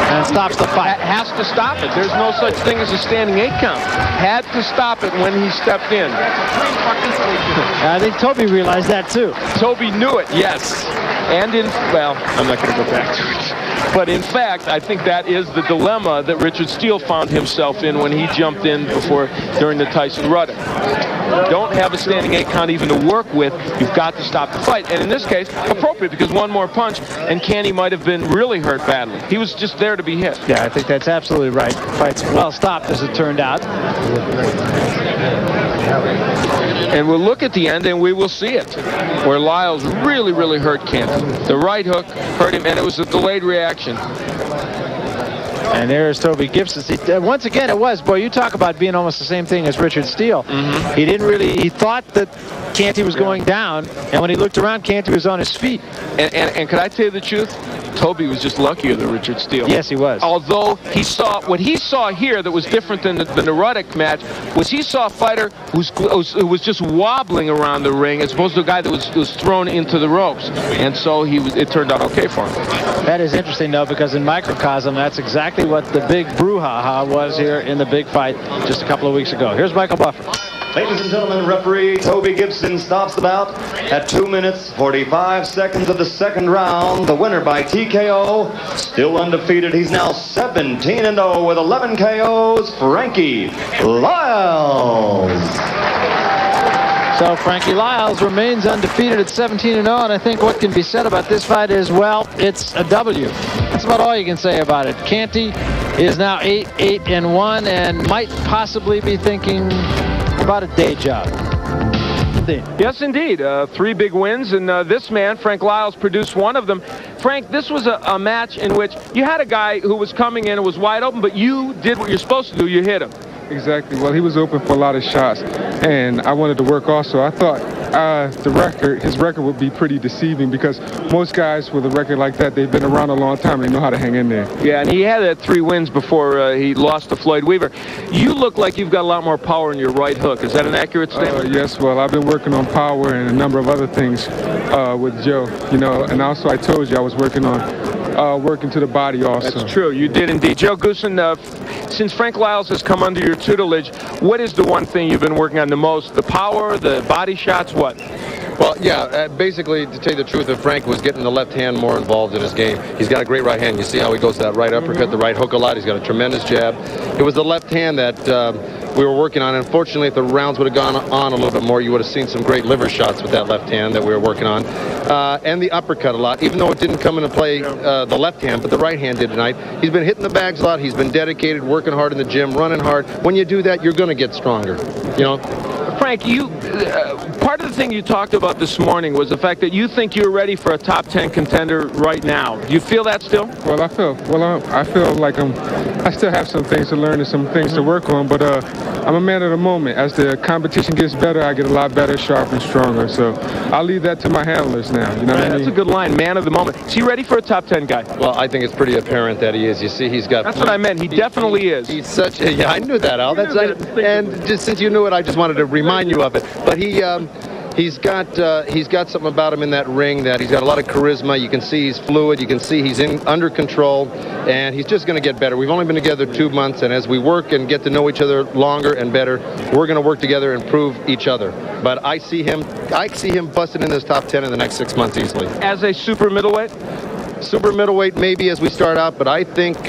and stops the fight. Has to stop it. There's no such thing as a standing 8 count. Had to stop it when he stepped in. I think Toby realized that too. Toby knew it, yes. And well, I'm not going to go back to it. But in fact, I think that is the dilemma that Richard Steele found himself in when he jumped in during the Tyson Ruddock. Don't have a standing 8 count even to work with. You've got to stop the fight. And in this case, appropriate, because one more punch and Canty might have been really hurt badly. He was just there to be hit. Yeah, I think that's absolutely right. Fight's well stopped, as it turned out. And we'll look at the end and we will see it, where Liles really, really hurt Canty. The right hook hurt him, and it was a delayed reaction. And there's Toby Gibson. Once again, it was, boy, you talk about being almost the same thing as Richard Steele. He didn't really, he thought that Canty was going down, and when he looked around, Canty was on his feet. And could I tell you the truth? Toby was just luckier than Richard Steele. Yes, he was. Although he saw, what he saw here that was different than the Ruddock match was he saw a fighter who was just wobbling around the ring as opposed to a guy that was thrown into the ropes. And so it turned out okay for him. That is interesting, though, because in microcosm, that's exactly what the big brouhaha was here in the big fight just a couple of weeks ago. Here's Michael Buffer. Ladies and gentlemen, referee Toby Gibson stops the bout at 2 minutes, 45 seconds of the second round. The winner by TKO, still undefeated. He's now 17-0 with 11 KOs, Frankie Liles. So Frankie Liles remains undefeated at 17-0, and I think what can be said about this fight is, well, it's a W. That's about all you can say about it. Canty is now 8-1 and might possibly be thinking about a day job. Yes, indeed. 3 big wins, and this man, Frank Liles, produced one of them. Frank, this was a match in which you had a guy who was coming in and was wide open, but you did what you're supposed to do. You hit him. Exactly. Well, he was open for a lot of shots, and I wanted to work also. I thought his record would be pretty deceiving because most guys with a record like that, they've been around a long time. They know how to hang in there. Yeah, and he had 3 wins before he lost to Floyd Weaver. You look like you've got a lot more power in your right hook. Is that an accurate statement? Yes. Well, I've been working on power and a number of other things with Joe. You know, and also I told you I was working on working to the body also. That's true. You did indeed. Joe Goosen, since Frank Liles has come under your tutelage, what is the one thing you've been working on the most? The power, the body shots, what? Well, yeah, basically, to tell you the truth, if Frank was getting the left hand more involved in his game, he's got a great right hand. You see how he goes to that right uppercut, the right hook a lot. He's got a tremendous jab. It was the left hand that we were working on. Unfortunately, if the rounds would have gone on a little bit more, you would have seen some great liver shots with that left hand that we were working on. And the uppercut a lot, even though it didn't come into play the left hand, but the right hand did tonight. He's been hitting the bags a lot. He's been dedicated, working hard in the gym, running hard. When you do that, you're going to get stronger, you know. Frank, part of the thing you talked about this morning was the fact that you think you're ready for a top 10 contender right now. Do you feel that still? Well, I feel like I still have some things to learn and some things to work on, but I'm a man of the moment. As the competition gets better, I get a lot better, sharper, and stronger. So I'll leave that to my handlers now. You know what I mean? That's a good line, man of the moment. Is he ready for a top 10 guy? Well, I think it's pretty apparent that he is. You see, he's got... That's what I meant. He definitely is. He's such... Yeah, I knew that, Al. And just since you knew it, I just wanted to remind you of it. But he's got something about him in that ring that he's got a lot of charisma. You can see he's fluid. You can see he's under control, and he's just going to get better. We've only been together 2 months, and as we work and get to know each other longer and better, we're going to work together and prove each other. But I see him busting in this top 10 in the next 6 months easily. As a super middleweight? Super middleweight maybe as we start out, but I think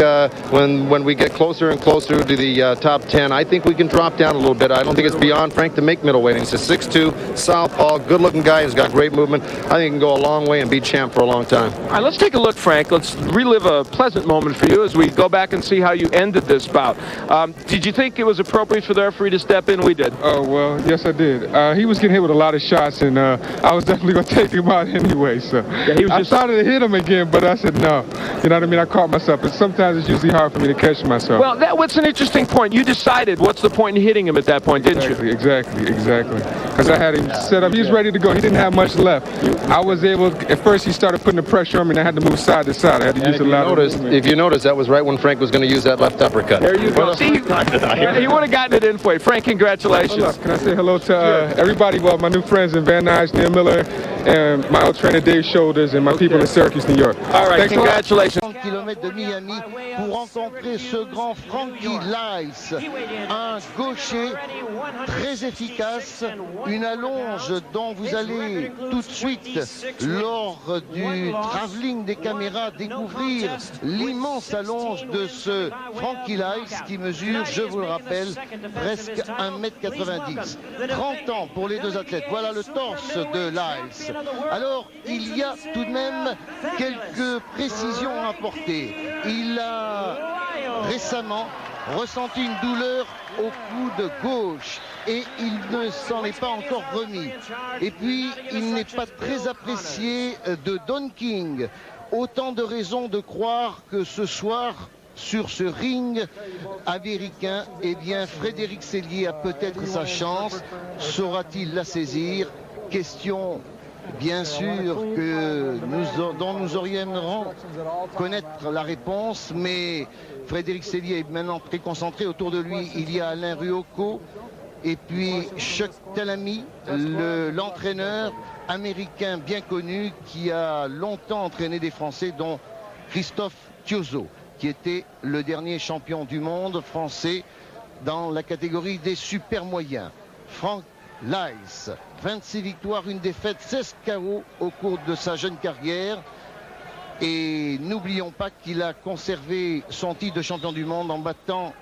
when we get closer and closer to the top 10, I think we can drop down a little bit. I don't think it's beyond Frank to make middleweight. He's a 6'2", southpaw, good-looking guy. He's got great movement. I think he can go a long way and be champ for a long time. All right, let's take a look, Frank. Let's relive a pleasant moment for you as we go back and see how you ended this bout. Did you think it was appropriate for the referee to step in? We did. Oh, well, yes, I did. He was getting hit with a lot of shots, and I was definitely going to take him out anyway. So yeah, I started to hit him again, but I said no. You know what I mean? I caught myself, and sometimes it's usually hard for me to catch myself. Well, that's an interesting point. You decided what's the point in hitting him at that point, didn't you? Exactly. Because I had him set up. He was ready to go. He didn't have much left. I was able, at first he started putting the pressure on me, and I had to move side to side. I had to use a lot of movement. If you notice, that was right when Frank was going to use that left uppercut. There you go. See, he would have gotten it in for you. Frank, congratulations. Can I say hello to everybody? Well, my new friends in Van Nuys, Neil Miller, and my old trainer Dave Shoulders, and my people in Syracuse, New York. All right, congratulations. 30 km de Miami pour rencontrer ce grand Frankie Liles, un gaucher très efficace, une allonge dont vous allez tout de suite, lors du travelling des caméras, découvrir l'immense allonge de ce Frankie Liles qui mesure, je vous le rappelle, presque 1,90 m. 30 ans pour les deux athlètes. Voilà le torse de Liles. Alors, il y a tout de même quelques précisions à apporter. Il a récemment ressenti une douleur au coude gauche et il ne s'en est pas encore remis. Et puis, il n'est pas très apprécié de Don King. Autant de raisons de croire que ce soir, sur ce ring américain, eh bien, Frédéric Sellier a peut-être sa chance. Saura-t-il la saisir? Question, bien sûr, dont nous aurions connaître la réponse, mais Frédéric Sellier est maintenant très concentré. Autour de lui, il y a Alain Ruocco et puis Chuck Talamy, l'entraîneur américain bien connu qui a longtemps entraîné des Français, dont Christophe Thiozot, qui était le dernier champion du monde français dans la catégorie des super moyens. Frank Liles, 26 victoires, une défaite, 16 KO au cours de sa jeune carrière. Et n'oublions pas qu'il a conservé son titre de champion du monde en battant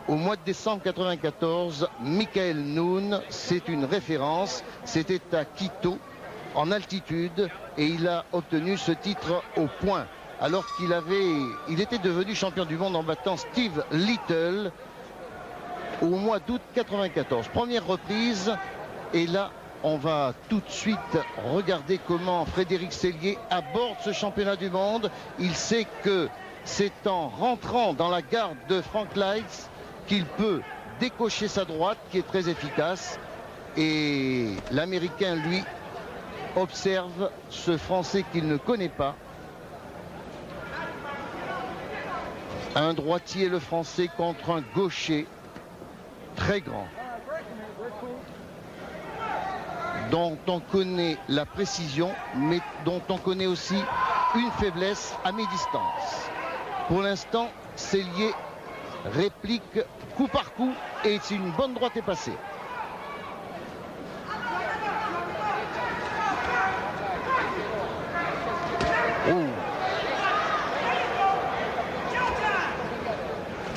au mois de décembre 1994 Michael Nunn. C'est une référence, c'était à Quito, en altitude, et il a obtenu ce titre au point, alors il était devenu champion du monde en battant Steve Liles au mois d'août 1994. Première reprise, et là, on va tout de suite regarder comment Frédéric Sellier aborde ce championnat du monde. Il sait que c'est en rentrant dans la garde de Frank Liles qu'il peut décocher sa droite, qui est très efficace. Et l'Américain, lui, observe ce Français qu'il ne connaît pas. Un droitier, le Français, contre un gaucher très grand, dont on connaît la précision, mais dont on connaît aussi une faiblesse à mi-distance. Pour l'instant, Sellier réplique coup par coup, et si une bonne droite est passée.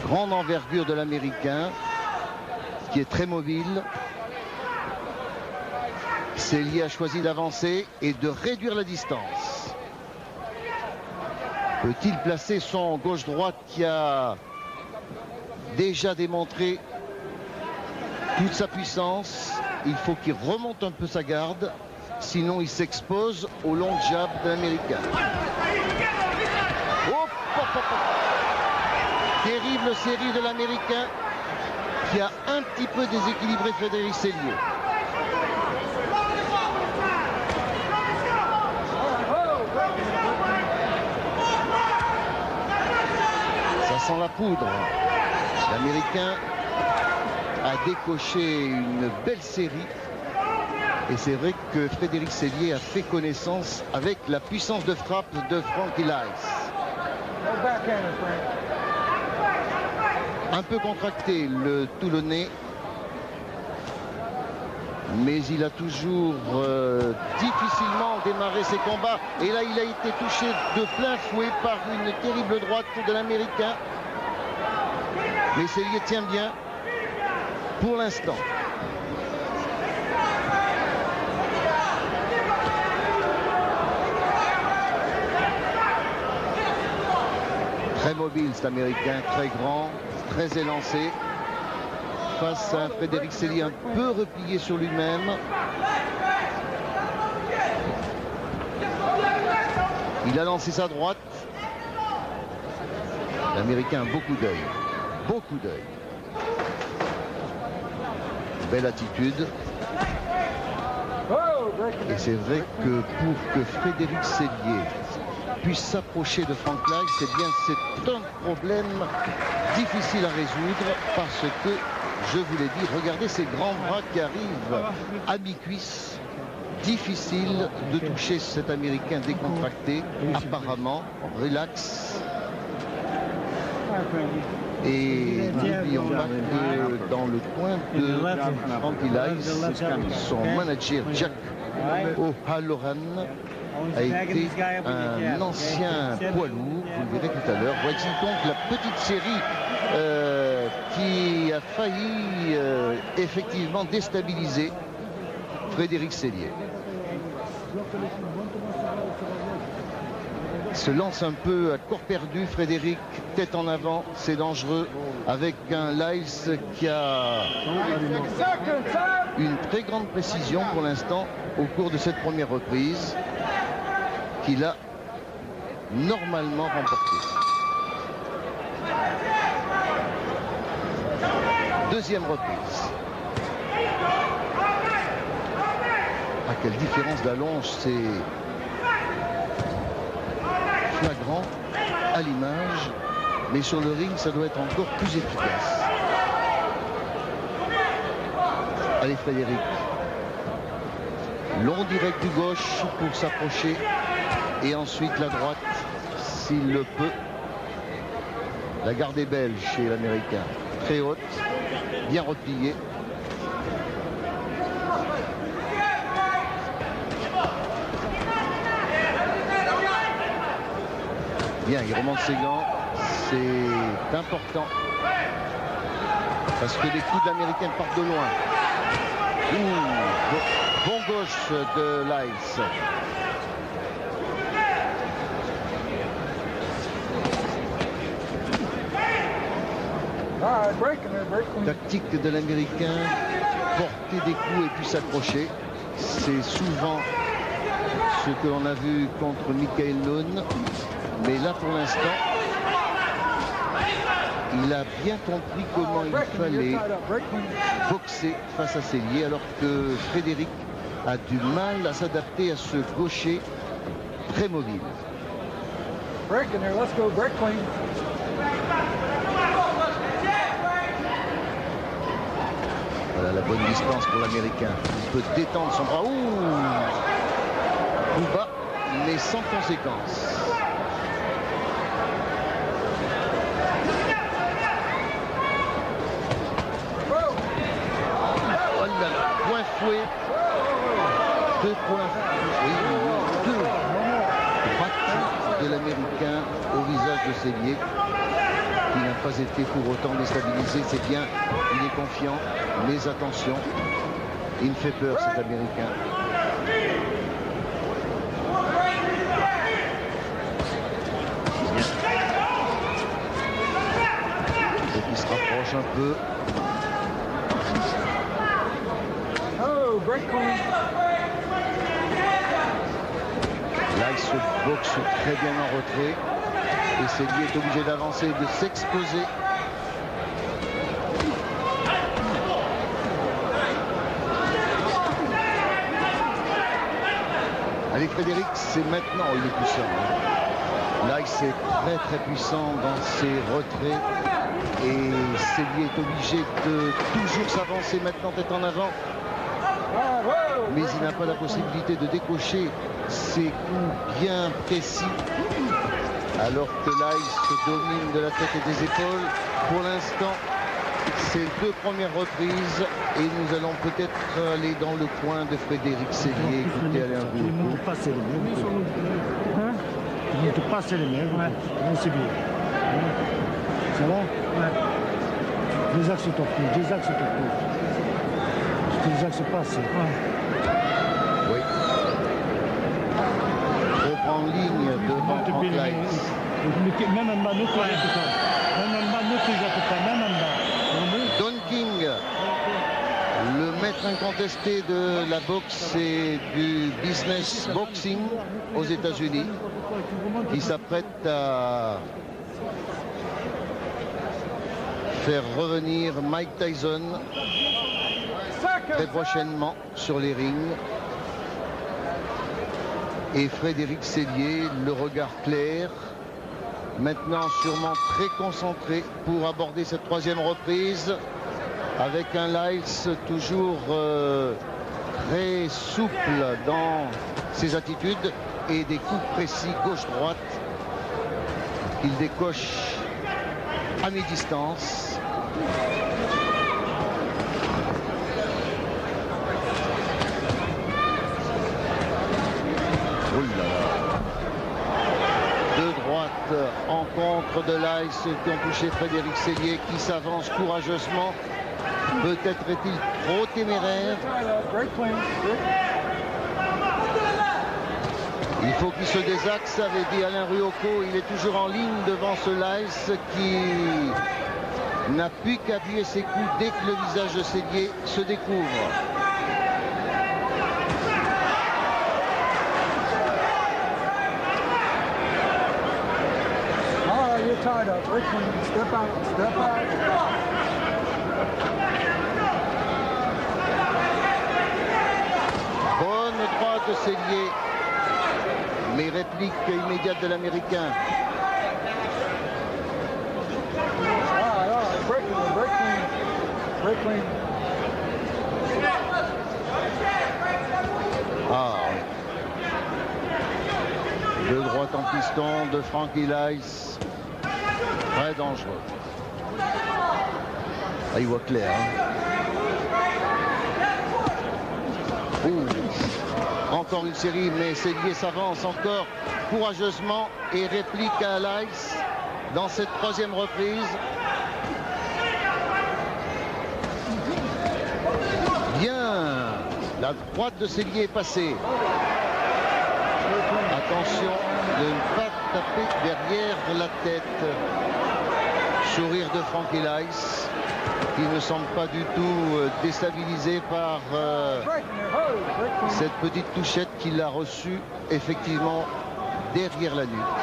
Grande envergure de l'Américain, qui est très mobile. Sellier a choisi d'avancer et de réduire la distance. Peut-il placer son gauche-droite qui a déjà démontré toute sa puissance? Il faut qu'il remonte un peu sa garde, sinon il s'expose au long jab de l'Américain. Terrible série de l'Américain qui a un petit peu déséquilibré Frédéric Sellier. Ça sent la poudre. L'Américain a décoché une belle série. Et c'est vrai que Frédéric Sellier a fait connaissance avec la puissance de frappe de Frankie Liles. Un peu contracté le Toulonnais, mais il a toujours difficilement démarré ses combats. Et là, il a été touché de plein fouet par une terrible droite de l'Américain. Mais Sellier tient bien pour l'instant. Très mobile cet Américain, très grand, très élancé, face à un Frédéric Sellier un peu replié sur lui-même. Il a lancé sa droite. L'Américain a beaucoup d'œil, beaucoup d'œil. Belle attitude. Et c'est vrai que pour que Frédéric Sellier puisse s'approcher de Frank Liles, c'est bien, c'est un problème difficile à résoudre, parce que, je vous l'ai dit, regardez ces grands bras qui arrivent à mi-cuisse. difficile de toucher cet Américain décontracté, apparemment, relax. Et n'oublions pas que dans le coin de Frankie Liles, son manager Jack O'Halloran a été un ancien poids lourd, vous le verrez tout à l'heure. Voici donc la petite série qui a failli effectivement déstabiliser Frédéric Sellier. Se lance un peu à corps perdu, Frédéric, tête en avant, c'est dangereux, avec un Liles qui a une très grande précision pour l'instant au cours de cette première reprise, qu'il a normalement remportée. Deuxième reprise. Ah, quelle différence d'allonge, c'est flagrant à l'image, mais sur le ring ça doit être encore plus efficace. Allez Frédéric, long direct du gauche pour s'approcher et ensuite la droite s'il le peut. La garde est belle chez l'Américain, très haute, bien repliée. Bien, il remonte ses gants, c'est important parce que les coups de l'Américain partent de loin. Bon gauche de Liles. Tactique de l'Américain, porter des coups et puis s'accrocher. C'est souvent ce que l'on a vu contre Michael Nunn. Mais là, pour l'instant, il a bien compris comment il fallait boxer face à Sellier, alors que Frédéric a du mal à s'adapter à ce gaucher très mobile. Voilà la bonne distance pour l'Américain. Il peut détendre son bras. Tout bas, mais sans conséquence. Fouet, 2 points, oui, 2 droites de l'Américain au visage de Sellier, qui n'a pas été pour autant déstabilisé. C'est bien, il est confiant, mais attention, il me fait peur cet Américain. Et il se rapproche un peu. Là, il se boxe très bien en retrait. Et Sellier est obligé d'avancer, de s'exposer. Allez Frédéric, c'est maintenant, il est puissant. Là, il est très puissant dans ses retraits. Et Sellier est obligé de toujours s'avancer maintenant, tête en avant. Mais il n'a pas la possibilité de décocher ses coups bien précis, alors que Liles se domine de la tête et des épaules. Pour l'instant, c'est 2 premières reprises et nous allons peut-être aller dans le coin de Frédéric Sellier. Écoutez, allez un peu. Ne passer les mains. Ne te passer les mains. C'est bien. Ça va? Des axes sur ton cou, des axes sur ton cou. Les axes passent. Oui. Trop en ligne devant Liles. Même en bas, nous tout même en bas, nous tout même en bas. Don King, le maître incontesté de la boxe et du business boxing aux États-Unis, qui s'apprête à faire revenir Mike Tyson très prochainement sur les rings. Et Frédéric Sellier, le regard clair, maintenant sûrement très concentré pour aborder cette 3e reprise, avec un Liles toujours très souple dans ses attitudes et des coups précis gauche-droite qu'il décoche à mi-distance. Oh là là. De droite en contre de Liles qui ont touché Frédéric Sellier qui s'avance courageusement. Peut-être est-il trop téméraire. Il faut qu'il se désaxe, avait dit Alain Ruocco. Il est toujours en ligne devant ce Liles qui n'a plus qu'appuyer ses coups dès que le visage de Sellier se découvre. You're tied up. Very clean. Step out. Step out. Bonne droite de Sellier. Mais réplique immédiate de l'Américain. Break clean. Break clean. Ah. De droite en piston de Frankie Liles. Très dangereux. Ah, il voit clair. Hein. Encore une série, mais Sellier s'avance encore courageusement et réplique à Liles dans cette troisième reprise. Bien, la droite de Sellier est passée. Attention de ne pas taper derrière la tête. Sourire de Frankie Liles, qui ne semble pas du tout déstabilisé par cette petite touchette qu'il a reçue effectivement derrière la nuque.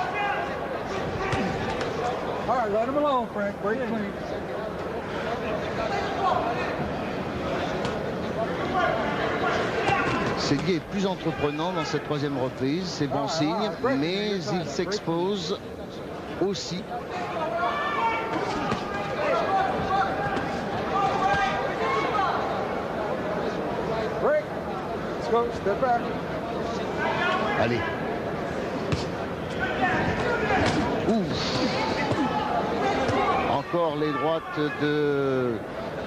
All right, let him alone, Frank. Break clean. Sellier est plus entreprenant dans cette troisième reprise, c'est bon signe, mais il s'expose aussi. Step back. Allez. Ouf. Encore les droites de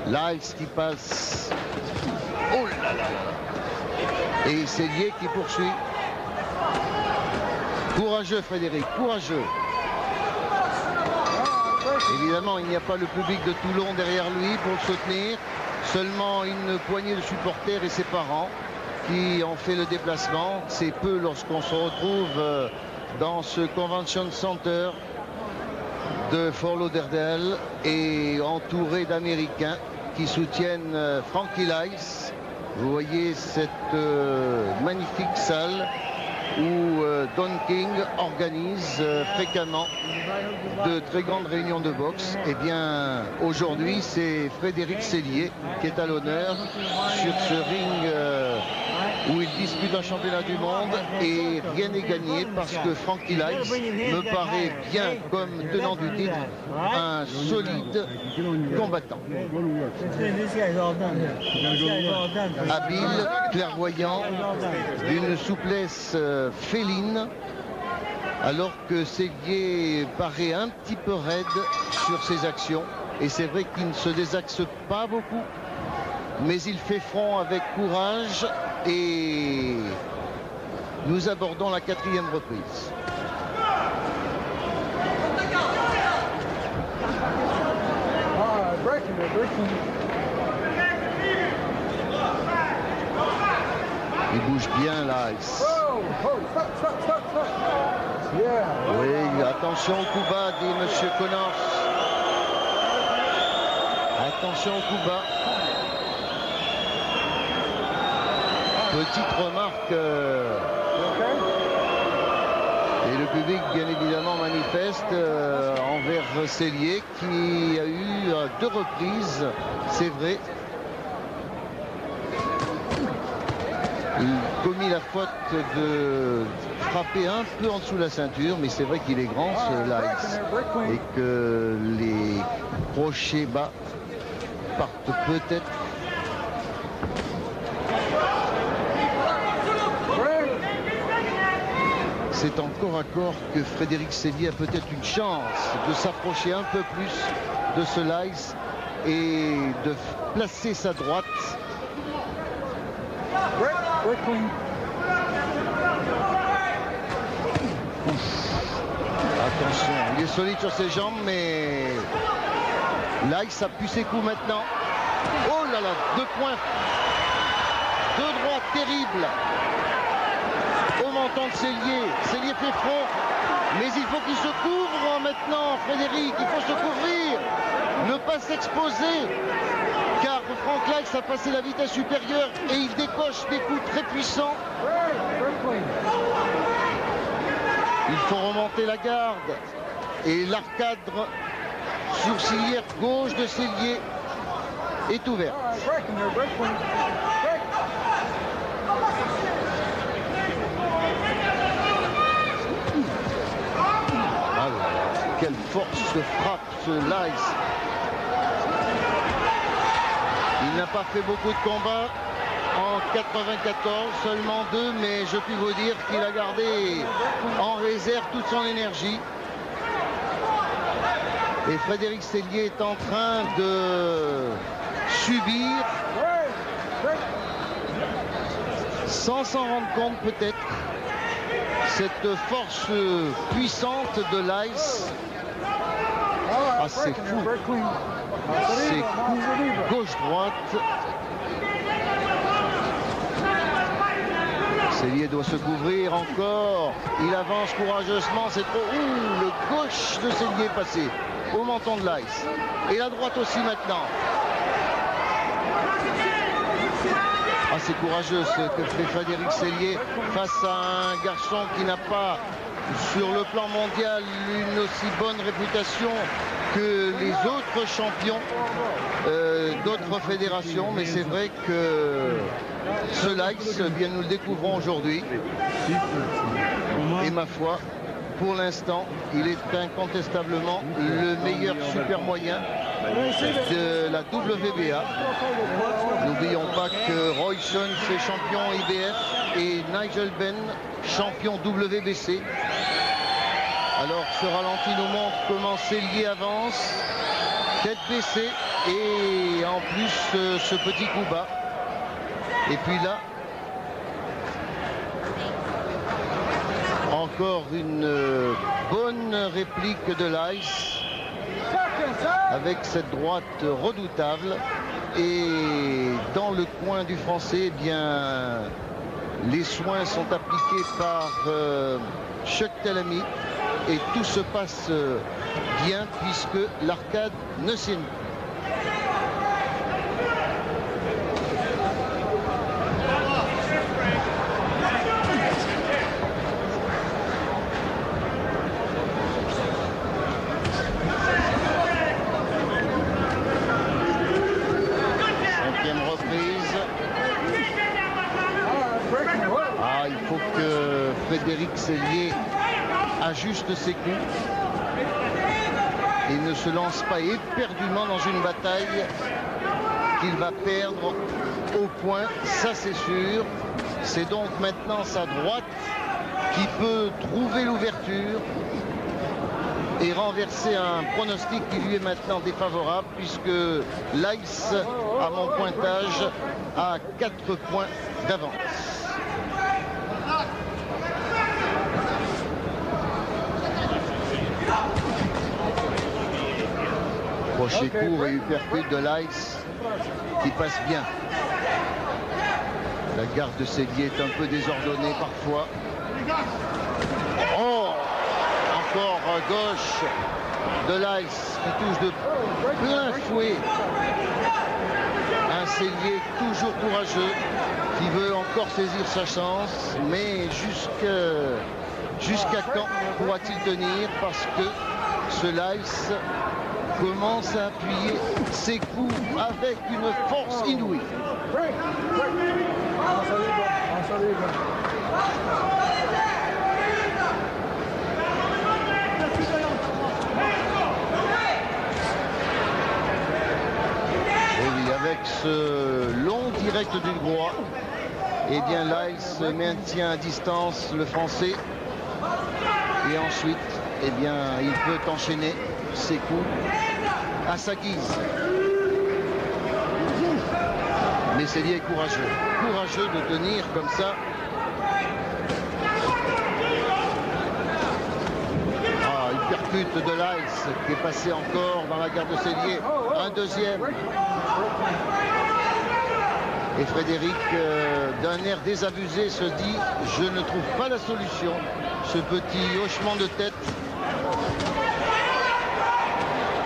Liles qui passe. Oh là là. Et Sellier qui poursuit. Courageux Frédéric, courageux. Évidemment, il n'y a pas le public de Toulon derrière lui pour le soutenir. Seulement une poignée de supporters et ses parents qui ont fait le déplacement. C'est peu lorsqu'on se retrouve dans ce Convention Center de Fort Lauderdale et entouré d'Américains qui soutiennent Frankie Liles. Vous voyez cette magnifique salle où Don King organise fréquemment de très grandes réunions de boxe. Et bien aujourd'hui c'est Frédéric Sellier qui est à l'honneur sur ce ring où il dispute un championnat du monde et rien n'est gagné parce que Frankie Liles me paraît bien comme tenant du titre un solide combattant. Habile, clairvoyant, d'une souplesse féline, alors que Sellier paraît un petit peu raide sur ses actions. Et c'est vrai qu'il ne se désaxe pas beaucoup, mais il fait front avec courage et nous abordons la quatrième reprise. Il bouge bien Liles. Oui, attention au coup bas, dit Monsieur Connors. Attention au coup bas. Petite remarque. Et le public, bien évidemment, manifeste envers Sellier, qui a eu à 2 reprises, c'est vrai, commis la faute de frapper un peu en dessous de la ceinture, mais c'est vrai qu'il est grand ce Liles et que les crochets bas partent peut-être. c'est en corps à corps que Frédéric Sellier a peut-être une chance de s'approcher un peu plus de ce Liles et de placer sa droite. Attention, il est solide sur ses jambes, mais Liles appuie ses coups maintenant. Oh là là, 2 points. 2 droites terribles au menton de Sellier. Sellier fait front, mais il faut qu'il se couvre maintenant, Frédéric. Il faut se couvrir, ne pas s'exposer, car Frank Liles a passé la vitesse supérieure et il décoche des coups très puissants. Il faut remonter la garde et l'arcade sourcilière gauche de Sellier est ouverte. Quelle force de frappe ce Liles. Il n'a pas fait beaucoup de combats en 94, seulement 2, mais je puis vous dire qu'il a gardé en réserve toute son énergie. Et Frédéric Sellier est en train de subir, sans s'en rendre compte peut-être, cette force puissante de Liles. Ah, c'est fou. Ces coups gauche-droite. Sellier doit se couvrir encore. Il avance courageusement. C'est trop. Ouh, le gauche de Sellier est passé au menton de Liles. Et la droite aussi maintenant. Ah, c'est courageux ce que fait Frédéric Sellier face à un garçon qui n'a pas, sur le plan mondial, une aussi bonne réputation que les autres champions d'autres fédérations. Mais c'est vrai que ce Liles, bien nous le découvrons aujourd'hui. Et ma foi, pour l'instant, il est incontestablement le meilleur super moyen de la WBA. N'oublions pas que Royson fait champion IBF et Nigel Benn champion WBC. Alors ce ralenti nous montre comment Sellier avance, tête baissée et en plus ce petit coup bas. Et puis là, encore une bonne réplique de Liles avec cette droite redoutable. Et dans le coin du français, eh bien, les soins sont appliqués par Chuck Tellamy et tout se passe bien puisque l'arcade ne signe. Frédéric Sellier ajuste ses coups et ne se lance pas éperdument dans une bataille qu'il va perdre au point, ça c'est sûr. C'est donc maintenant sa droite qui peut trouver l'ouverture et renverser un pronostic qui lui est maintenant défavorable puisque Liles, à mon pointage, a 4 points d'avance. Crochet court et uppercut de Liles qui passe bien. La garde de Sellier est un peu désordonnée parfois. Oh, encore à gauche de Liles qui touche de plein fouet. Un Sellier toujours courageux qui veut encore saisir sa chance, mais jusqu'à quand pourra-t-il tenir parce que ce Liles commence à appuyer ses coups avec une force inouïe. Et oui, avec ce long direct du droit, eh bien Liles maintient à distance le français Et ensuite, eh bien, il peut enchaîner ses coups à sa guise. Mais Cellier est courageux. Courageux de tenir comme ça. Ah, il percute de Liles qui est passé encore dans la garde de Cellier. Un deuxième. Et Frédéric, d'un air désabusé, se dit « Je ne trouve pas la solution ». Ce petit hochement de tête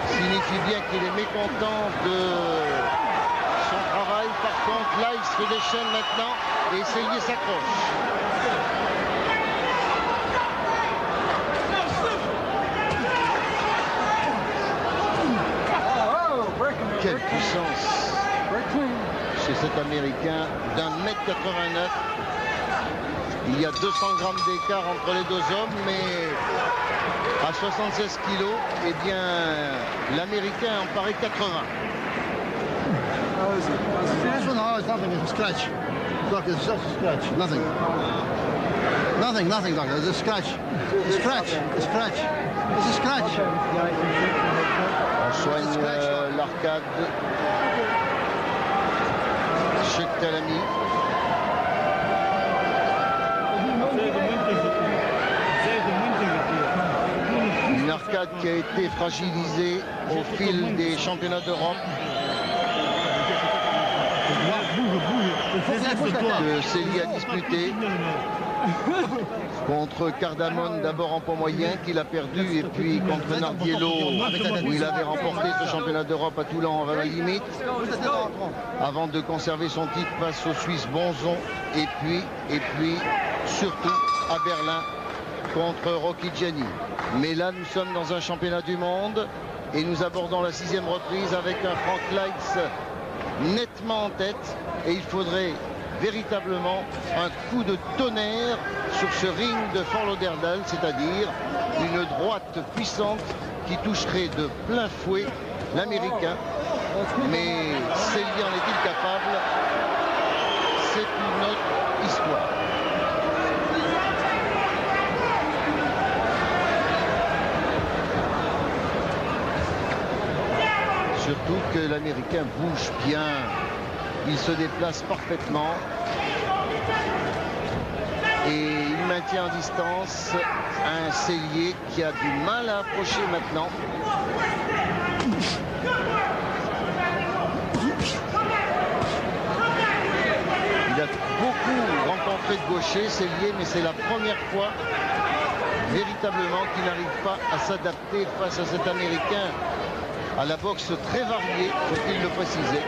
signifie bien qu'il est mécontent de son travail. Par contre, là, il se déchaîne maintenant et Cellier s'accroche. Quelle puissance chez cet Américain d'1,89 m. Il y a 200 grammes d'écart entre les deux hommes, mais à 76 kilos, eh bien, l'Américain en paraît 80. No, it's nothing. It's a scratch. Look, it's just a scratch. Nothing. Nothing, doctor. It's a scratch. A scratch. A scratch. It's a scratch. On soigne l'arcade. Cheikh Talami. Une arcade qui a été fragilisée au fil des championnats d'Europe. Que Cellier a disputé contre Cardamone, d'abord en poids moyen qu'il a perdu, et puis contre Nardiello où il avait remporté ce championnat d'Europe à Toulon à la limite, avant de conserver son titre face au Suisse Bonzon, et puis surtout à Berlin contre Rocky Gianni. Mais là nous sommes dans un championnat du monde et nous abordons la 6e reprise avec un Frank Liles nettement en tête, et il faudrait véritablement un coup de tonnerre sur ce ring de Fort Lauderdale, c'est-à-dire une droite puissante qui toucherait de plein fouet l'Américain. Mais Cellier en est-il capable? C'est une autre histoire. Surtout que l'Américain bouge bien. Il se déplace parfaitement. Et il maintient en distance un Cellier qui a du mal à approcher maintenant. Il a beaucoup rencontré de gauchers, Cellier, mais c'est la première fois véritablement qu'il n'arrive pas à s'adapter face à cet Américain à la boxe très variée, faut-il le préciser.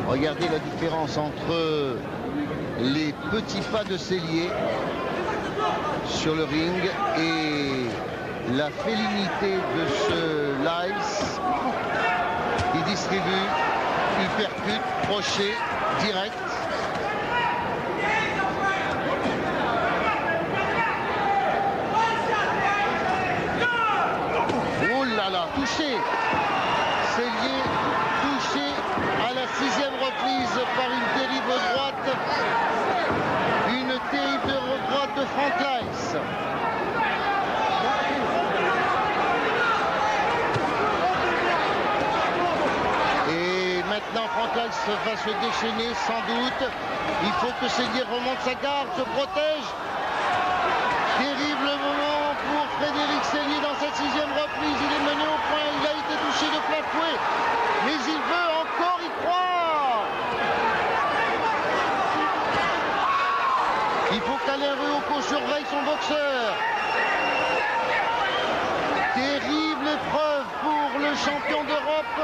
Regardez la différence entre les petits pas de Cellier sur le ring et la félinité de ce Liles qui distribue, uppercut, crochet, direct. Oh là là, touché. Cellier touché à la 6e reprise par une terrible droite. Une terrible droite de Frank Liles. Et maintenant Frank Liles va se déchaîner sans doute. Il faut que Cellier remonte sa garde, se protège. Terrible moment pour Frédéric Cellier dans cette 6e reprise. Il est mené au point, il a été touché de plein fouet. Mais il veut encore y croire. Il faut qu'Alain Ruocco surveille son boxeur. Terrible épreuve pour le champion d'Europe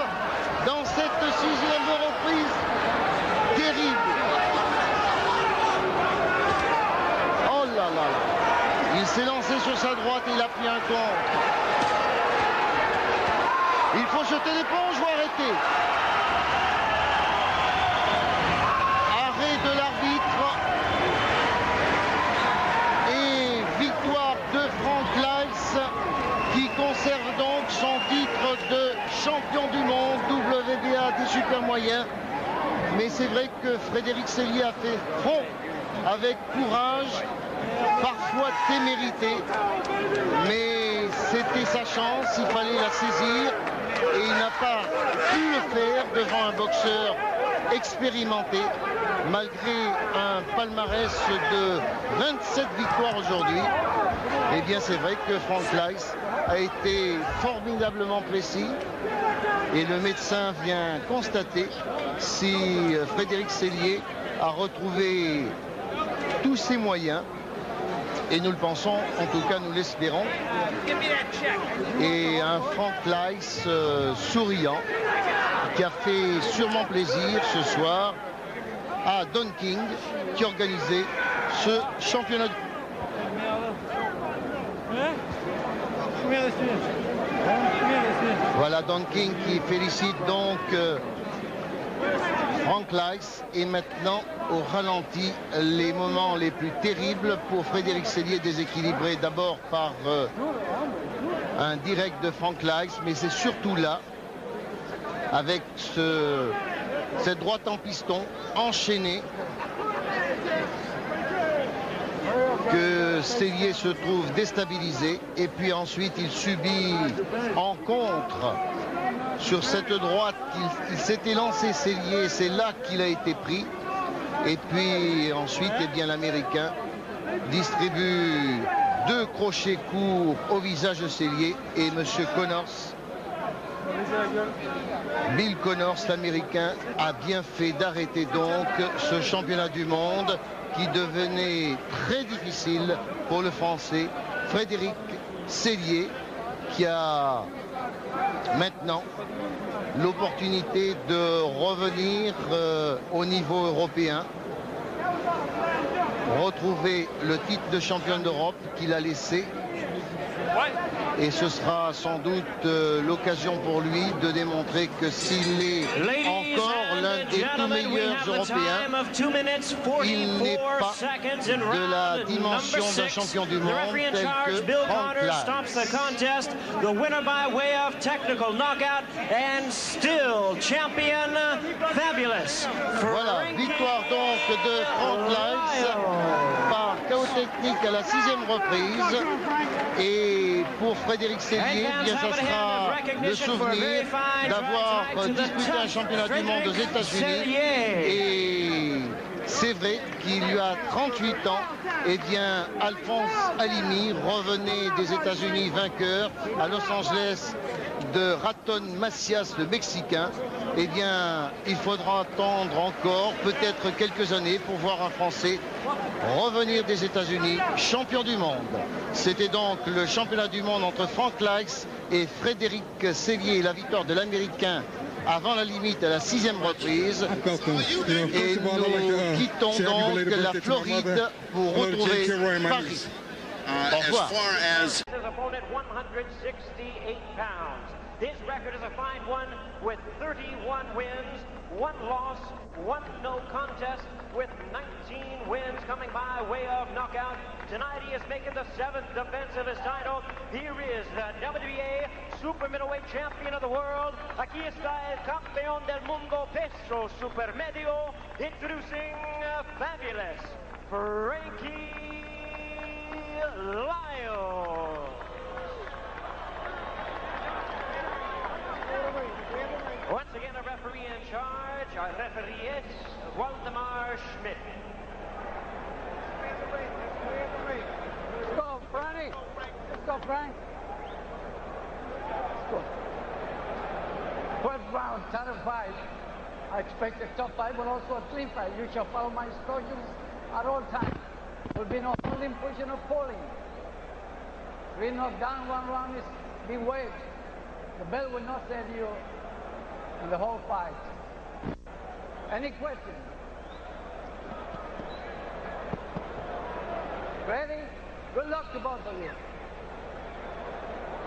dans cette 6e reprise. Terrible. Oh là là là. Il s'est lancé sur sa droite et il a pris un contre. Il faut jeter l'éponge ou arrêter. Arrêt de l'arbitre. Et victoire de Frank Liles qui conserve donc son titre de champion du monde WBA des super moyens. mais c'est vrai que Frédéric Sellier a fait front avec courage, parfois témérité, mais c'était sa chance, il fallait la saisir et il n'a pas pu le faire devant un boxeur expérimenté, malgré un palmarès de 27 victoires aujourd'hui. Eh bien, c'est vrai que Frank Liles a été formidablement précis et le médecin vient constater si Frédéric Sellier a retrouvé tous ses moyens, et nous le pensons, en tout cas nous l'espérons, et un Frank Liles souriant qui a fait sûrement plaisir ce soir à Don King qui organisait ce championnat. Voilà Don King qui félicite donc Frank Liles, et maintenant au ralenti les moments les plus terribles pour Frédéric Sellier, déséquilibré d'abord par un direct de Frank Liles, mais c'est surtout là avec cette droite en piston enchaînée que Sellier se trouve déstabilisé, et puis ensuite il subit en contre sur cette droite. Il s'était lancé Sellier, c'est là qu'il a été pris, et puis ensuite eh bien l'Américain distribue 2 crochets courts au visage de Sellier, et monsieur Connors, Bill Connors, l'Américain, a bien fait d'arrêter donc ce championnat du monde qui devenait très difficile pour le Français Frédéric Sellier, qui a maintenant l'opportunité de revenir au niveau européen, retrouver le titre de champion d'Europe qu'il a laissé. Et ce sera sans doute l'occasion pour lui de démontrer que s'il est encore l'un des tout meilleurs Européens, il n'est pas de la dimension d'un champion du monde tel que Frank Liles. Voilà, victoire donc de Frank Liles par chaos technique à la 6e reprise. Et pour Frédéric Sellier, bien ça sera le souvenir d'avoir disputé un championnat du monde aux États-Unis. Et c'est vrai qu'il lui a 38 ans. Eh bien, Alphonse Halimi revenait des États-Unis vainqueur à Los Angeles de Raton Macias, le Mexicain. Eh bien, il faudra attendre encore peut-être quelques années pour voir un Français revenir des États-Unis champion du monde. C'était donc le championnat du monde entre Frank Liles et Frédéric Sellier, la victoire de l'Américain avant la limite à la 6e reprise. Et nous quittons donc la Floride pour retrouver Paris. Au revoir. His record is a fine one with 31 wins, 1 loss, 1 no contest, with 19 wins coming by way of knockout. Tonight he is making the 7th defense of his title. Here is the WBA Super Middleweight Champion of the world. Aquí está el campeón del mundo peso supermedio, introducing fabulous Frankie Liles. Once again, a referee in charge. Our referee is Waldemar Schmidt. Let's go, Frankie. Let's go, Frank. Let's go. 12 rounds, title fight. I expect a tough fight, but also a clean fight. You shall follow my instructions at all times. There will be no holding, pushing, or pulling. 3 knocked down, 1 round is be waived. The bell will not save you in the whole fight. Any questions? Ready? Good luck to both of you.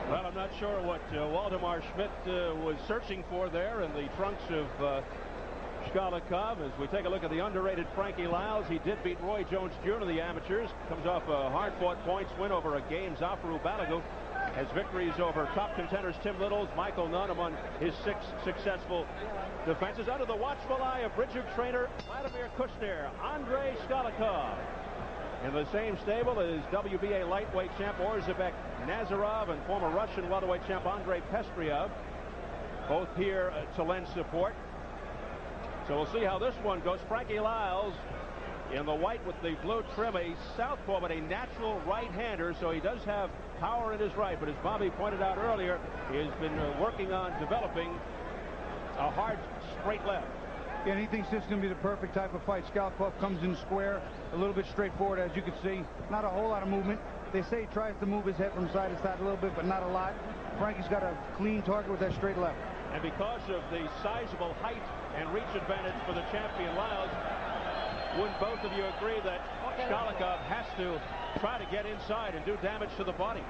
Well, I'm not sure what Waldemar Schmidt was searching for there in the trunks of Shkolnikov. As we take a look at the underrated Frankie Liles, he did beat Roy Jones Jr. in the amateurs. Comes off a hard-fought points win over a game Zafaru Balagu. has victories over top contenders Tim Littles, Michael Nunn among his 6 successful defenses. Under the watchful eye of Richard trainer Vladimir Kushner, Andrei Shkalikov. In the same stable is WBA lightweight champ Orzabek Nazarov and former Russian welterweight champ Andrei Pestriev. Both here to lend support. So we'll see how this one goes. Frankie Liles in the white with the blue trim, a southpaw, but a natural right-hander, so he does have power in his right. But as Bobby pointed out earlier, he has been working on developing a hard straight left. Yeah, and he thinks this is going to be the perfect type of fight. Shkalikov comes in square, a little bit straightforward, as you can see. Not a whole lot of movement. They say he tries to move his head from side to side a little bit, but not a lot. Frankie's got a clean target with that straight left. And because of the sizable height and reach advantage for the champion Liles, wouldn't both of you agree that Shkalikov has to try to get inside and do damage to the body?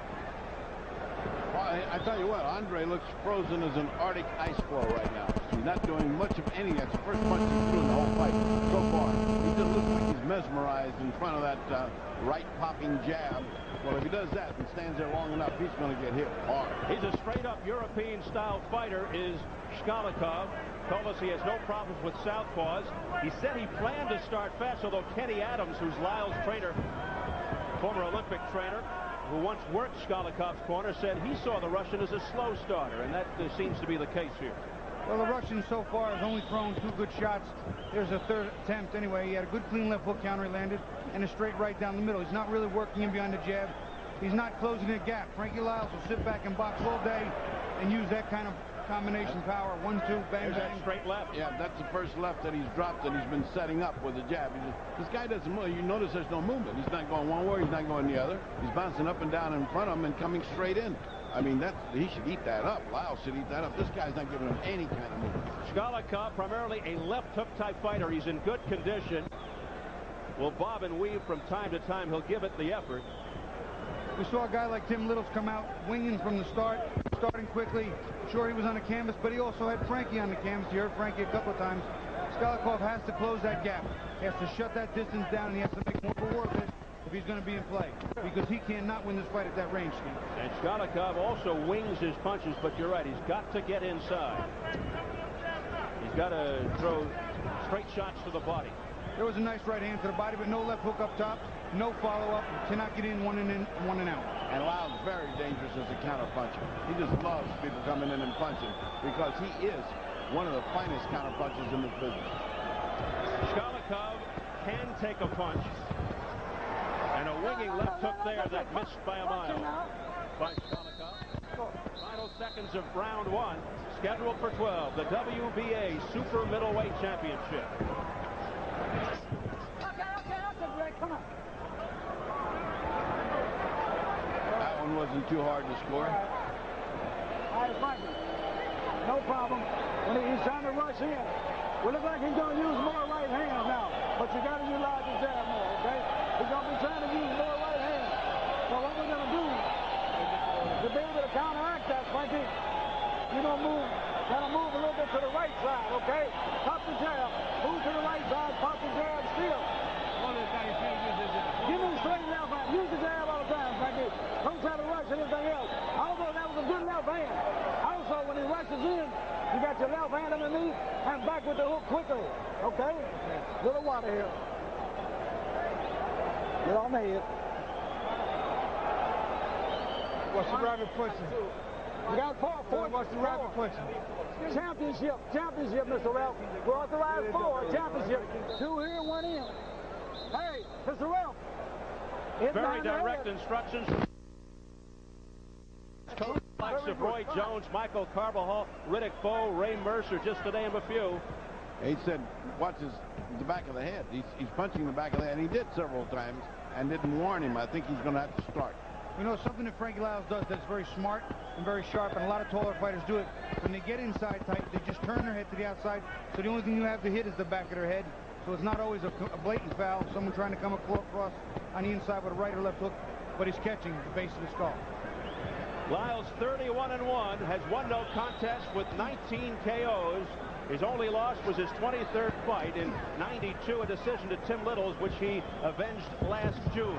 Well, I tell you what, Andre looks frozen as an Arctic ice floe right now. He's not doing much of any. That's the first punch he threw in the whole fight so far. He just looks like he's mesmerized in front of that right popping jab. Well, if he does that and stands there long enough, he's going to get hit hard. He's a straight-up European-style fighter, is Shkalikov. Told us he has no problems with southpaws. He said he planned to start fast, although Kenny Adams, who's Liles' trainer, former Olympic trainer, who once worked Shkalikov's corner, said he saw the Russian as a slow starter, and that seems to be the case here. Well, the Russian so far has only thrown 2 good shots. There's a third attempt anyway. He had a good clean left hook counter he landed, and a straight right down the middle. He's not really working in behind the jab. He's not closing the gap. Frankie Liles will sit back and box all day and use that kind of combination power. 1, 2, bang, There's bang. that straight left. Yeah, that's the first left that he's dropped, and he's been setting up with the jab. This guy doesn't move. You notice there's no movement. He's not going one way, he's not going the other. He's bouncing up and down in front of him and coming straight in. I mean, he should eat that up. Liles should eat that up. This guy's not giving him any kind of movement. Shkalikov, primarily a left hook type fighter. He's in good condition. Will bob and weave from time to time. He'll give it the effort. We saw a guy like Tim Littles come out winging from the start, starting quickly. Sure, he was on the canvas, but he also had Frankie on the canvas. You heard Frankie a couple of times. Shkalikov has to close that gap. He has to shut that distance down, and he has to make more of a war of it if he's going to be in play, because he cannot win this fight at that range, Steve. And Shkalikov also wings his punches, but you're right, he's got to get inside. He's got to throw straight shots to the body. There was a nice right hand to the body, but no left hook up top, no follow-up, cannot get in, one and out. And Liles is very dangerous as a counter puncher. He just loves people coming in and punching because he is one of the finest counter punchers in this business. Shkalikov can take a punch. And a winging left hook there that missed by a mile by Shkalikov. Final seconds of round 1, scheduled for 12, the WBA Super Middleweight Championship. Come on. That one wasn't too hard to score. All right, Frankie. No problem. When he's trying to rush in. Well, look like he's going to use more right hand now. But you got to utilize the jab more, okay? He's going to be trying to use more right hand. So what we're going to do to be able to counteract that, Frankie, you're going to move a little bit to the right side, okay? Pop the jab. Move to the right side. Pop the jab still. Give me the straight left hand. Use the jab all the time, Frankie. Don't try to rush anything else. Although that was a good left hand. Also, when he rushes in, you got your left hand underneath and back with the hook quickly. Okay? Little water here. Get on the head. What's the rabbit pushing? You got four. What's the rabbit pushing? Championship, Mr. Ralph. We're authorized 4, championship. 2 here, 1 in. Hey, Mr. Ralph. Very direct instructions. Coach likes of Roy Jones, Michael Carbajal, Riddick Bowe, Ray Mercer, just to name a few. He said, watch the back of the head. He's punching the back of the head, and he did several times and didn't warn him. I think he's going to have to start. You know, something that Frankie Liles does that's very smart and very sharp, and a lot of taller fighters do it. When they get inside tight, they just turn their head to the outside, so the only thing you have to hit is the back of their head. So it's not always a blatant foul, someone trying to come across on the inside with a right or left hook, but he's catching the base of the skull. Liles 31-1, has won no contest with 19 KOs. His only loss was his 23rd fight in '92, a decision to Tim Littles, which he avenged last June.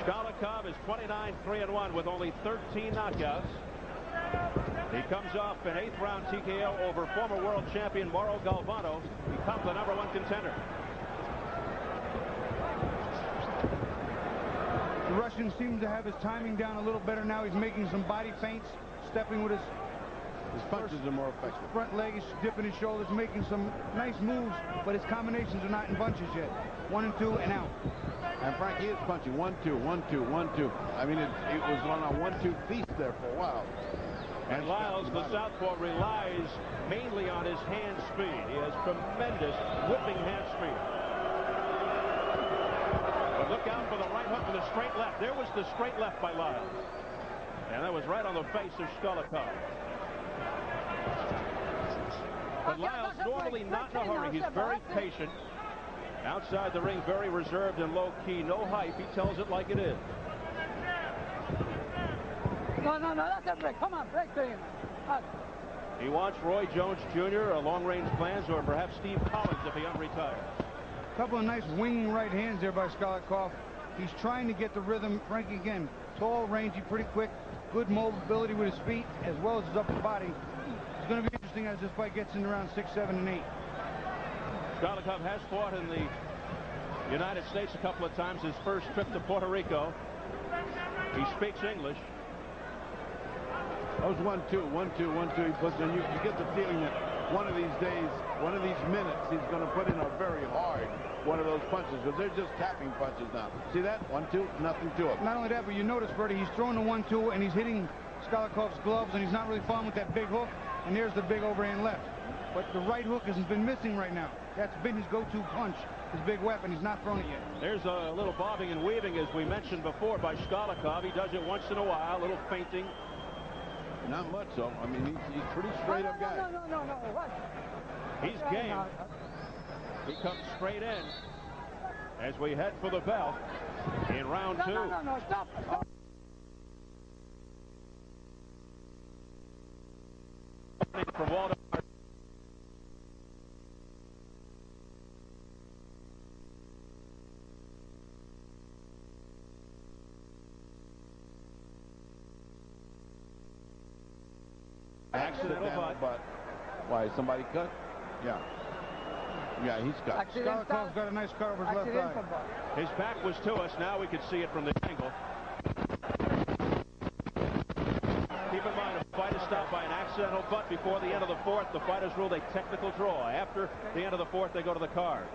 Shkolnikov is 29-3-1 with only 13 knockouts. He comes off an 8th round TKO over former world champion Mauro Galvano, becomes the #1 contender. The Russian seems to have his timing down a little better now. He's making some body feints, stepping with his punches are more effective. Front leg, he's dipping his shoulders, making some nice moves, but his combinations are not in bunches yet. 1 and 2 and out. And Frankie is punching 1, 2, 1, 2, 1, 2. I mean, it was on a 1-2 feast there for a while. And Liles, the southpaw, relies mainly on his hand speed. He has tremendous whipping hand speed. But look out for the right hook and the straight left. There was the straight left by Liles. And that was right on the face of Shkolnikov. But Liles, normally not in a hurry. He's very patient. Outside the ring, very reserved and low-key. No hype. He tells it like it is. No, that's a break. Come on, break to him. He wants Roy Jones Jr., long-range plans, or perhaps Steve Collins if he unretires. A couple of nice winging right hands there by Shkolnikov. He's trying to get the rhythm. Frankie, again, tall, rangy, pretty quick, good mobility with his feet as well as his upper body. It's going to be interesting as this fight gets in around 6, 7, and 8. Shkolnikov has fought in the United States a couple of times. His first trip to Puerto Rico. He speaks English. That was 1, 2, 1, 2, 1, 2. He puts in. You get the feeling that one of these days, one of these minutes, he's going to put in a very hard one of those punches, because they're just tapping punches now. See that? 1, 2, nothing to it. Not only that, but you notice, Freddie, he's throwing the 1, 2, and he's hitting Shkolnikov's gloves, and he's not really falling with that big hook. And there's the big overhand left. But the right hook has been missing right now. That's been his go-to punch, his big weapon. He's not thrown it yet. There's a little bobbing and weaving, as we mentioned before, by Shkolnikov. He does it once in a while, a little feinting. Not much, though. I mean, he's pretty straight-up guy. No. He's game. He comes straight in as we head for the bell in round 2. No, stop. From Waldo. Accidental butt. Why, somebody cut? Yeah. Yeah, he's cut. Shkolnikov's got a nice cut over his left eye. His back was to us. Now we can see it from the angle. Keep in mind, a fight is stopped by an accidental butt before the end of the 4th. The fighters ruled a technical draw. After the end of the 4th, they go to the cards.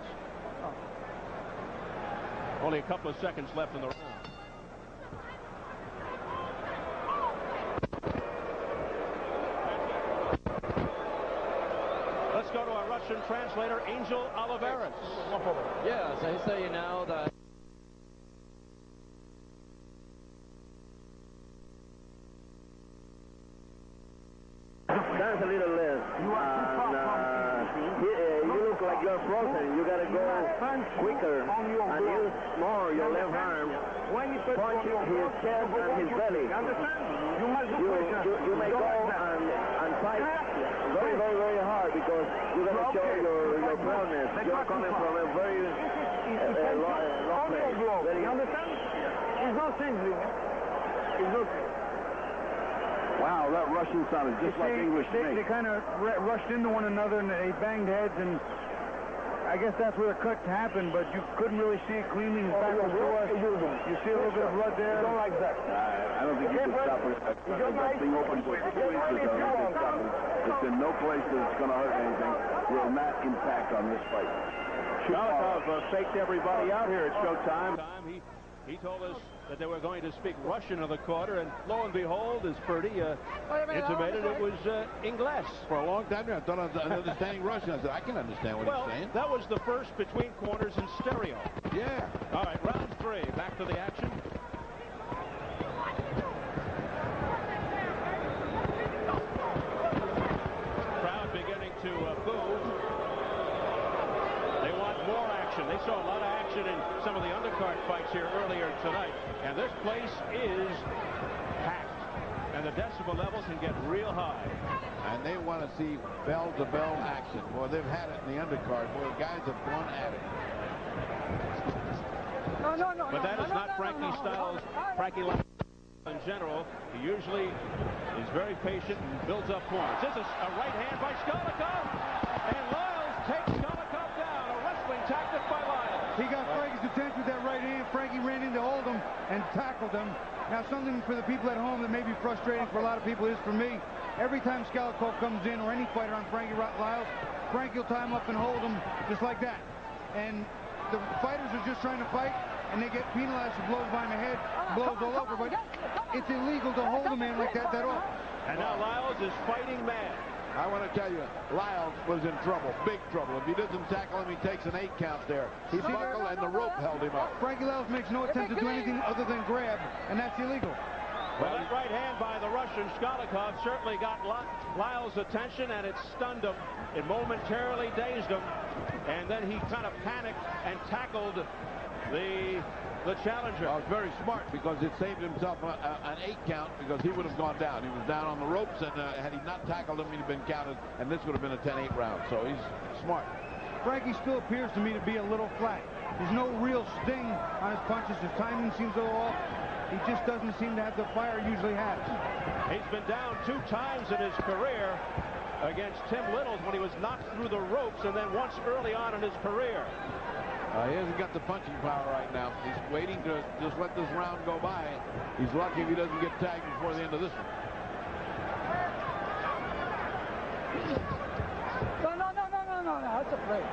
Only a couple of seconds left in the round. Let's go to our Russian translator, Angel Oliveras. Yes, I say now that That's a little less. You look like you're frozen. You gotta go quicker and use more your left arm. Punch his chest and his belly. You may go and fight very hard, because you gotta show your proudness. You're coming from a very long place. You understand? It's not simple. It's not. Wow, that Russian sounded just like English to me. They kind of rushed into one another, and they banged heads, and I guess that's where the cut happened, but you couldn't really see it cleanly. His back was to us. You see a little bit of blood there. Don't like that. I don't think you can stop it. That thing opens with tweezers on it. It's in no place that it's going to hurt anything. Will not impact on this fight. Shkolnikov faked everybody out here at Showtime. He told us that they were going to speak Russian in the quarter, and lo and behold, as Purdy intimated, it was English. For a long time, I thought I was understanding Russian. I said, I can understand what he's saying. That was the first between corners in stereo. Yeah. All right, round 3. Back to the action. Crowd beginning to boo. They want more action. They saw a lot of action in some of the undercard fights here earlier tonight. And this place is packed. And the decibel levels can get real high. And they want to see bell-to-bell action. Boy, they've had it in the undercard. Boy, the guys have gone at it. But that is not Frankie's style. Frankie Lyles in general, he usually is very patient and builds up points. This is a right hand by Skalikov, and Lyles takes Skalikov down. A wrestling tactic by Lyles. He got Frankie's attention with that right hand. Frankie ran in to hold him and tackled him. Now, something for the people at home that may be frustrating for a lot of people is for me. Every time Skalikov comes in, or any fighter on Frankie Lyles, Frankie will tie him up and hold him just like that. And the fighters are just trying to fight, and they get penalized for blows behind the head, blows all over, but it's illegal to hold a man like that often. And now Lyles is fighting mad. I want to tell you, Lyles was in trouble, big trouble. If he doesn't tackle him, he takes an 8 count there. He buckled and the rope held him up. Frankie Lyles makes no attempt to do anything other than grab, and that's illegal. Well, that right hand by the Russian Skalikov certainly got Lyles' attention, and it stunned him. It momentarily dazed him, and then he kind of panicked and tackled the challenger. Well, it's very smart because it saved himself an 8 count because he would have gone down. He was down on the ropes, and had he not tackled him, he'd have been counted, and this would have been a 10-8 round. So he's smart. Frankie still appears to me to be a little flat. There's no real sting on his punches. His timing seems a little off. He just doesn't seem to have the fire he usually has. He's been down 2 times in his career against Tim Littles when he was knocked through the ropes, and then once early on in his career. He hasn't got the punching power right now. He's waiting to just let this round go by. He's lucky if he doesn't get tagged before the end of this one. No, that's a break.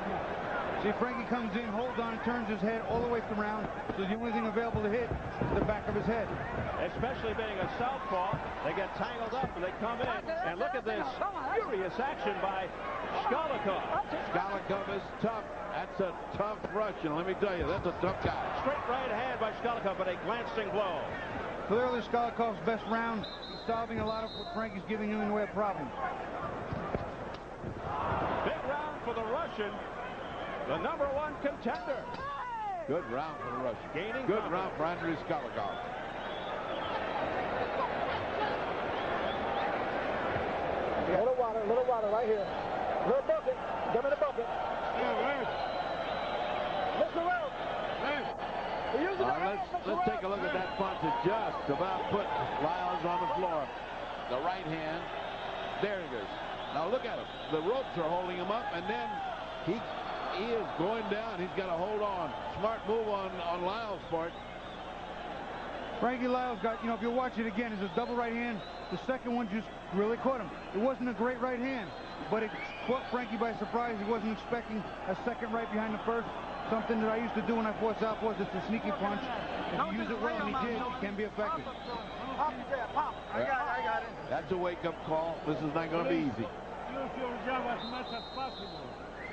See, Frankie comes in, holds on, and turns his head all the way around, so the only thing available to hit is the back of his head. Especially being a southpaw, they get tangled up and they come in. And look at this furious action by Skalikov. Skalikov is tough. That's a tough Russian. Let me tell you, that's a tough guy. Straight right hand by Skalikov, but a glancing blow. Clearly, Skalikov's best round. He's solving a lot of what Frankie's giving him in the way of problems. Big round for the Russian, the #1 contender. Good round for the Russian. Gaining good round for Andrei Skalikov. Little water right here. Little bucket. Give me the bucket. Mr. Wells. Let's take a look at that punch. It just about put Lyles on the floor. The right hand. There it is. Now look at him. The ropes are holding him up, and then he is going down. He's got to hold on. Smart move on Lyles' part. Frankie Lyles got, if you watch it again, it's a double right hand. The second one just really caught him. It wasn't a great right hand, but it caught Frankie by surprise. He wasn't expecting a second right behind the first. Something that I used to do when I fought Southpaws. It's a sneaky punch. If you use it well, and he did, it can be effective. I got it. That's a wake-up call. This is not going to be easy. Use your job as much as possible.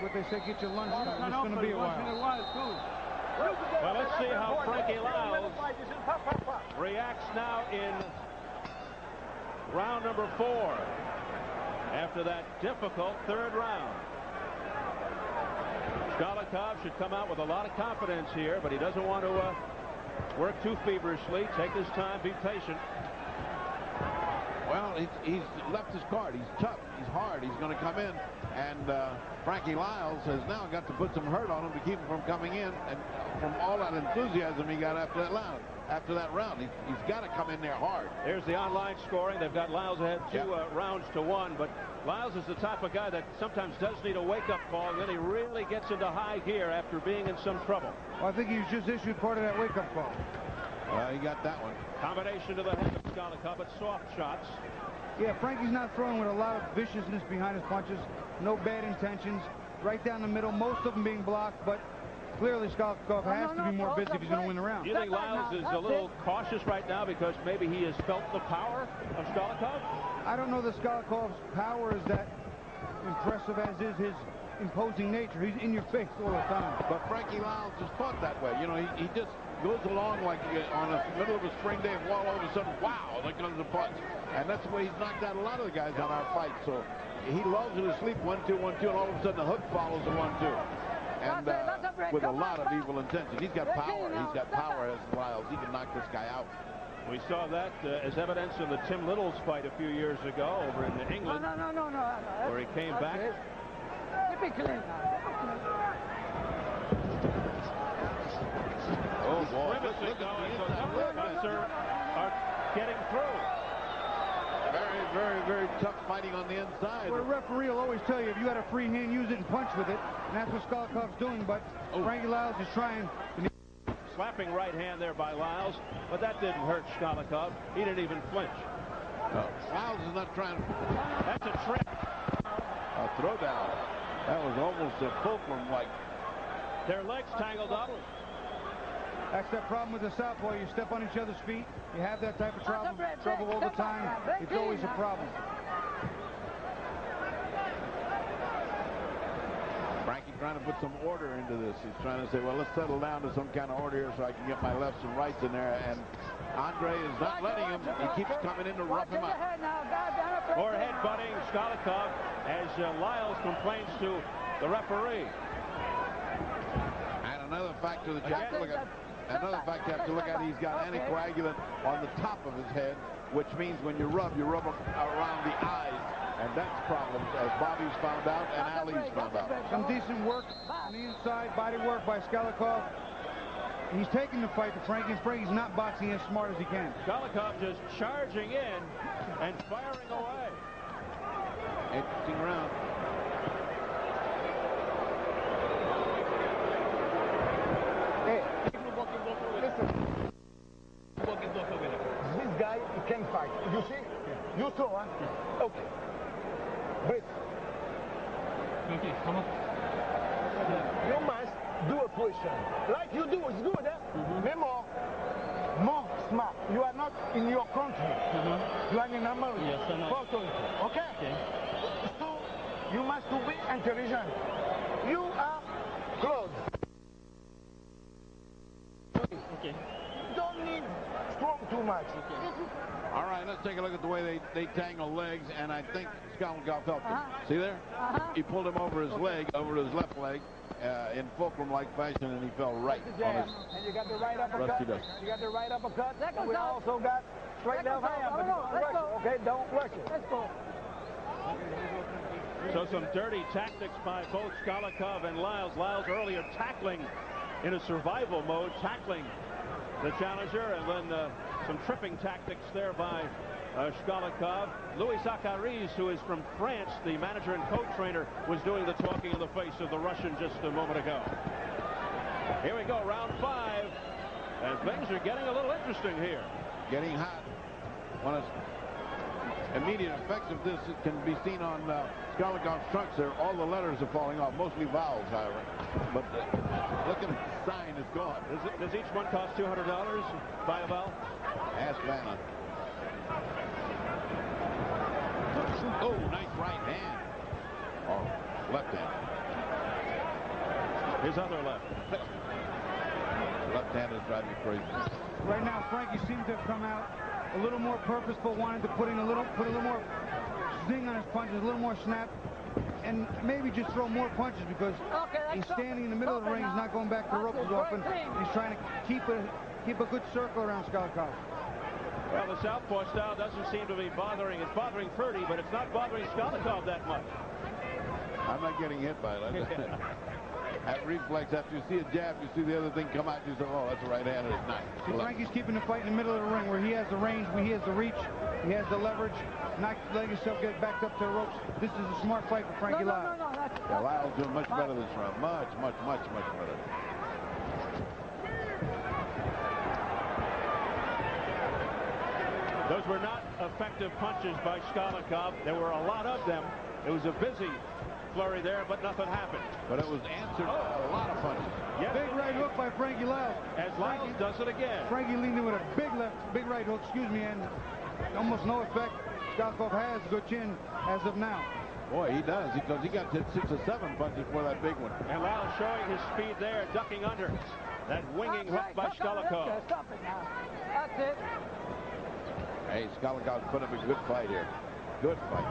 What they say, get your lunch done. It's going to be a while. Well, let's see how Frankie Lyles reacts now in round #4 after that difficult 3rd round. Skalikov should come out with a lot of confidence here, but he doesn't want to work too feverishly. Take his time, be patient. Well, he's left his guard. He's tough. He's hard. He's going to come in. And Frankie Lyles has now got to put some hurt on him to keep him from coming in. And from all that enthusiasm he got after that round, he's got to come in there hard. Here's the online scoring. They've got Lyles ahead 2 rounds to 1. But Lyles is the type of guy that sometimes does need a wake-up call, and then he really gets into high gear after being in some trouble. Well, I think he was just issued part of that wake-up call. He got that one. Combination to the head of Skalikov, but soft shots. Yeah, Frankie's not throwing with a lot of viciousness behind his punches. No bad intentions. Right down the middle, most of them being blocked, but clearly Skalikov has to be more busy if he's going to win the round. Do you think Lyles is a little cautious right now because maybe he has felt the power of Skalikov? I don't know that Skalikov's power is that impressive as is his imposing nature. He's in your face all the time. But Frankie Lyles is fought that way. He just goes along like on the middle of a spring day and all of a sudden, wow, there comes a punch. And that's the way he's knocked out a lot of the guys on our fight. So he lulls you to sleep 1-2, 1-2, and all of a sudden the hook follows the 1-2. And with a lot of evil intention. He's got power. He's got power as Lyles. He can knock this guy out. We saw that as evidence in the Tim Littles fight a few years ago over in England. No. Where he came back. Oh, grimacing though as the uppercuts are getting through. Very, very, very tough fighting on the inside. Well, the referee will always tell you if you had a free hand, use it and punch with it. And that's what Skolikov's doing, but Frankie Liles is trying. Slapping right hand there by Liles, but that didn't hurt Skolikov. He didn't even flinch. No, Liles is not trying to... That's a trip. A throwdown. That was almost a fulcrum-like. Their legs tangled up. That's that problem with the southpaw. You step on each other's feet. You have that type of trouble all the time. It's always a problem. Frankie trying to put some order into this. He's trying to say, well, let's settle down to some kind of order here so I can get my lefts and rights in there. And Andre is not letting him. He keeps coming in to rough him up. More headbutting Skolikov as Liles complains to the referee. And another factor that you have to look at. Another fact you have to look at, he's got anticoagulant on the top of his head, which means when you rub around the eyes. And that's problems, as Bobby's found out and Ali's found out. Some decent work on the inside, body work by Skolikov. He's taking the fight to Frankie, and Frankie's not boxing as smart as he can. Skolikov just charging in and firing away. Interesting round. Hey, listen. This guy, he can fight. You see? You too, huh? Okay. Breathe. Okay, come on. You must do a position. Like you do, it's good, eh? But more smart. You are not in your country. You are in America. Yes, I know. Okay? So, you must be intelligent. You are close. Okay. Don't need strong too much. All right, let's take a look at the way they tangle legs, and I think Skolikov helped him. See there? He pulled him over his leg, over his left leg, in fulcrum-like fashion, and he fell right on his... And you got the right uppercut. Rusty does. You got the right uppercut. And we also got straight left hand. But don't rush it, okay? Don't rush it. Let's go. So some dirty tactics by both Skolikov and Liles. Liles earlier tackling in a survival mode, tackling the challenger, and then some tripping tactics there by Skolikov. Louis Zacharias, who is from France, the manager and co-trainer, was doing the talking in the face of the Russian just a moment ago. Here we go, round 5, and things are getting a little interesting here. Getting hot. One of immediate effects of this can be seen on Skolikov's trunks there. All the letters are falling off, mostly vowels, however. But look at the sign is gone. Does each one cost $200? Buy a vowel? Ask Vanna. Oh, nice right hand. Oh, left hand. His other left. Left hand is driving me crazy. Right now, Frankie seems to have come out a little more purposeful, wanted to put a little more zing on his punches, a little more snap, and maybe just throw more punches because he's standing in the middle of the ring. He's not going back to the ropes as often. He's trying to keep a good circle around Skolikov. Well, the southpaw style doesn't seem to be bothering. It's bothering Purdy, but it's not bothering Skolikov that much. I'm not getting hit by it. That reflex, after you see a jab, you see the other thing come out, you say, oh, that's a right hand, and it's not. See, Frankie's keeping the fight in the middle of the ring where he has the range, where he has the reach, he has the leverage, not letting himself get backed up to the ropes. This is a smart fight for Frankie Liles. Yeah, Liles doing much better this round. Much better. Those were not effective punches by Skolikov. There were a lot of them. It was a busy flurry there, but nothing happened. But it was answered by a lot of punches. Yes. Big right hook by Frankie Liles. As Liles does it again. Frankie leaned in with a big right hook, and almost no effect. Skolikov has a good chin as of now. Boy, he does, because he got hit 6 or 7 punches for that big one. And Liles showing his speed there, ducking under. That winging hook by Skolikov. Stop it now. That's it. Hey, Skolikov's put up a good fight here. Good fight.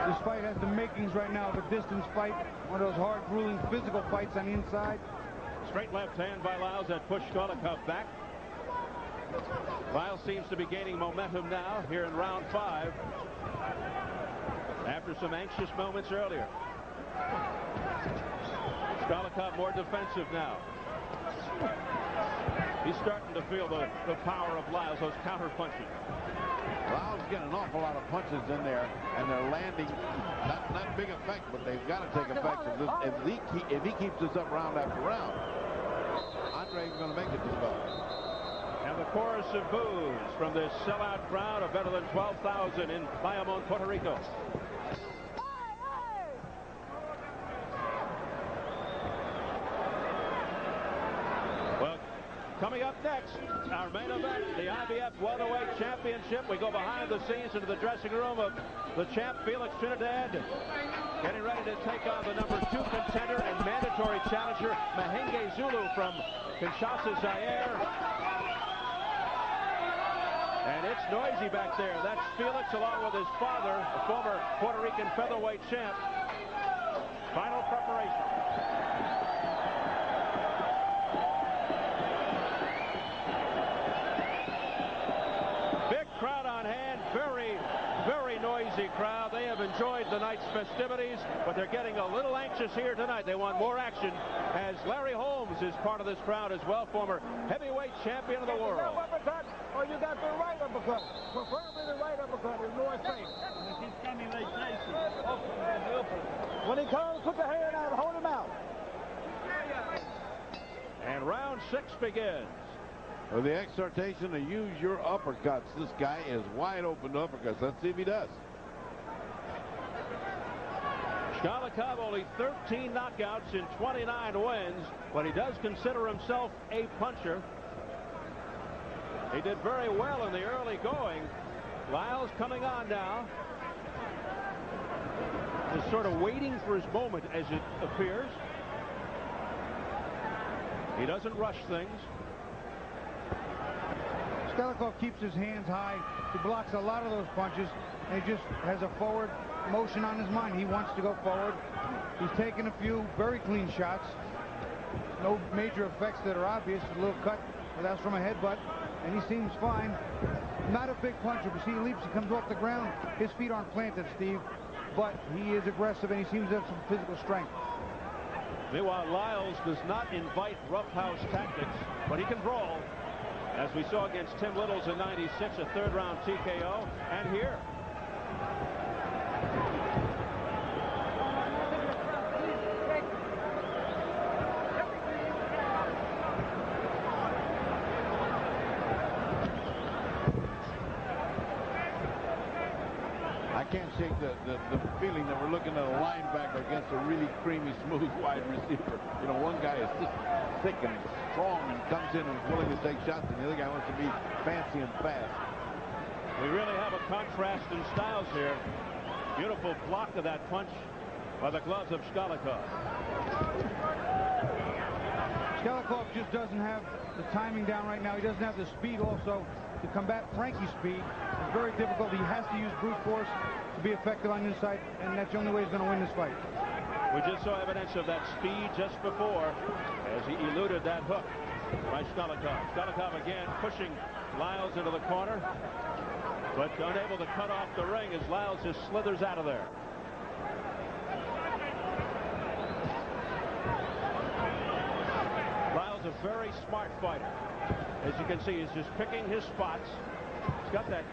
This fight has the makings right now of a distance fight. One of those hard, grueling, physical fights on the inside. Straight left hand by Liles that pushed Skolikov back. Liles seems to be gaining momentum now here in round 5 after some anxious moments earlier. Skalikov more defensive now. He's starting to feel the power of Liles, those counter punches. Liles getting an awful lot of punches in there, and they're landing not big effect, but they've got to take effect. If he keeps this up round after round, Andre is going to make it to the belt. And the chorus of boos from this sellout crowd of better than 12,000 in Bayamon, Puerto Rico. Coming up next, our main event, the IBF Welterweight Championship. We go behind the scenes into the dressing room of the champ, Felix Trinidad, getting ready to take on the #2 contender and mandatory challenger, Mahenge Zulu from Kinshasa, Zaire. And it's noisy back there. That's Felix along with his father, a former Puerto Rican featherweight champ. Final preparation. Crowd on hand, very noisy crowd. They have enjoyed the night's festivities, but they're getting a little anxious here tonight. They want more action, as Larry Holmes is part of this crowd as well, former heavyweight champion of the world. You got the left uppercut, or you got the right uppercut. Preferably the right uppercut is more safe. He's coming like Tyson. When he comes, put the hand out, hold him out. And round 6 begins. With the exhortation to use your uppercuts. This guy is wide open to uppercuts. Let's see if he does. Skalikov only 13 knockouts in 29 wins, but he does consider himself a puncher. He did very well in the early going. Liles coming on now. Just sort of waiting for his moment, as it appears. He doesn't rush things. Skalikov keeps his hands high. He blocks a lot of those punches, and he just has a forward motion on his mind. He wants to go forward. He's taken a few very clean shots. No major effects that are obvious. A little cut, but that's from a headbutt, and he seems fine. Not a big puncher, but see, he leaps, he comes off the ground. His feet aren't planted, Steve, but he is aggressive, and he seems to have some physical strength. Meanwhile, Liles does not invite roughhouse tactics, but he can brawl, as we saw against Tim Littles in '96, a third-round TKO, and here. I can't shake the feeling that we're looking at a linebacker against a really creamy, smooth wide receiver. You know, one guy is just thick and strong and comes in and is willing to take shots, and the other guy wants to be fancy and fast. We really have a contrast in styles here. Beautiful block of that punch by the gloves of Skalikov. Skalikov just doesn't have the timing down right now. He doesn't have the speed also to combat Frankie's speed. It's very difficult. He has to use brute force to be effective on the inside, and that's the only way he's going to win this fight. We just saw evidence of that speed just before as he eluded that hook by Skalikov. Skalikov again pushing Liles into the corner, but unable to cut off the ring as Liles just slithers out of there. Liles a very smart fighter. As you can see, he's just picking his spots. He's got that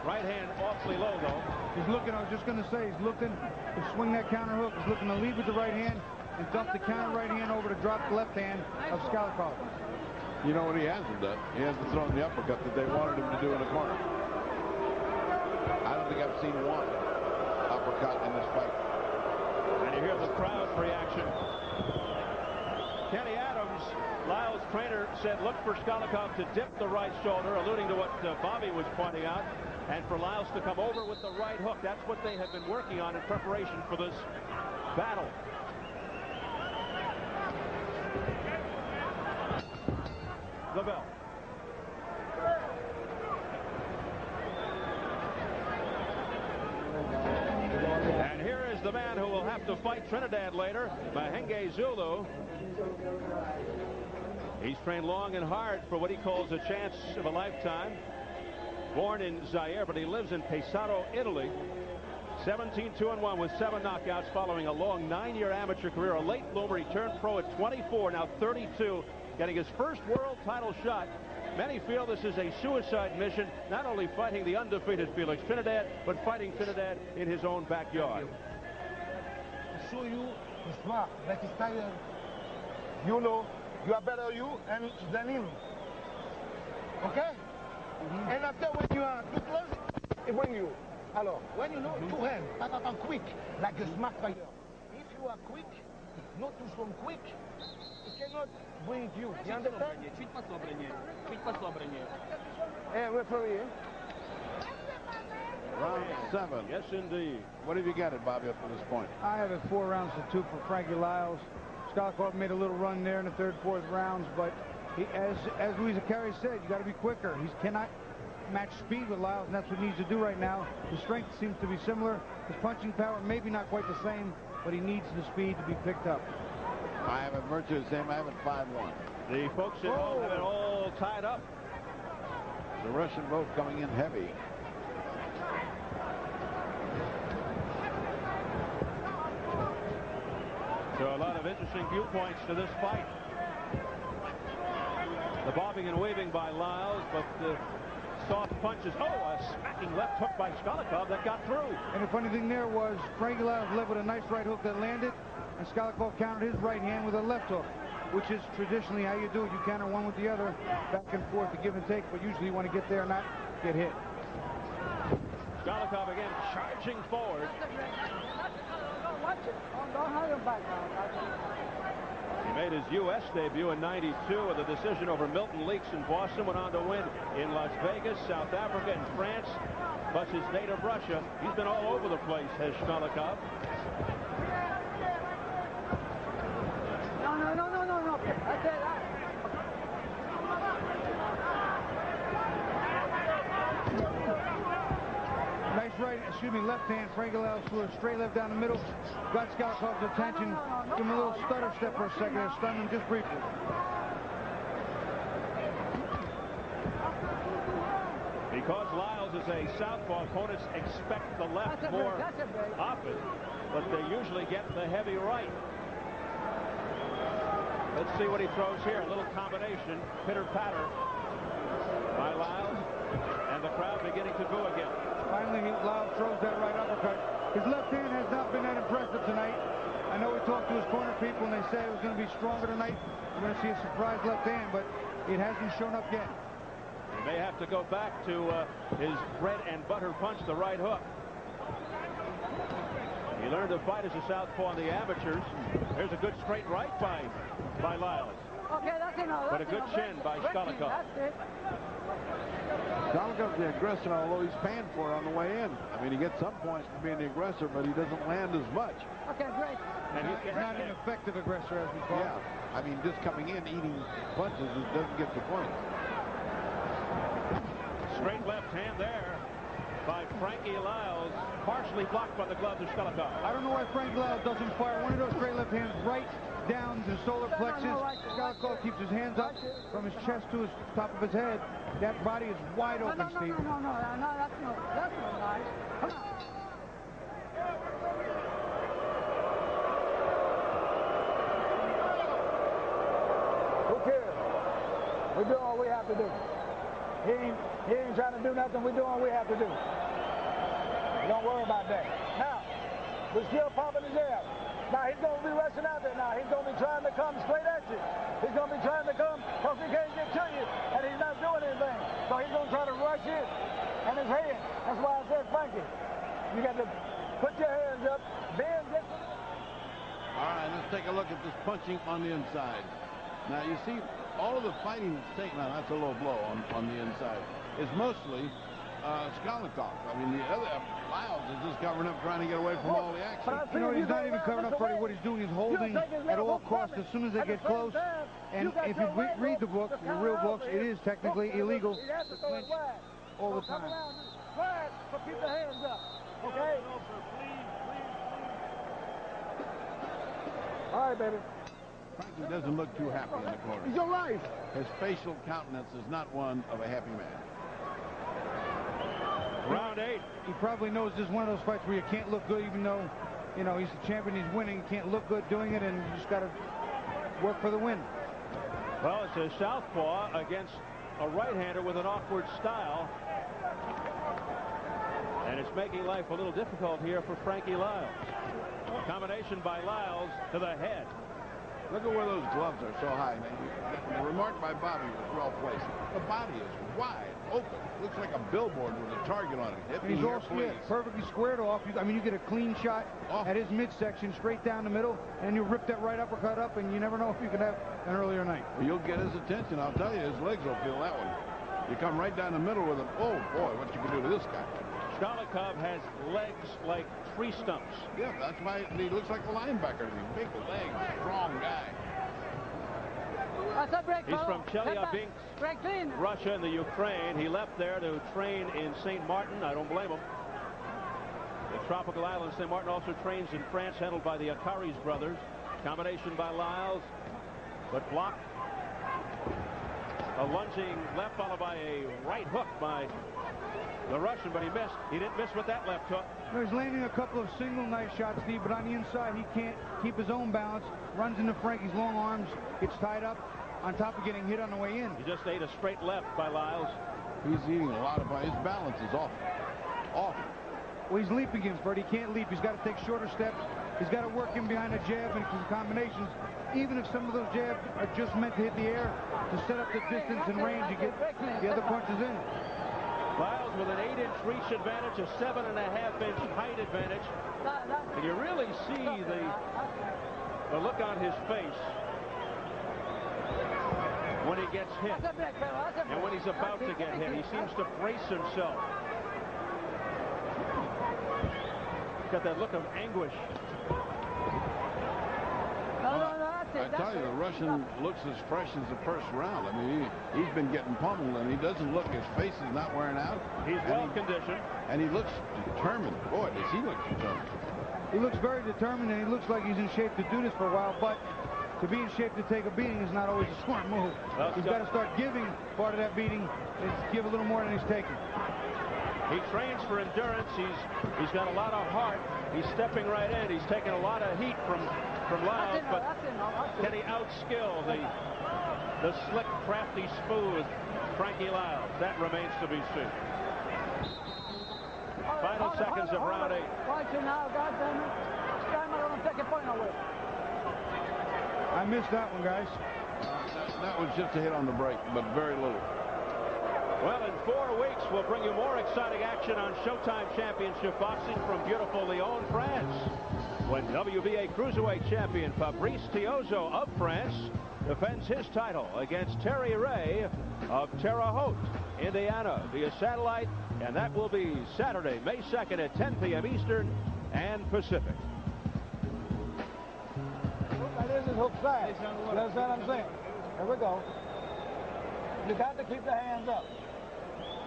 right hand awfully low, though. He's looking, I was just going to say, he's looking to swing that counter hook. He's looking to lead with the right hand and dump the counter right hand over to drop the left hand of Skalikov. You know what he hasn't done? He hasn't thrown the uppercut that they wanted him to do in the corner. I don't think I've seen one uppercut in this fight. And you hear the crowd reaction. Kenny Adams, Liles' trainer, said look for Skalikov to dip the right shoulder, alluding to what Bobby was pointing out, and for Liles to come over with the right hook. That's what they have been working on in preparation for this battle. The bell. And here is the man who will have to fight Trinidad later, Mahenge Zulu. He's trained long and hard for what he calls a chance of a lifetime. Born in Zaire, but he lives in Pesaro, Italy. 17-2-1 with 7 knockouts following a long 9-year amateur career. A late bloomer. He turned pro at 24, now 32, getting his first world title shot. Many feel this is a suicide mission, not only fighting the undefeated Felix Trinidad, but fighting Trinidad in his own backyard. I show you he's smart, but he's tired. You know, you are better than him. Okay? And after when you are too close, when you know two hands, quick, like a smart fighter. If you are quick, not too strong, quick, it cannot bring you. You understand? Hey, referee. Round 7. Yes, indeed. What have you got it, Bobby, up to this point? I have it 4 rounds to 2 for Frankie Liles. Skalikov made a little run there in the 3rd, 4th rounds, but he, as Luis Carey said, you got to be quicker. He cannot match speed with Liles, and that's what he needs to do right now. His strength seems to be similar. His punching power maybe not quite the same, but he needs the speed to be picked up. I have it virtually the same. I have it 5-1. The folks at home have it all tied up. The Russian vote coming in heavy. So a lot of interesting viewpoints to this fight. The bobbing and weaving by Liles, but the soft punches. Oh, a smacking left hook by Skalikov that got through. And the funny thing there was Frankie Liles led with a nice right hook that landed, and Skalikov countered his right hand with a left hook, which is traditionally how you do it. You counter one with the other, back and forth to give and take, but usually you want to get there and not get hit. Skalikov again charging forward. He made his U.S. debut in '92 with a decision over Milton Leakes in Boston. Went on to win in Las Vegas, South Africa, and France, plus his native Russia. He's been all over the place, has Skalikov. No. That's it. left hand. Frankie Liles threw a straight left down the middle. Got Skalikov's attention. Give him a little stutter step for a second there. Stunned him just briefly. Because Liles is a southpaw, opponents expect the left more often, but they usually get the heavy right. Let's see what he throws here. A little combination, pitter-patter by Liles, and the crowd beginning to boo again. Finally, Liles throws that right uppercut. His left hand has not been that impressive tonight. I know we talked to his corner people, and they said it was going to be stronger tonight. We're going to see a surprise left hand, but it hasn't shown up yet. He may have to go back to his bread and butter punch, the right hook. He learned to fight as a southpaw in the amateurs. There's a good straight right by Liles. Okay, that's enough. But a good chin by Skalikov. Skalikov's the aggressor, although he's paying for it on the way in. I mean, he gets some points for being the aggressor, but he doesn't land as much. Okay, great. And he's not an effective aggressor, as we call it. I mean, just coming in, eating punches, it doesn't get the point. Straight left hand there by Frankie Liles, partially blocked by the gloves of Skalikov. I don't know why Frankie Liles doesn't fire one of those straight left hands right down to the solar plexus. Skalikov keeps his hands up from his chest to his top of his head. That body is wide open, Steve. No, that's not nice. Come on. Who cares? We do all we have to do. He ain't trying to do nothing. We do all we have to do. Don't worry about that. Now, we're still pumping his air. Now, he's going to be rushing out there now. He's going to be trying to come straight at you. He's going to be trying to come because he can't get to you, and he's not doing anything. So he's going to try to rush in and his head. That's why I said, Frankie, you got to put your hands up, bend just a little. All right, let's take a look at this punching on the inside. Now, you see, all of the fighting that's taken on, that's a low blow on the inside, is mostly Skalikov. I mean, the other Liles is just covering up, trying to get away from all the action. You know, he's not even covering up, Freddie. What he's doing is holding at all costs as soon as they get close. And if you read the book, the real books, it is technically illegal to clinch all the time. So keep the hands up, okay? All right, baby. Frankie doesn't look too happy in the corner. He's your life. His facial countenance is not one of a happy man. Round 8. He probably knows this is one of those fights where you can't look good, even though, you know, he's the champion, he's winning. You can't look good doing it, and you just got to work for the win. Well, it's a southpaw against a right-hander with an awkward style. And it's making life a little difficult here for Frankie Liles. Combination by Liles to the head. Look at where those gloves are so high. The remark by Bobby was well placed. The body is wide open. Looks like a billboard with a target on it. Hit And he's me all here, please. perfectly squared off. I mean, you get a clean shot at his midsection, straight down the middle, and you rip that right uppercut up, and you never know if you could have an earlier night. Well, you'll get his attention. I'll tell you, his legs will feel that one. You come right down the middle with him. Oh, boy, what you can do to this guy. Shalikov has legs like tree stumps. Yeah, that's why he looks like a linebacker. He's big legs, strong guy. He's from Chelyabinsk, Russia, and the Ukraine. He left there to train in St. Martin. I don't blame him. The tropical island St. Martin also trains in France, handled by the Akaris brothers. Combination by Liles, but blocked. A lunging left followed by a right hook by the Russian, but he missed. He didn't miss with that left hook. He's landing a couple of single knife shots, Steve, but on the inside he can't keep his own balance. Runs into Frankie's long arms, gets tied up, on top of getting hit on the way in. He just ate a straight left by Liles. He's eating a lot of his balance is awful. Awful. Well, he's leaping him, Bert. He can't leap. He's got to take shorter steps. He's got to work in behind a jab and some combinations. Even if some of those jabs are just meant to hit the air, to set up the distance and range to get the other punches in. Liles with an 8-inch reach advantage, a 7.5-inch height advantage. And you really see the look on his face when he gets hit and when he's about to get hit. He seems to brace himself. He's got that look of anguish. I tell you, the Russian looks as fresh as the first round. I mean, he's been getting pummeled, and he doesn't look, his face is not wearing out. He's well conditioned. And he looks determined. Boy, does he look determined. He looks very determined, and he looks like he's in shape to do this for a while, but to be in shape to take a beating is not always a smart move. He's got to start giving part of that beating and give a little more than he's taking. He trains for endurance. He's got a lot of heart. He's stepping right in. He's taking a lot of heat from Liles, but can he outskill the slick, crafty, smooth Frankie Liles? That remains to be seen. Final seconds of round 8. I missed that one, guys. That was just a hit on the break, but very little. Well, in 4 weeks, we'll bring you more exciting action on Showtime Championship Boxing from beautiful Lyon, France, when WBA Cruiserweight Champion Fabrice Tiozo of France defends his title against Terry Ray of Terre Haute, Indiana, via satellite, and that will be Saturday, May 2nd at 10 p.m. Eastern and Pacific. This is hook side. You understand what I'm saying? Here we go. You got to keep the hands up.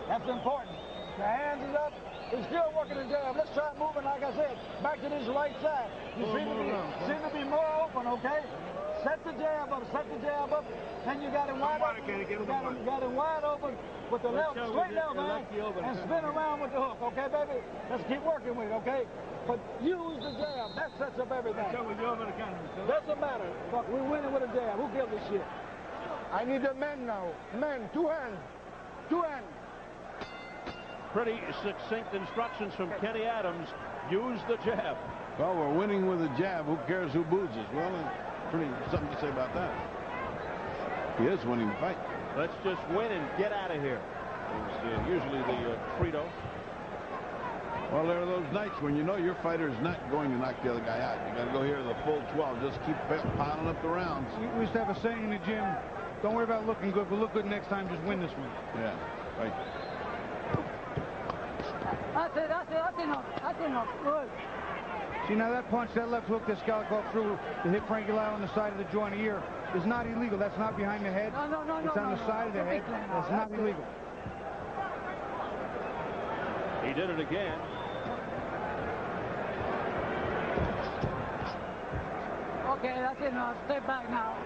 That's important. The hands is up. He's still working the jab. Let's try moving, like I said, back to this right side. You seem to be more open, okay? Set the jab up, Then you got him wide open. You got him wide open with the left, straight down, man, and spin around with the hook, okay, baby? Let's keep working with it, okay? But use the jab. That sets up everything. Doesn't matter. We're winning with a jab. Who gives a shit? I need the men now. Men, 2 hands. 2 hands. Pretty succinct instructions from Kenny Adams. Use the jab. Well, we're winning with a jab. Who cares who boozes? Well, pretty something to say about that. He is winning the fight. Let's just win and get out of here. It's usually the credo. Well, there are those nights when you know your fighter is not going to knock the other guy out. You got to go here to the full 12. Just keep piling up the rounds. We used to have a saying in the gym, don't worry about looking good, but look good next time. Just win this one. Yeah, right. That's enough. Good. See, now that punch, that left hook that Shalikov threw to hit Frankie Liles on the side of the jaw and the ear is not illegal. That's not behind the head. No. It's on the side of the head. That's not illegal. He did it again. Okay, that's enough. Stay back now.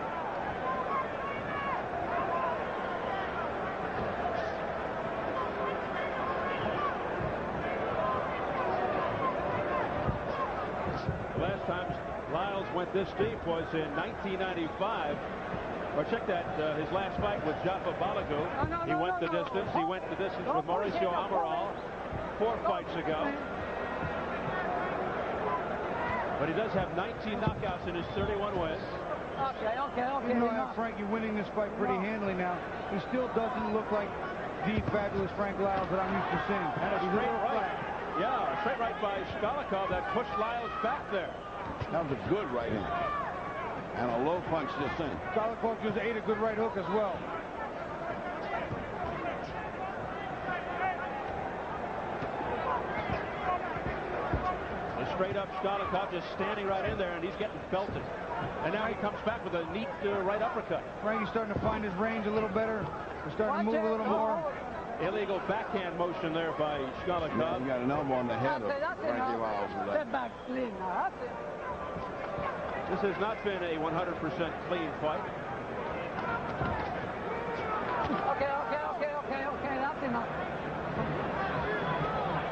last time Liles went this deep was in 1995. Well, check that, his last fight with Jaffa Balagu. He went the distance. He went the distance with Mauricio Amaral 4 fights ago. But he does have 19 knockouts in his 31 wins. Okay. You know, I have Frankie winning this fight pretty handily now. He still doesn't look like the fabulous Frank Liles that I'm used to seeing. And a straight right. Yeah, a straight right by Shkolnikov that pushed Liles back there. That was a good right hand. And a low punch just in. Shkolnikov just ate a good right hook as well. A straight up Shkolnikov just standing right in there, and he's getting belted. And now he comes back with a neat right uppercut. Frankie's starting to find his range a little better. He's starting to move a little more. Illegal backhand motion there by Shkolnikov. He got an elbow on the head of Frankie Liles. Step back clean now. That's it. This has not been a 100% clean fight. Okay. That's enough.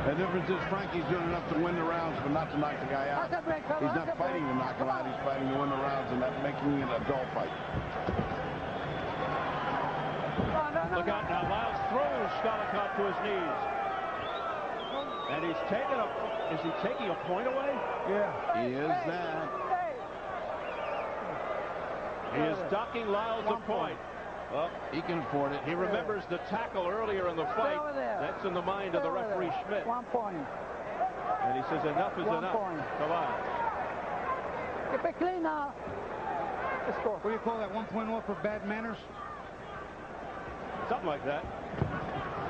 The difference is Frankie's doing enough to win the rounds, but not to knock the guy out. He's not fighting to knock him out. He's fighting to win the rounds and not making it a dull fight. Look out now. Liles throws Shkolnikov to his knees. And he's taking a... Is he taking a point away? Yeah. He is that. He is ducking Liles a point. Well, he can afford it. He remembers the tackle earlier in the fight. That's in the mind of the referee Schmidt. 1 point. And he says enough is enough. Come on. Keep it clean now. Let's go. What do you call that? 1 point off for bad manners? Something like that.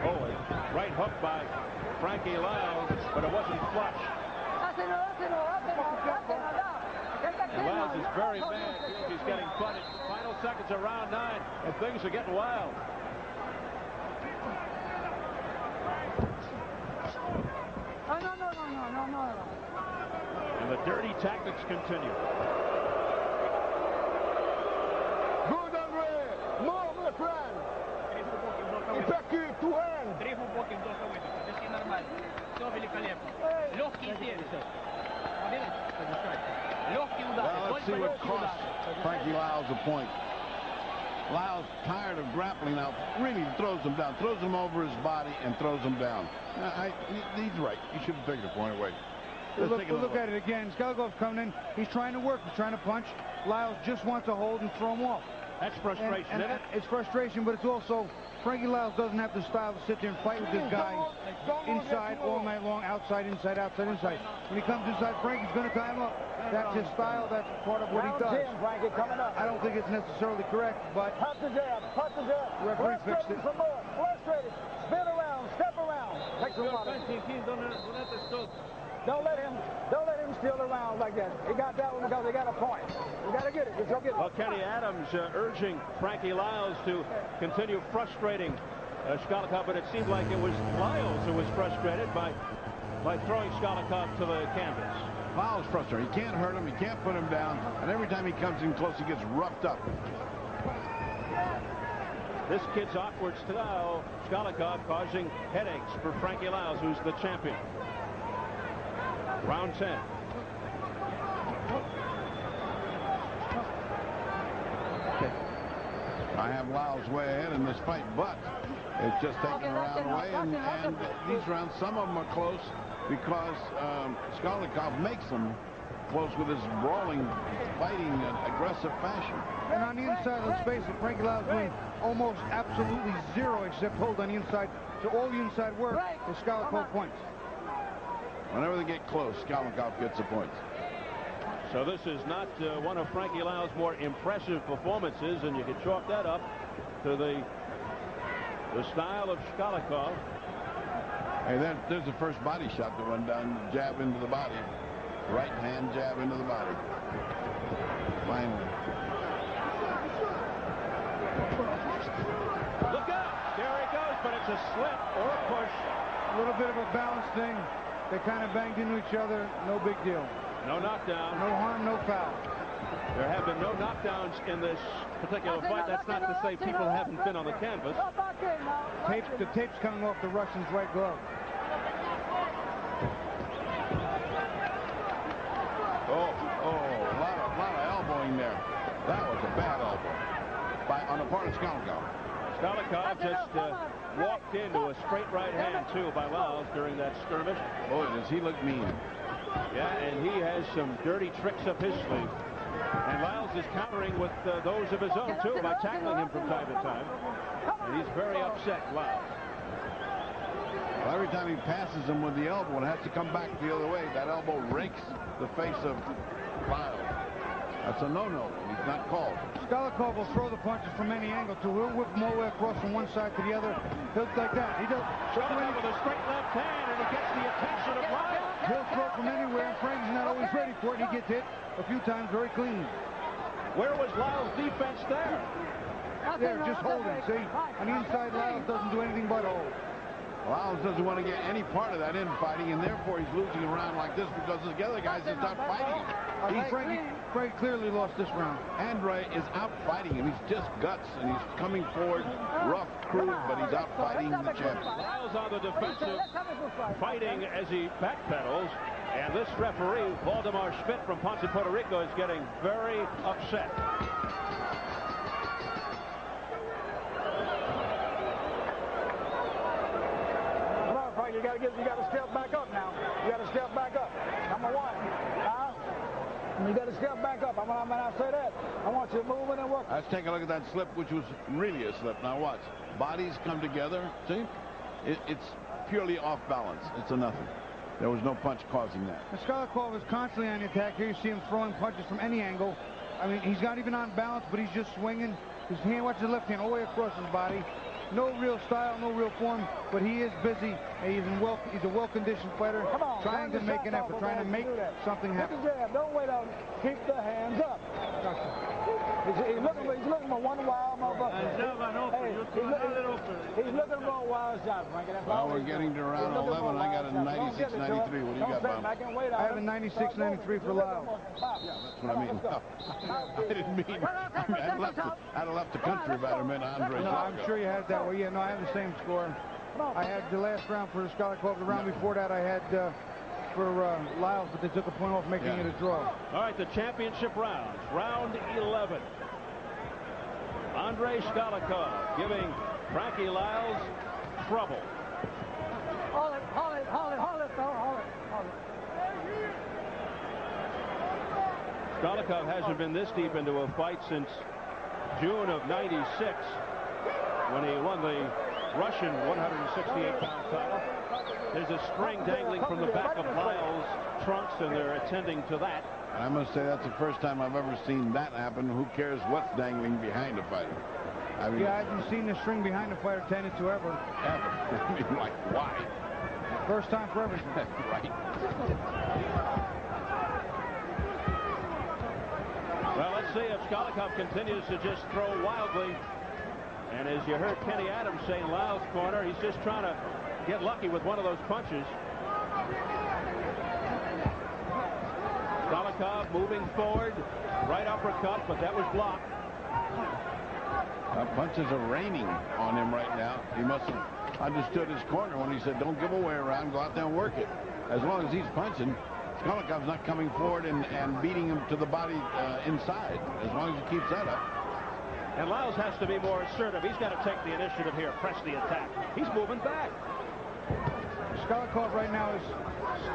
Oh, a right hook by Frankie Liles, but it wasn't flush. And Liles is very mad. He's getting punished. Final seconds of round 9, and things are getting wild. No. And the dirty tactics continue. Good, Andre. More, my friend. Итаки, Туэн. Well, let's see what cost Frankie Liles a point. Liles, tired of grappling now, really throws him down, throws him over his body and throws him down. He's right. He should have taken a point away. Look at it again. Shkolnikov's coming in. He's trying to work. He's trying to punch. Liles just wants to hold and throw him off. That's frustration, isn't it? It's frustration, but it's also Frankie Liles doesn't have the style to sit there and fight with this guy inside all night long, outside, inside, outside, inside. When he comes inside, Frankie's going to tie him up. That's his style. That's part of what he does. Frankie coming up. I don't think it's necessarily correct, but Pop the jab. the referee fixed it. Some more. Frustrated. Spin around. Step around. Takes a lot. Don't let him steal the round like that. He got that one because he got a point. You got to get it. Just go get it. Well, Kenny Adams urging Frankie Liles to continue frustrating Shkolnikov, but it seemed like it was Liles who was frustrated by throwing Shkolnikov to the canvas. Liles frustrated. He can't hurt him. He can't put him down. And every time he comes in close, he gets roughed up. This kid's awkward style, Shkolnikov, causing headaches for Frankie Liles, who's the champion. Round 10. I have Liles way ahead in this fight, but it's just taking a round away. And these rounds, some of them are close because Shkolnikov makes them close with his brawling, fighting, aggressive fashion. And on the inside, let's face it, Frankie Liles doing almost absolutely zero except hold on the inside. So all the inside work is Shkolnikov points. Whenever they get close, Shkolnikov gets the points. So this is not one of Frankie Liles' more impressive performances, and you can chalk that up to the style of Shkolnikov. Hey, there's the first body shot that went down, jab into the body. Right hand jab into the body. Finally. Look out! There he goes, but it's a slip or a push. A little bit of a balance thing. They kind of banged into each other. No big deal. No knockdown. No harm, no foul. There have been no knockdowns in this particular fight. That's not to say people haven't been on the canvas. The tape's coming off the Russian's right glove. Oh, on the part of Skalikov. Skalikov just walked into a straight right hand, too, by Liles during that skirmish. Boy, does he look mean. Yeah, and he has some dirty tricks up his sleeve. And Liles is countering with those of his own, too, by tackling him from time to time. And he's very upset, Liles. Well, every time he passes him with the elbow, it has to come back the other way. That elbow rakes the face of Liles. That's a no-no. He's not called. Skalikov will throw the punches from any angle, too. He'll whip them all the way across from one side to the other. He'll like that. He does. Skalikov with a straight left hand, and he gets the attention of Liles. He'll throw from anywhere, and Frankie's not always ready for it. He gets hit a few times very clean. Where was Liles' defense there? There, just holding. See, on the inside, Liles doesn't do anything but hold. Liles doesn't want to get any part of that infighting, and therefore he's losing a round like this because the other guys just out fighting him. Frankie clearly lost this round. Andre is out fighting him. He's just guts, and he's coming forward rough, crude, but he's out fighting the champion. Liles on the defensive, fighting as he backpedals. And this referee, Valdemar Schmidt from Ponce, Puerto Rico, is getting very upset. You got to step back up now. You got to step back up. Number one. You got to step back up. When I say that, I want you moving and working. Let's take a look at that slip, which was really a slip. Now watch. Bodies come together. See? It's purely off balance. It's a nothing. There was no punch causing that. Skalikov is constantly on the attack. Here you see him throwing punches from any angle. I mean, he's not even on balance, but he's just swinging. His hand, watch his left hand all the way across his body. No real style, no real form, but he is busy. He's a well-conditioned fighter, trying to make an effort, trying to make something happen. Don't wait out. Keep the hands up. He's looking for one wild motherfucker. He's looking for a wild shot, Frankie. Well, we're getting to round 11. I got a 96-93. What do you got, Bob? I have a 96-93 for Liles. Yeah, that's what I mean. No, I didn't mean. I'd have left the country if I'd have meant Andre. No, I'm sure you had that. Well, yeah, no, I have the same score. I had the last round for Skalikov. The round before that I had for Liles, but they took a point off, making it a draw. All right, the championship rounds. Round 11. Andre Skalikov giving Frankie Liles trouble. Hold it, fella, hold it. Skalikov hasn't been this deep into a fight since June of '96 when he won the Russian 168-pound title. There's a string dangling from the back of Liles' trunks, and they're attending to that. I must say that's the first time I've ever seen that happen. Who cares what's dangling behind a fighter? I mean, yeah, I haven't seen the string behind a fighter tended to ever. I mean, like, why? First time for everything. Right. Well, let's see if Skalikov continues to just throw wildly. And as you heard Kenny Adams say in Liles' corner, he's just trying to get lucky with one of those punches. Skalikov moving forward, right uppercut, but that was blocked. Punches are raining on him right now. He must have understood his corner when he said, don't give away around, go out there and work it. As long as he's punching, Skalikov's not coming forward and beating him to the body inside, as long as he keeps that up. And Liles has to be more assertive. He's got to take the initiative here, press the attack. He's moving back. Skalikov right now is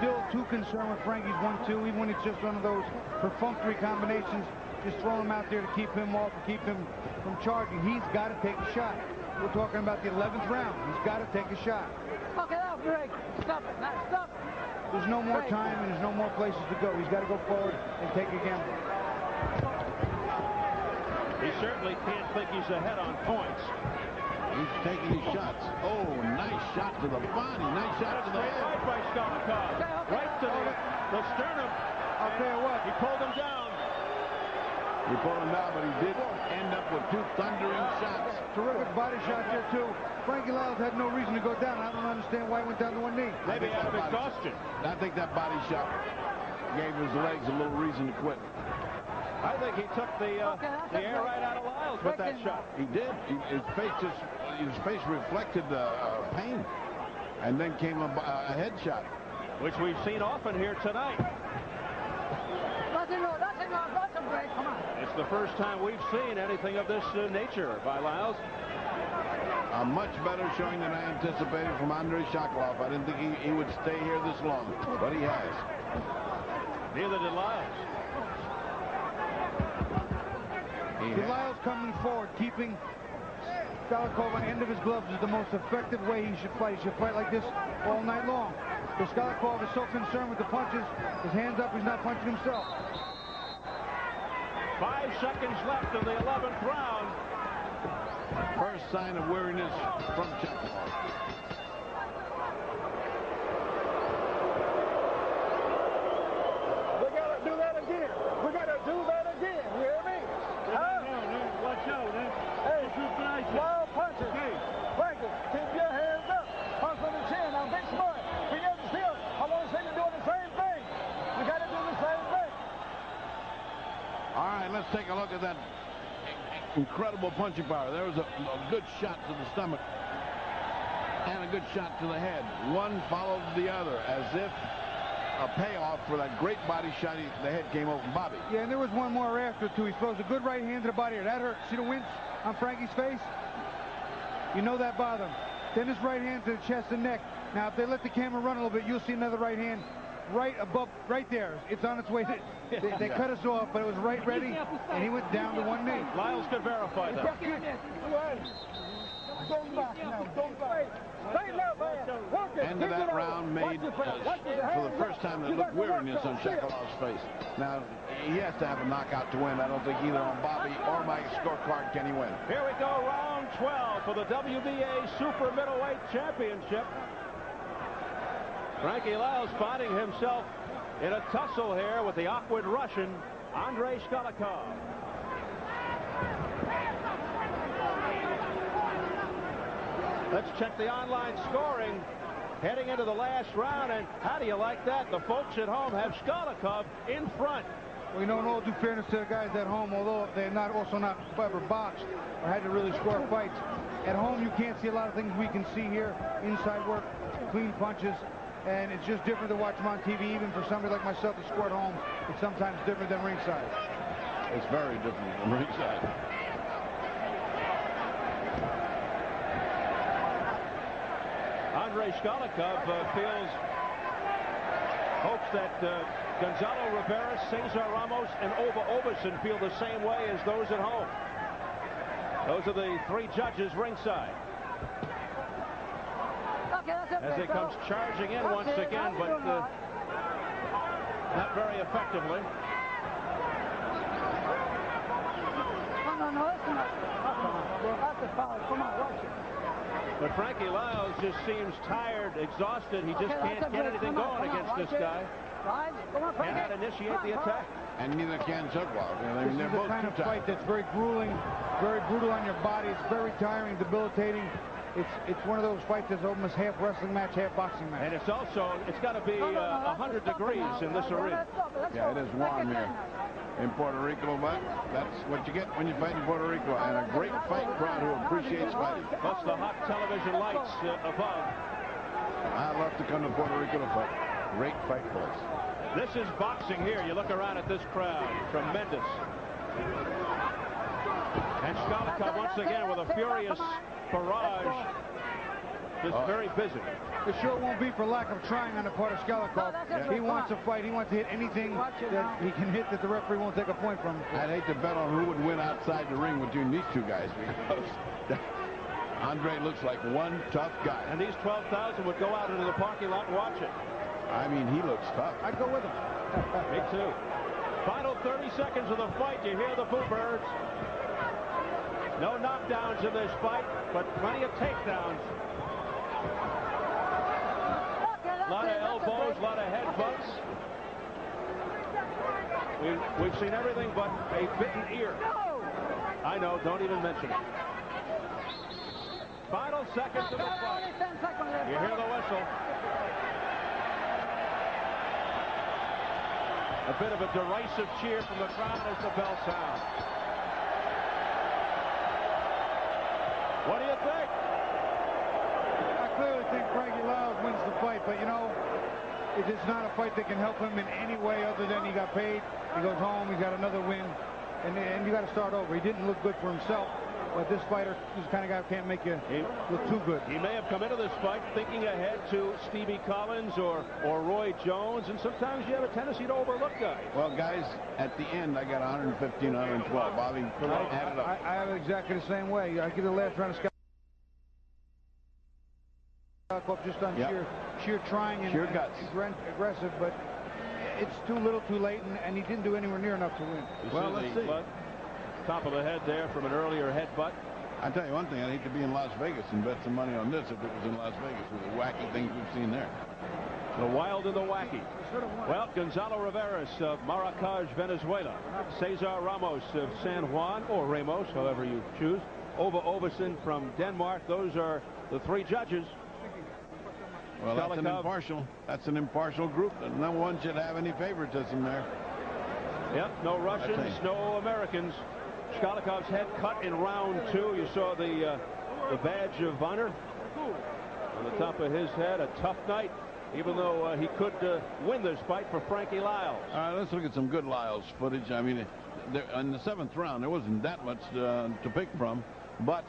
still too concerned with Frankie's 1-2, even when it's just one of those perfunctory combinations, just throwing him out there to keep him off, to keep him from charging. He's got to take a shot. We're talking about the 11th round. He's got to take a shot. Fuck it up, Greg. Stop it. Now stop it. There's no more time and there's no more places to go. He's got to go forward and take a gamble. He certainly can't think he's ahead on points. He's taking his shots. Oh, nice shot to the body. Nice shot to the head. Right by Skalikov. Right to the sternum. I'll tell you what. He pulled him down. He pulled him down, but he did end up with two thundering shots. Terrific body shot there, too. Frankie Liles had no reason to go down. I don't understand why he went down to one knee. Maybe out of exhaustion. I think that body shot gave his legs a little reason to quit. I think he took the air right out of Liles with that shot. He did. His face reflected pain, and then came a head shot, which we've seen often here tonight. It's the first time we've seen anything of this nature by Liles. A much better showing than I anticipated from Andrei Shakalov. I didn't think he would stay here this long, but he has. Neither did Liles. Liles coming forward, keeping Shakalov on the end of his gloves is the most effective way he should fight. He should fight like this all night long. Because Shakalov is so concerned with the punches, his hands up, he's not punching himself. 5 seconds left in the 11th round. First sign of weariness from Shakalov. We gotta do that again. We gotta do that again. You hear me? Huh? No, watch out, man. Hey, wild punches. Frankie, keep your hands up. Punch on the chin. Now, Big Smart, we never still. I want to see you doing the same thing. You gotta do the same thing. All right, let's take a look at that incredible punching power. There was a good shot to the stomach and a good shot to the head. One followed the other as if a payoff for that great body shot. The head came open Bobby. Yeah, and there was one more after, too. He throws a good right hand to the body. That hurt. See the winch on Frankie's face? You know that bothered him. Then his right hand to the chest and neck. Now, if they let the camera run a little bit, you'll see another right hand right above, right there. It's on its way. They cut us off, but it was right ready, and he went down to one knee. Liles could verify that. Don't back now. Don't back. End of that round made for the first time that looked weariness on Shakalov's face. Now, he has to have a knockout to win. I don't think either on Bobby or my scorecard can he win. Here we go, round 12 for the WBA Super Middleweight Championship. Frankie Liles finding himself in a tussle here with the awkward Russian, Andrei Shakalov. Let's check the online scoring heading into the last round, and how do you like that? The folks at home have Shakalov in front. Well, you know, in all due fairness to the guys at home, although they're also not ever boxed or had to really score fights, at home you can't see a lot of things we can see here. Inside work, clean punches, and it's just different to watch them on TV. Even for somebody like myself to score at home, it's sometimes different than ringside. It's very different than ringside. Andrei Shakalov hopes that Gonzalo Rivera, Cesar Ramos, and Ova Oberson feel the same way as those at home. Those are the 3 judges ringside. As it comes charging in once again, but not very effectively. But Frankie Liles just seems tired, exhausted. He just can't get anything going against this guy. Cannot initiate the attack. And neither can Shakalov. I mean, this is the kind of fight that's very grueling, very brutal on your body. It's very tiring, debilitating. It's one of those fights that's almost half wrestling match, half boxing match. And it's got to be 100 degrees in this arena. Yeah, it is warm here in Puerto Rico, but that's what you get when you fight in Puerto Rico, and a great fight crowd who appreciates fighting. Plus the hot television lights above. I love to come to Puerto Rico to fight. Great fight place. This is boxing here. You look around at this crowd. Tremendous. And Shakalov once again with a furious barrage. Just very busy. It sure won't be for lack of trying on the part of Shakalov. He wants to fight. He wants to hit anything that he can hit that the referee won't take a point from. I'd hate to bet on who would win outside the ring between these two guys, because Andre looks like one tough guy. And these 12,000 would go out into the parking lot and watch it. I mean, he looks tough. I'd go with him. Me too. Final 30 seconds of the fight. You hear the boo birds. No knockdowns in this fight, but plenty of takedowns. A lot of elbows, a lot of headbutts. We've seen everything but a bitten ear. I know, don't even mention it. Final seconds of the fight. You hear the whistle. A bit of a derisive cheer from the crowd as the bell sounds. What do you think? I clearly think Frankie Liles wins the fight, but you know, It's not a fight that can help him in any way other than he got paid. He goes home, he's got another win, and you got to start over. He didn't look good for himself, but this fighter is the kind of guy who can't make you look too good. He may have come into this fight thinking ahead to Stevie Collins or Roy Jones, and sometimes you have a tendency to overlook guys. Well, guys, at the end, I got 115, 112. Bobby, add it up. I have exactly the same way. I give the last round of just on sheer trying and sheer guts. Aggressive, but it's too little too late, and he didn't do anywhere near enough to win. Well, let's see. Top of the head there from an earlier headbutt. I tell you one thing, I'd hate to be in Las Vegas and bet some money on this if it was in Las Vegas with the wacky things we've seen there. The wild and the wacky. Well, Gonzalo Riveras of Maracaj, Venezuela. Cesar Ramos of San Juan, or Ramos, however you choose. Ova Overson from Denmark. Those are the three judges. Well, that's an impartial group, and no one should have any favoritism there. Yep, no Russians, no Americans. Shkalikov's head cut in round 2. You saw the badge of honor on the top of his head. A tough night, even though he could win this fight for Frankie Liles. All right, let's look at some good Liles footage. I mean, in the 7th round, there wasn't that much to pick from, but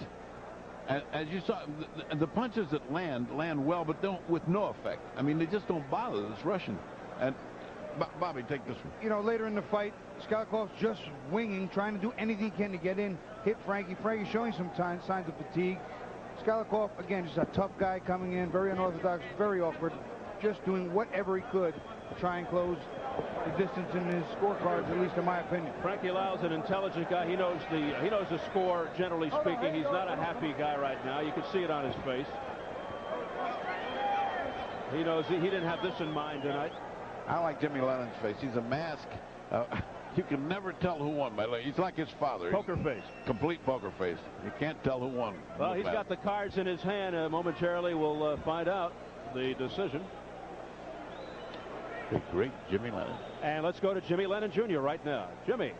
as you saw, the punches that land well, but don't with no effect. I mean, they just don't bother this Russian. And Bobby, take this one. You know, later in the fight, Shkalikov's just winging, trying to do anything he can to get in, hit Frankie. Frankie's showing some signs of fatigue. Shkalikov, again, just a tough guy coming in, very unorthodox, very awkward, just doing whatever he could to try and close the distance in his scorecards, at least in my opinion. Frankie Liles, an intelligent guy. He knows the score, generally speaking. He's not a happy guy right now. You can see it on his face. He knows he didn't have this in mind tonight. I like Jimmy Lennon's face. He's a mask. You can never tell who won. He's like his father. Poker face. Complete poker face. You can't tell who won. Well, he's got the cards in his hand. Momentarily, we'll find out the decision. The great Jimmy Lennon. And let's go to Jimmy Lennon Jr. right now. Jimmy.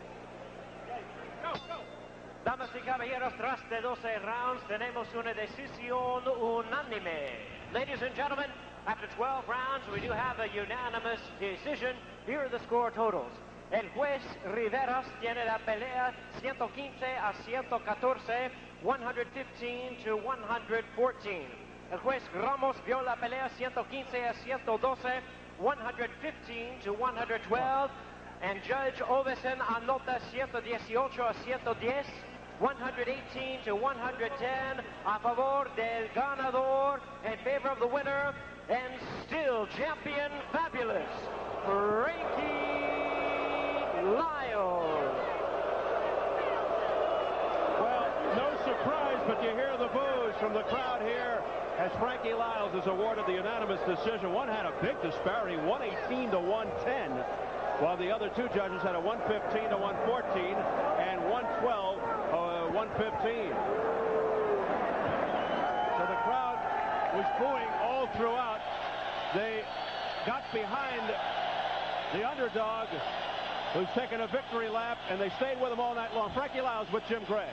Damas y caballeros, tras de 12 rounds, tenemos una decisión unánime. Ladies and gentlemen, after 12 rounds, we do have a unanimous decision. Here are the score totals. El juez Riveras tiene la pelea 115 a 114, 115 to 114. El juez Ramos vio la pelea 115 a 112, 115 to 112. And Judge Ovesen anota 118 a 110, 118 to 110 a favor del ganador, in favor of the winner, and still champion fabulous, Frankie Liles. Well, no surprise, but you hear the boos from the crowd here as Frankie Liles is awarded the unanimous decision. One had a big disparity, 118 to 110, while the other two judges had a 115 to 114 and 112 115. So the crowd was booing all throughout. They got behind the underdog, who's taken a victory lap, and they stayed with him all night long. Frankie Liles with Jim Gray.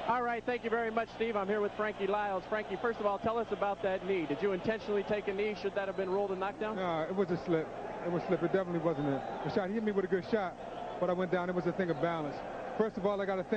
All right, thank you very much, Steve. I'm here with Frankie Liles. Frankie, first of all, tell us about that knee. Did you intentionally take a knee? Should that have been ruled a knockdown? No, it was a slip. It was a slip. It definitely wasn't a shot. He hit me with a good shot, but I went down. It was a thing of balance. First of all, I got to thank